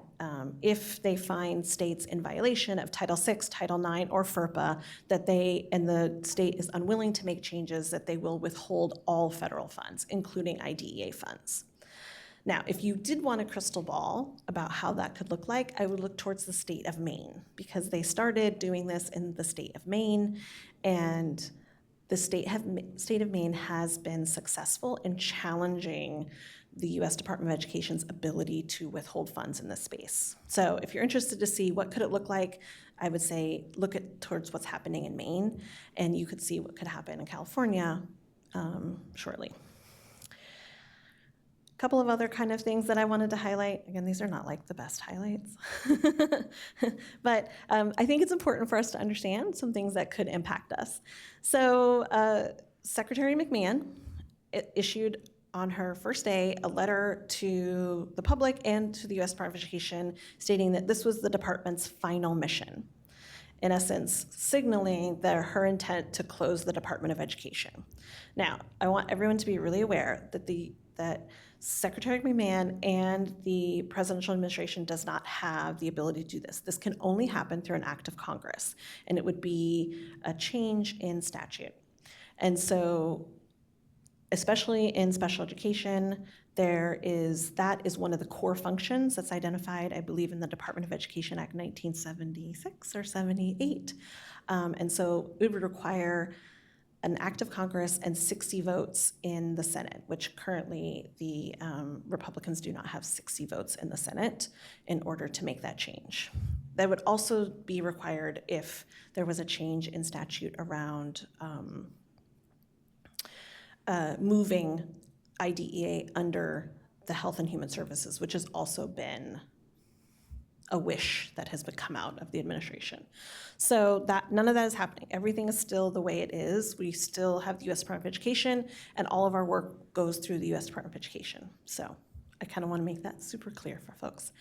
if they find states in violation of Title VI, Title IX, or FERPA, that and the state is unwilling to make changes, that they will withhold all federal funds, including IDEA funds. Now, if you did want a crystal ball about how that could look like, I would look towards the state of Maine, because they started doing this in the state of Maine, and the state of Maine has been successful in challenging the U.S. Department of Education's ability to withhold funds in this space. So if you're interested to see what could it look like, I would say look towards what's happening in Maine, and you could see what could happen in California shortly. A couple of other kind of things that I wanted to highlight. Again, these are not like the best highlights, but I think it's important for us to understand some things that could impact us. So Secretary McMahon issued on her first day a letter to the public and to the U.S. Department of Education stating that this was the department's final mission, in essence signaling her intent to close the Department of Education. Now, I want everyone to be really aware that Secretary McMahon and the presidential administration does not have the ability to do this. This can only happen through an act of Congress, and it would be a change in statute. And so, especially in special education, that is one of the core functions that's identified, I believe, in the Department of Education Act 1976 or 78. And so it would require an act of Congress and 60 votes in the Senate, which currently the Republicans do not have 60 votes in the Senate in order to make that change. That would also be required if there was a change in statute around moving IDEA under the Health and Human Services, which has also been a wish that has come out of the administration. So none of that is happening. Everything is still the way it is. We still have the U.S. Department of Education, and all of our work goes through the U.S. Department of Education. So I kind of want to make that super clear for folks.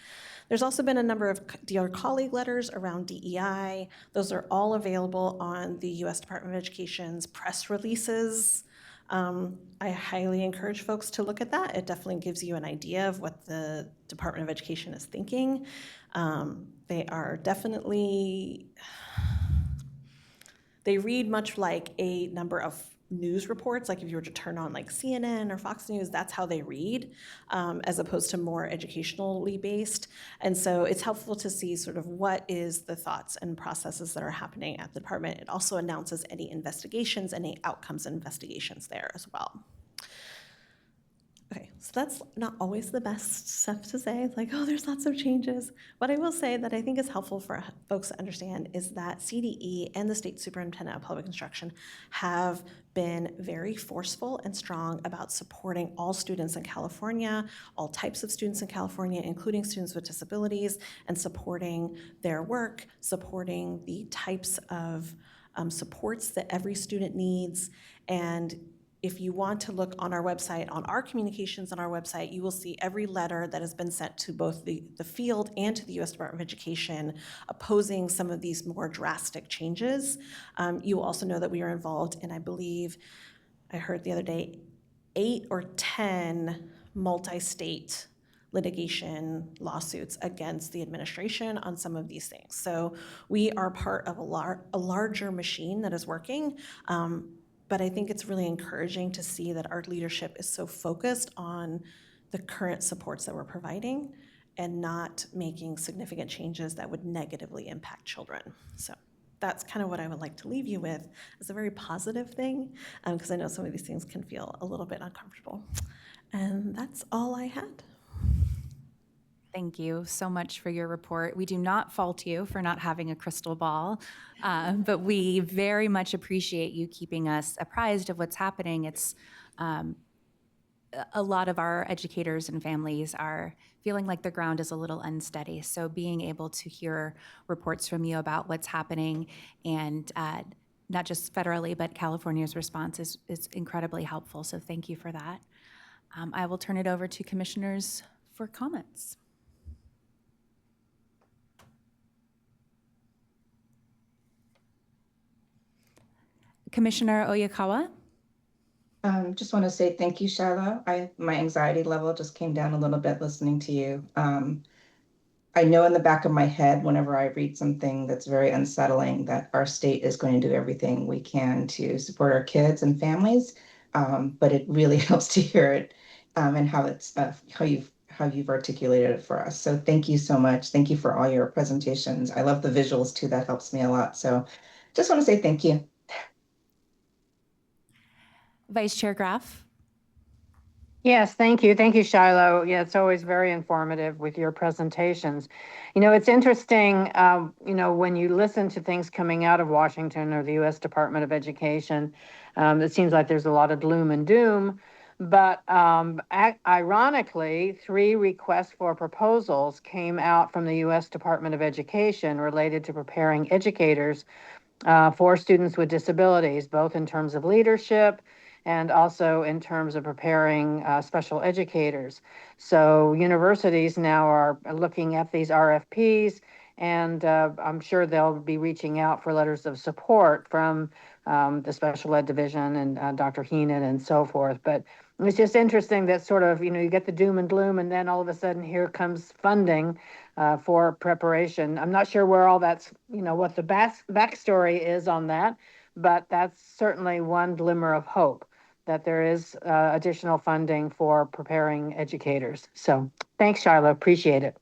There's also been a number of Dear Colleague letters around DEI. Those are all available on the U.S. Department of Education's press releases. I highly encourage folks to look at that. It definitely gives you an idea of what the Department of Education is thinking. They are definitely, they read much like a number of news reports, like if you were to turn on like CNN or Fox News, that's how they read, as opposed to more educationally based. And so it's helpful to see sort of what is the thoughts and processes that are happening at the department. It also announces any investigations, any outcomes and investigations there as well. Okay, so that's not always the best stuff to say. It's like, oh, there's lots of changes. What I will say that I think is helpful for folks to understand is that CDE and the State Superintendent of Public Instruction have been very forceful and strong about supporting all students in California, all types of students in California, including students with disabilities, and supporting their work, supporting the types of supports that every student needs. And if you want to look on our website, on our communications on our website, you will see every letter that has been sent to both the field and to the U.S. Department of Education opposing some of these more drastic changes. You will also know that we are involved in, I believe, I heard the other day, 8 or 10 multi-state litigation lawsuits against the administration on some of these things. So we are part of a larger machine that is working. But I think it's really encouraging to see that our leadership is so focused on the current supports that we're providing and not making significant changes that would negatively impact children. So that's kind of what I would like to leave you with as a very positive thing, because I know some of these things can feel a little bit uncomfortable. And that's all I had. Thank you so much for your report. We do not fault you for not having a crystal ball, but we very much appreciate you keeping us apprised of what's happening. It's a lot of our educators and families are feeling like the ground is a little unsteady. So being able to hear reports from you about what's happening and not just federally, but California's response is incredibly helpful. So thank you for that. I will turn it over to commissioners for comments. Commissioner Oyakawa? Just want to say thank you, Shiloh. My anxiety level just came down a little bit listening to you. I know in the back of my head, whenever I read something that's very unsettling, that our state is going to do everything we can to support our kids and families. But it really helps to hear it and how it's how you've articulated it for us. So thank you so much. Thank you for all your presentations. I love the visuals too. That helps me a lot. So just want to say thank you. Vice Chair Graff? Yes, thank you. Thank you, Shiloh. Yeah, it's always very informative with your presentations. You know, it's interesting, when you listen to things coming out of Washington or the U.S. Department of Education, it seems like there's a lot of gloom and doom. But ironically, 3 requests for proposals came out from the U.S. Department of Education related to preparing educators for students with disabilities, both in terms of leadership and also in terms of preparing special educators. So universities now are looking at these RFPs, and I'm sure they'll be reaching out for letters of support from the special ed division and Dr. Heenan and so forth. But it's just interesting that sort of, you get the doom and gloom, and then all of a sudden here comes funding for preparation. I'm not sure where all that's, what the backstory is on that, but that's certainly one glimmer of hope that there is additional funding for preparing educators. So thanks, Shiloh. Appreciate it.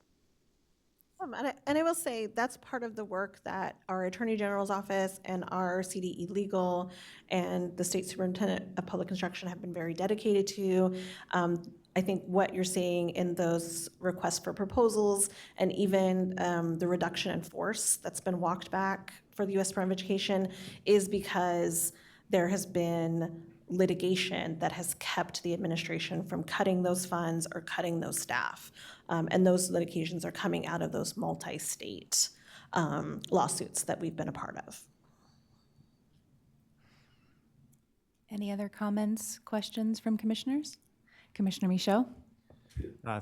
And I will say that's part of the work that our Attorney General's office and our CDE Legal and the State Superintendent of Public Instruction have been very dedicated to. I think what you're seeing in those requests for proposals and even the reduction in force that's been walked back for the U.S. Department of Education is because there has been litigation that has kept the administration from cutting those funds or cutting those staff. And those litigations are coming out of those multi-state lawsuits that we've been a part of. Any other comments, questions from commissioners? Commissioner Michaud?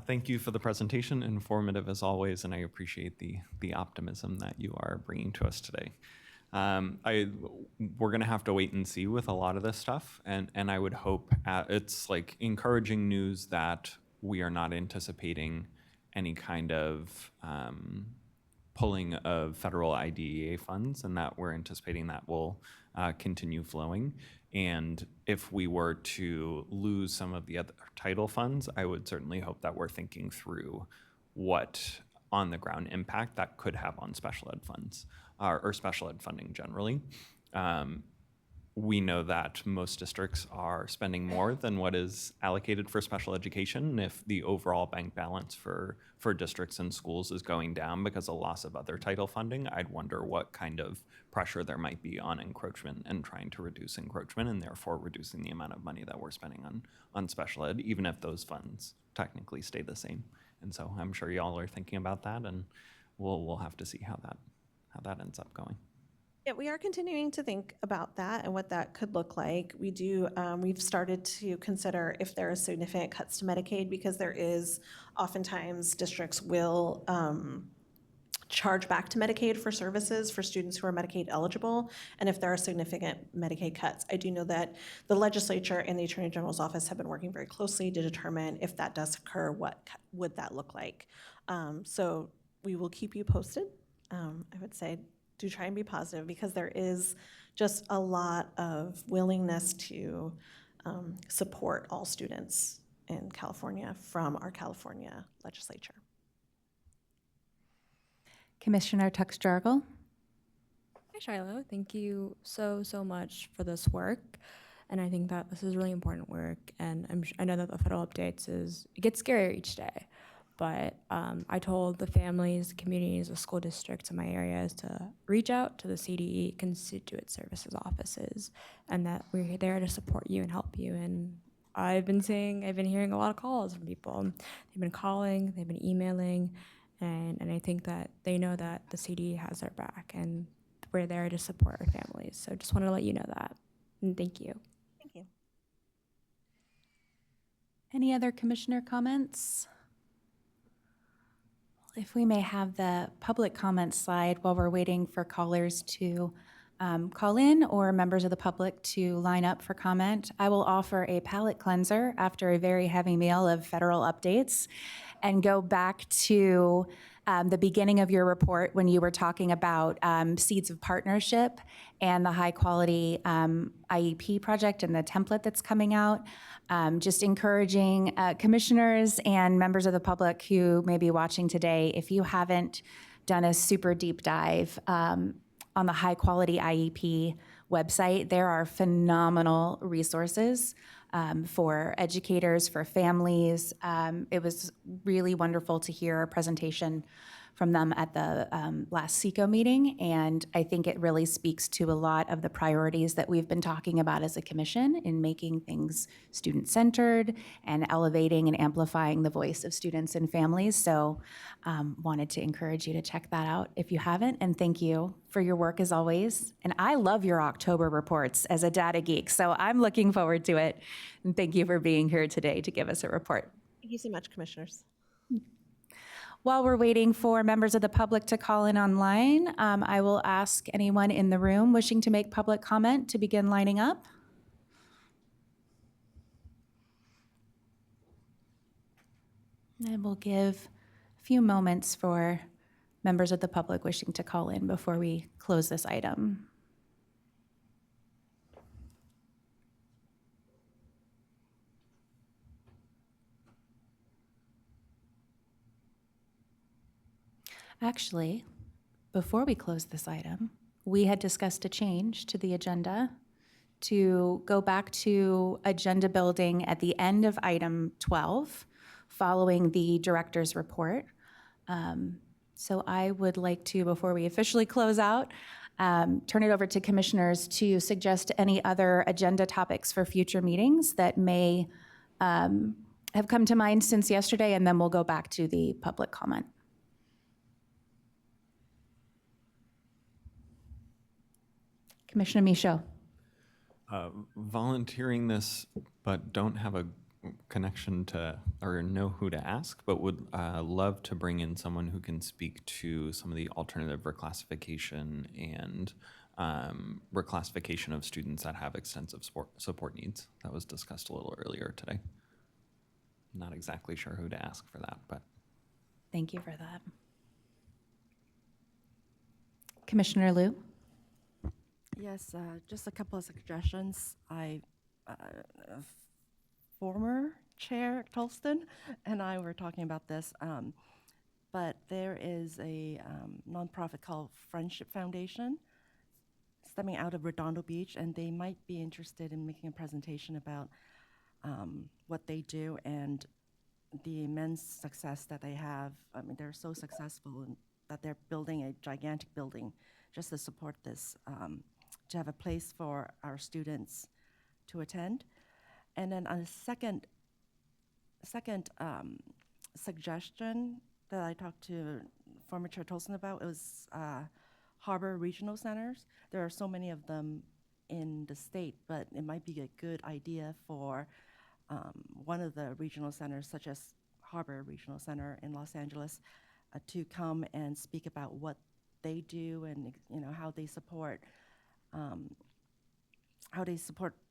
Thank you for the presentation, informative as always, and I appreciate the optimism that you are bringing to us today. We're going to have to wait and see with a lot of this stuff, and I would hope it's like encouraging news that we are not anticipating any kind of pulling of federal IDEA funds, and that we're anticipating that will continue flowing. And if we were to lose some of the other title funds, I would certainly hope that we're thinking through what on the ground impact that could have on special ed funds or special ed funding generally. We know that most districts are spending more than what is allocated for special education. If the overall bank balance for districts and schools is going down because of loss of other title funding, I'd wonder what kind of pressure there might be on encroachment and trying to reduce encroachment and therefore reducing the amount of money that we're spending on special ed, even if those funds technically stay the same. And so I'm sure y'all are thinking about that, and we'll have to see how that ends up going. Yeah, we are continuing to think about that and what that could look like. We've started to consider if there are significant cuts to Medicaid, because there is oftentimes districts will charge back to Medicaid for services for students who are Medicaid eligible. And if there are significant Medicaid cuts, I do know that the legislature and the Attorney General's office have been working very closely to determine if that does occur, what would that look like. So we will keep you posted. I would say do try and be positive, because there is just a lot of willingness to support all students in California from our California legislature. Commissioner Tux-Jargel? Hi, Shiloh. Thank you so much for this work. And I think that this is really important work. And I know that the federal updates it gets scarier each day. But I told the families, the communities, the school districts in my areas to reach out to the CDE constituent services offices, and that we're there to support you and help you. And I've been hearing a lot of calls from people. They've been calling, they've been emailing, and I think that they know that the CDE has their back, and we're there to support our families. So just wanted to let you know that, and thank you. Thank you. Any other commissioner comments? If we may have the public comment slide while we're waiting for callers to call in or members of the public to line up for comment, I will offer a palate cleanser after a very heavy meal of federal updates and go back to the beginning of your report when you were talking about seeds of partnership and the high quality IEP project and the template that's coming out. Just encouraging commissioners and members of the public who may be watching today, if you haven't done a super deep dive on the high quality IEP website, there are phenomenal resources for educators, for families. It was really wonderful to hear a presentation from them at the last SECO meeting, and I think it really speaks to a lot of the priorities that we've been talking about as a commission in making things student-centered and elevating and amplifying the voice of students and families. So wanted to encourage you to check that out if you haven't, and thank you for your work as always. And I love your October reports as a data geek, so I'm looking forward to it. And thank you for being here today to give us a report. Thank you so much, commissioners. While we're waiting for members of the public to call in online, I will ask anyone in the room wishing to make public comment to begin lining up. And we'll give a few moments for members of the public wishing to call in before we close this item. Actually, before we close this item, we had discussed a change to the agenda to go back to agenda building at the end of item 12, following the director's report. So I would like to, before we officially close out, turn it over to commissioners to suggest any other agenda topics for future meetings that may have come to mind since yesterday, and then we'll go back to the public comment. Commissioner Michaud. Volunteering this, but don't have a connection to or know who to ask, but would love to bring in someone who can speak to some of the alternative reclassification and reclassification of students that have extensive support needs. That was discussed a little earlier today. Not exactly sure who to ask for that, but. Thank you for that. Commissioner Liu. Yes, just a couple of suggestions. Former Chair Tolston and I were talking about this, but there is a nonprofit called Friendship Foundation stemming out of Redondo Beach, and they might be interested in making a presentation about what they do and the immense success that they have. I mean, they're so successful that they're building a gigantic building just to support this, to have a place for our students to attend. And then on the second suggestion that I talked to former Chair Tolson about, it was harbor regional centers. There are so many of them in the state, but it might be a good idea for one of the regional centers, such as Harbor Regional Center in Los Angeles, to come and speak about what they do and how they support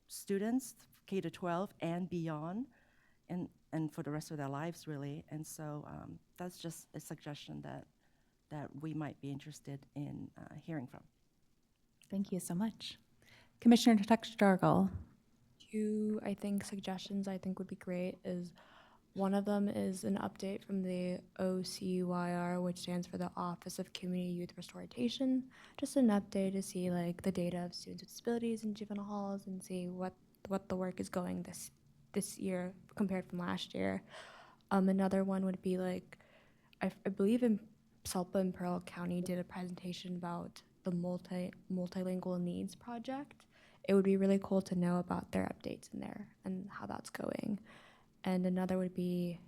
students K-12 and beyond, and for the rest of their lives, really. And so that's just a suggestion that we might be interested in hearing from. Thank you so much. Commissioner Tuck-Dargle. Two, I think, suggestions I think would be great is one of them is an update from the OCYR, which stands for the Office of Community Youth Restoration. Just an update to see like the data of students with disabilities in juvenile halls and see what the work is going this year compared from last year. Another one would be like, I believe in SELPA and Pearl County did a presentation about the multilingual needs project. It would be really cool to know about their updates in there and how that's going. And another would be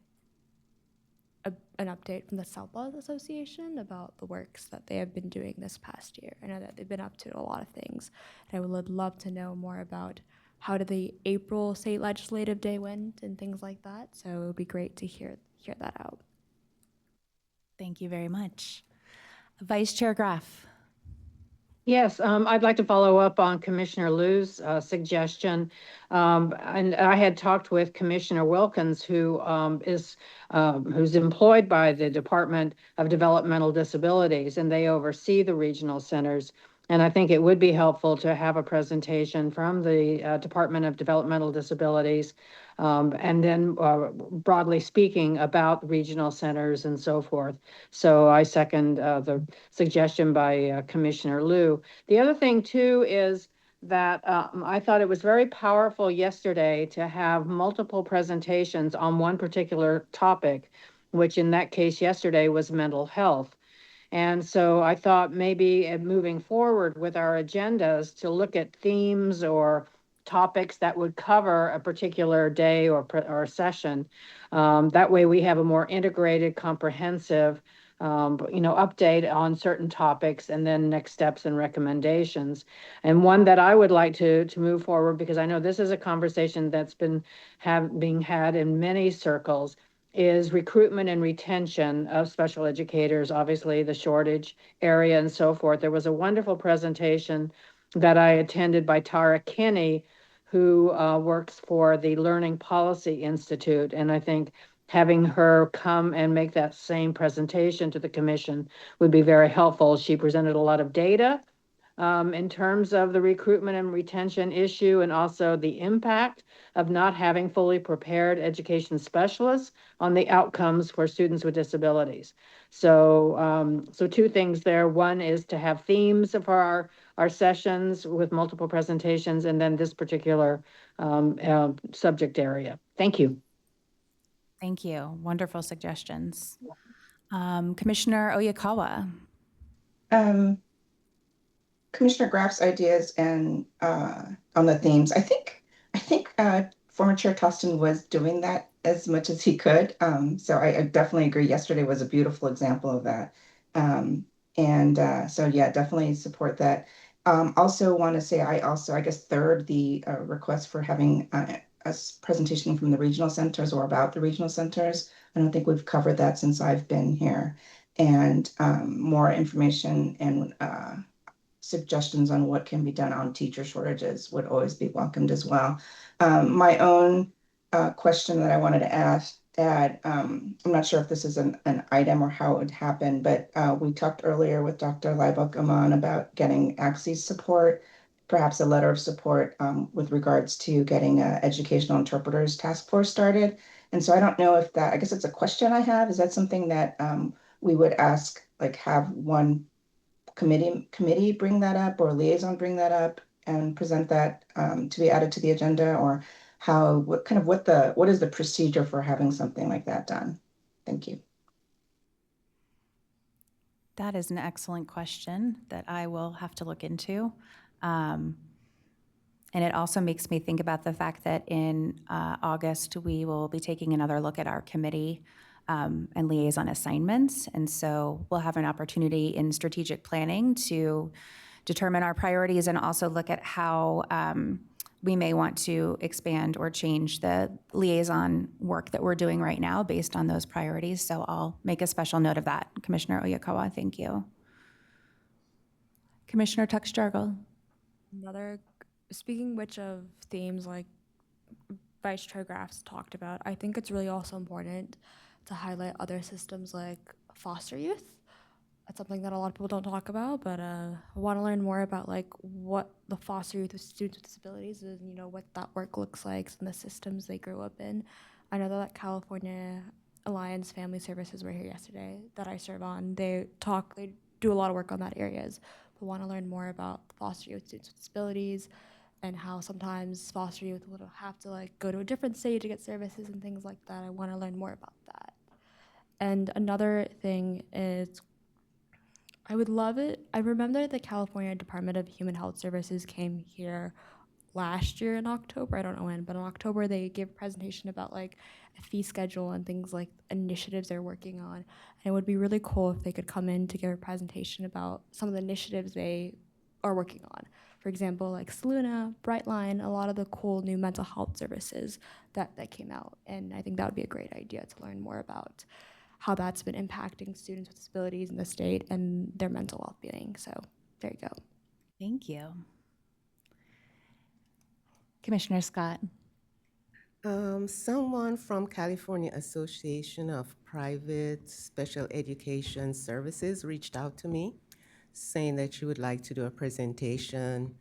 an update from the SELPA Association about the works that they have been doing this past year. I know that they've been up to a lot of things, and I would love to know more about how did the April State Legislative Day went and things like that. So it would be great to hear that out. Thank you very much. Vice Chair Graff. Yes, I'd like to follow up on Commissioner Liu's suggestion. And I had talked with Commissioner Wilkins, who's employed by the Department of Developmental Disabilities, and they oversee the regional centers. And I think it would be helpful to have a presentation from the Department of Developmental Disabilities, and then broadly speaking about regional centers and so forth. So I second the suggestion by Commissioner Liu. The other thing too is that I thought it was very powerful yesterday to have multiple presentations on one particular topic, which in that case yesterday was mental health. And so I thought maybe moving forward with our agendas to look at themes or topics that would cover a particular day or session. That way we have a more integrated, comprehensive update on certain topics and then next steps and recommendations. And one that I would like to move forward, because I know this is a conversation that's being had in many circles, is recruitment and retention of special educators, obviously the shortage area and so forth. There was a wonderful presentation that I attended by Tara Kinney, who works for the Learning Policy Institute. And I think having her come and make that same presentation to the commission would be very helpful. She presented a lot of data in terms of the recruitment and retention issue, and also the impact of not having fully prepared education specialists on the outcomes for students with disabilities. So, so two things there. One is to have themes for our sessions with multiple presentations, and then this particular subject area. Thank you. Thank you. Wonderful suggestions. Commissioner Oyakawa. Commissioner Graff's ideas and on the themes. I think former Chair Toston was doing that as much as he could. So I definitely agree. Yesterday was a beautiful example of that. So yeah, definitely support that. Also want to say I guess third the request for having a presentation from the regional centers or about the regional centers. I don't think we've covered that since I've been here, and more information and suggestions on what can be done on teacher shortages would always be welcomed as well. My own question that I wanted to add, I'm not sure if this is an item or how it would happen, but we talked earlier with Dr. Laibok Aman about getting ACSE support, perhaps a letter of support with regards to getting an educational interpreters task force started. And so I don't know if that, I guess it's a question I have. Is that something that we would ask, like have one committee bring that up or liaison bring that up and present that to be added to the agenda, or what is the procedure for having something like that done? Thank you. That is an excellent question that I will have to look into. And it also makes me think about the fact that in August, we will be taking another look at our committee and liaison assignments. And so we'll have an opportunity in strategic planning to determine our priorities and also look at how we may want to expand or change the liaison work that we're doing right now based on those priorities. So I'll make a special note of that. Commissioner Oyakawa, thank you. Commissioner Tuck-Jargel. Speaking which of themes like Vice Chair Graff's talked about, I think it's really also important to highlight other systems like foster youth. That's something that a lot of people don't talk about, but I want to learn more about like what the foster youth with students with disabilities is, and what that work looks like and the systems they grew up in. I know that California Alliance Family Services were here yesterday that I serve on. They do a lot of work on that areas, but want to learn more about foster youth students with disabilities, and how sometimes foster youth will have to like go to a different state to get services and things like that. I want to learn more about that. And another thing is, I would love it. I remember the California Department of Human Health Services came here last year in October. I don't know when, but in October they gave a presentation about like a fee schedule and things like initiatives they're working on. And it would be really cool if they could come in to give a presentation about some of the initiatives they are working on. For example, like Saluna, Brightline, a lot of the cool new mental health services that came out. And I think that would be a great idea to learn more about how that's been impacting students with disabilities in the state and their mental well-being. So there you go. Thank you. Commissioner Scott. Someone from California Association of Private Special Education Services reached out to me saying that she would like to do a presentation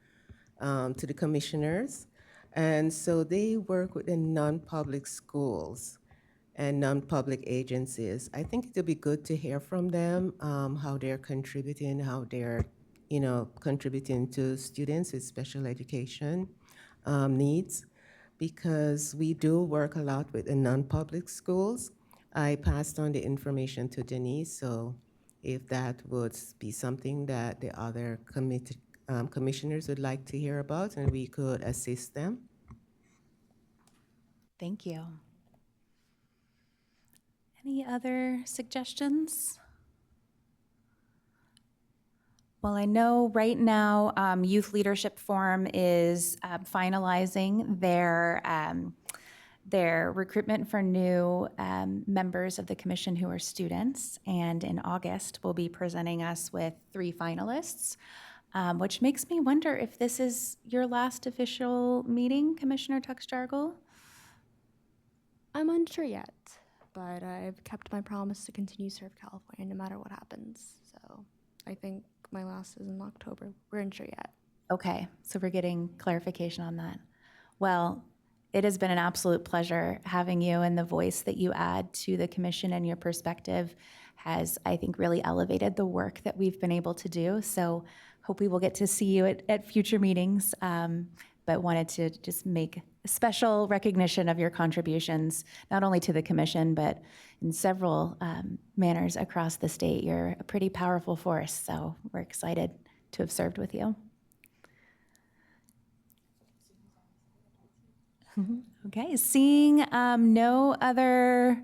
to the commissioners. And so they work with the non-public schools and non-public agencies. I think it'll be good to hear from them, how they're contributing, how they're, contributing to students with special education needs, because we do work a lot with the non-public schools. I passed on the information to Denise, so if that would be something that the other commissioners would like to hear about, and we could assist them. Thank you. Any other suggestions? Well, I know right now Youth Leadership Forum is finalizing their recruitment for new members of the commission who are students, and in August will be presenting us with 3 finalists, which makes me wonder if this is your last official meeting, Commissioner Tux-Jargle? I'm unsure yet, but I've kept my promise to continue to serve California no matter what happens. So I think my last is in October. We're unsure yet. Okay, so we're getting clarification on that. Well, it has been an absolute pleasure having you, and the voice that you add to the commission and your perspective has, I think, really elevated the work that we've been able to do. So hope we will get to see you at future meetings, but wanted to just make a special recognition of your contributions, not only to the commission, but in several manners across the state. You're a pretty powerful force, so we're excited to have served with you. Okay, seeing no other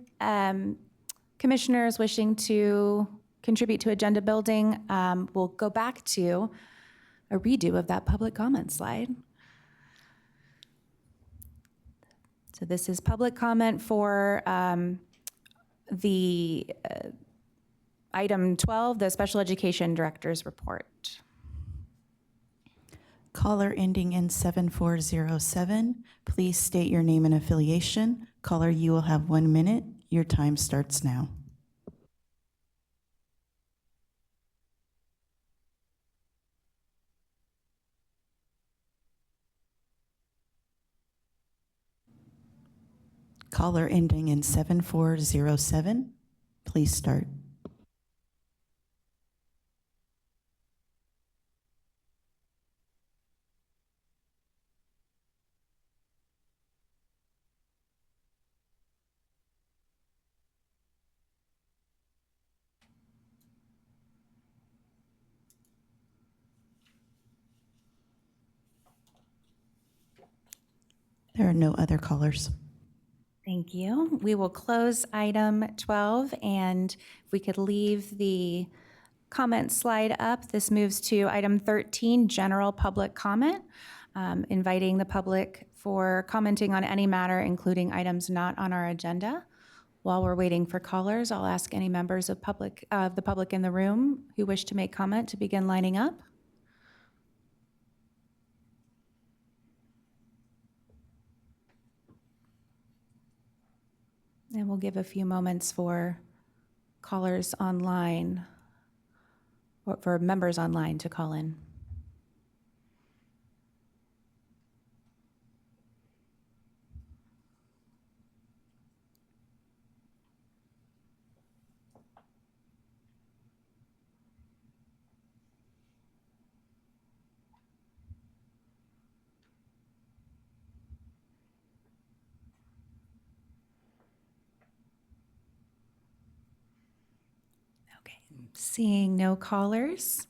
commissioners wishing to contribute to agenda building, we'll go back to a redo of that public comment slide. So this is public comment for the item 12, the Special Education Director's Report. Caller ending in 7407, please state your name and affiliation. Caller, you will have 1 minute. Your time starts now. Caller ending in 7407, please start. There are no other callers. Thank you. We will close item 12, and if we could leave the comment slide up, this moves to item 13, general public comment, inviting the public for commenting on any matter, including items not on our agenda. While we're waiting for callers, I'll ask any members of the public in the room who wish to make comment to begin lining up. And we'll give a few moments for callers online, or for members online to call in. Seeing no callers,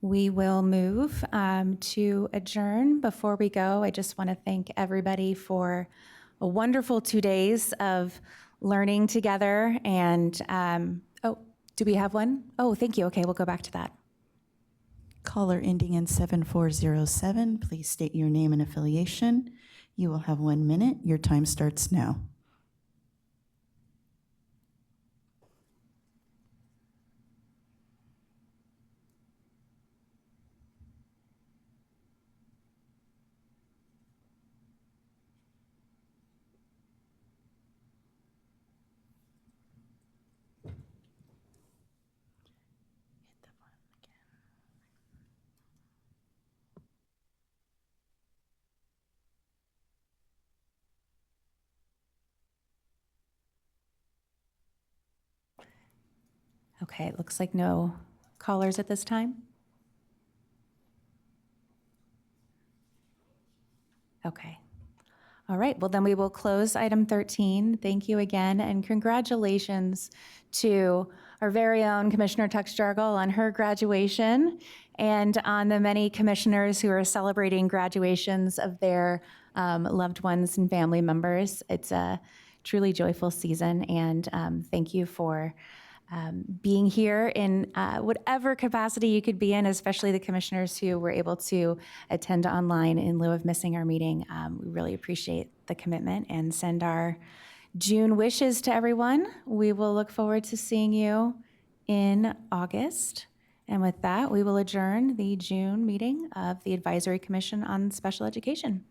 we will move to adjourn. Before we go, I just want to thank everybody for a wonderful 2 days of learning together. And, oh, do we have one? Oh, thank you. Okay, we'll go back to that. Caller ending in 7407, please state your name and affiliation. You will have 1 minute. Your time starts now. Okay, it looks like no callers at this time. Okay. All right, well then we will close item 13. Thank you again, and congratulations to our very own Commissioner Tuck-Jargel on her graduation, and on the many commissioners who are celebrating graduations of their loved ones and family members. It's a truly joyful season, and thank you for being here in whatever capacity you could be in, especially the commissioners who were able to attend online in lieu of missing our meeting. We really appreciate the commitment and send our June wishes to everyone. We will look forward to seeing you in August. And with that, we will adjourn the June meeting of the Advisory Commission on Special Education.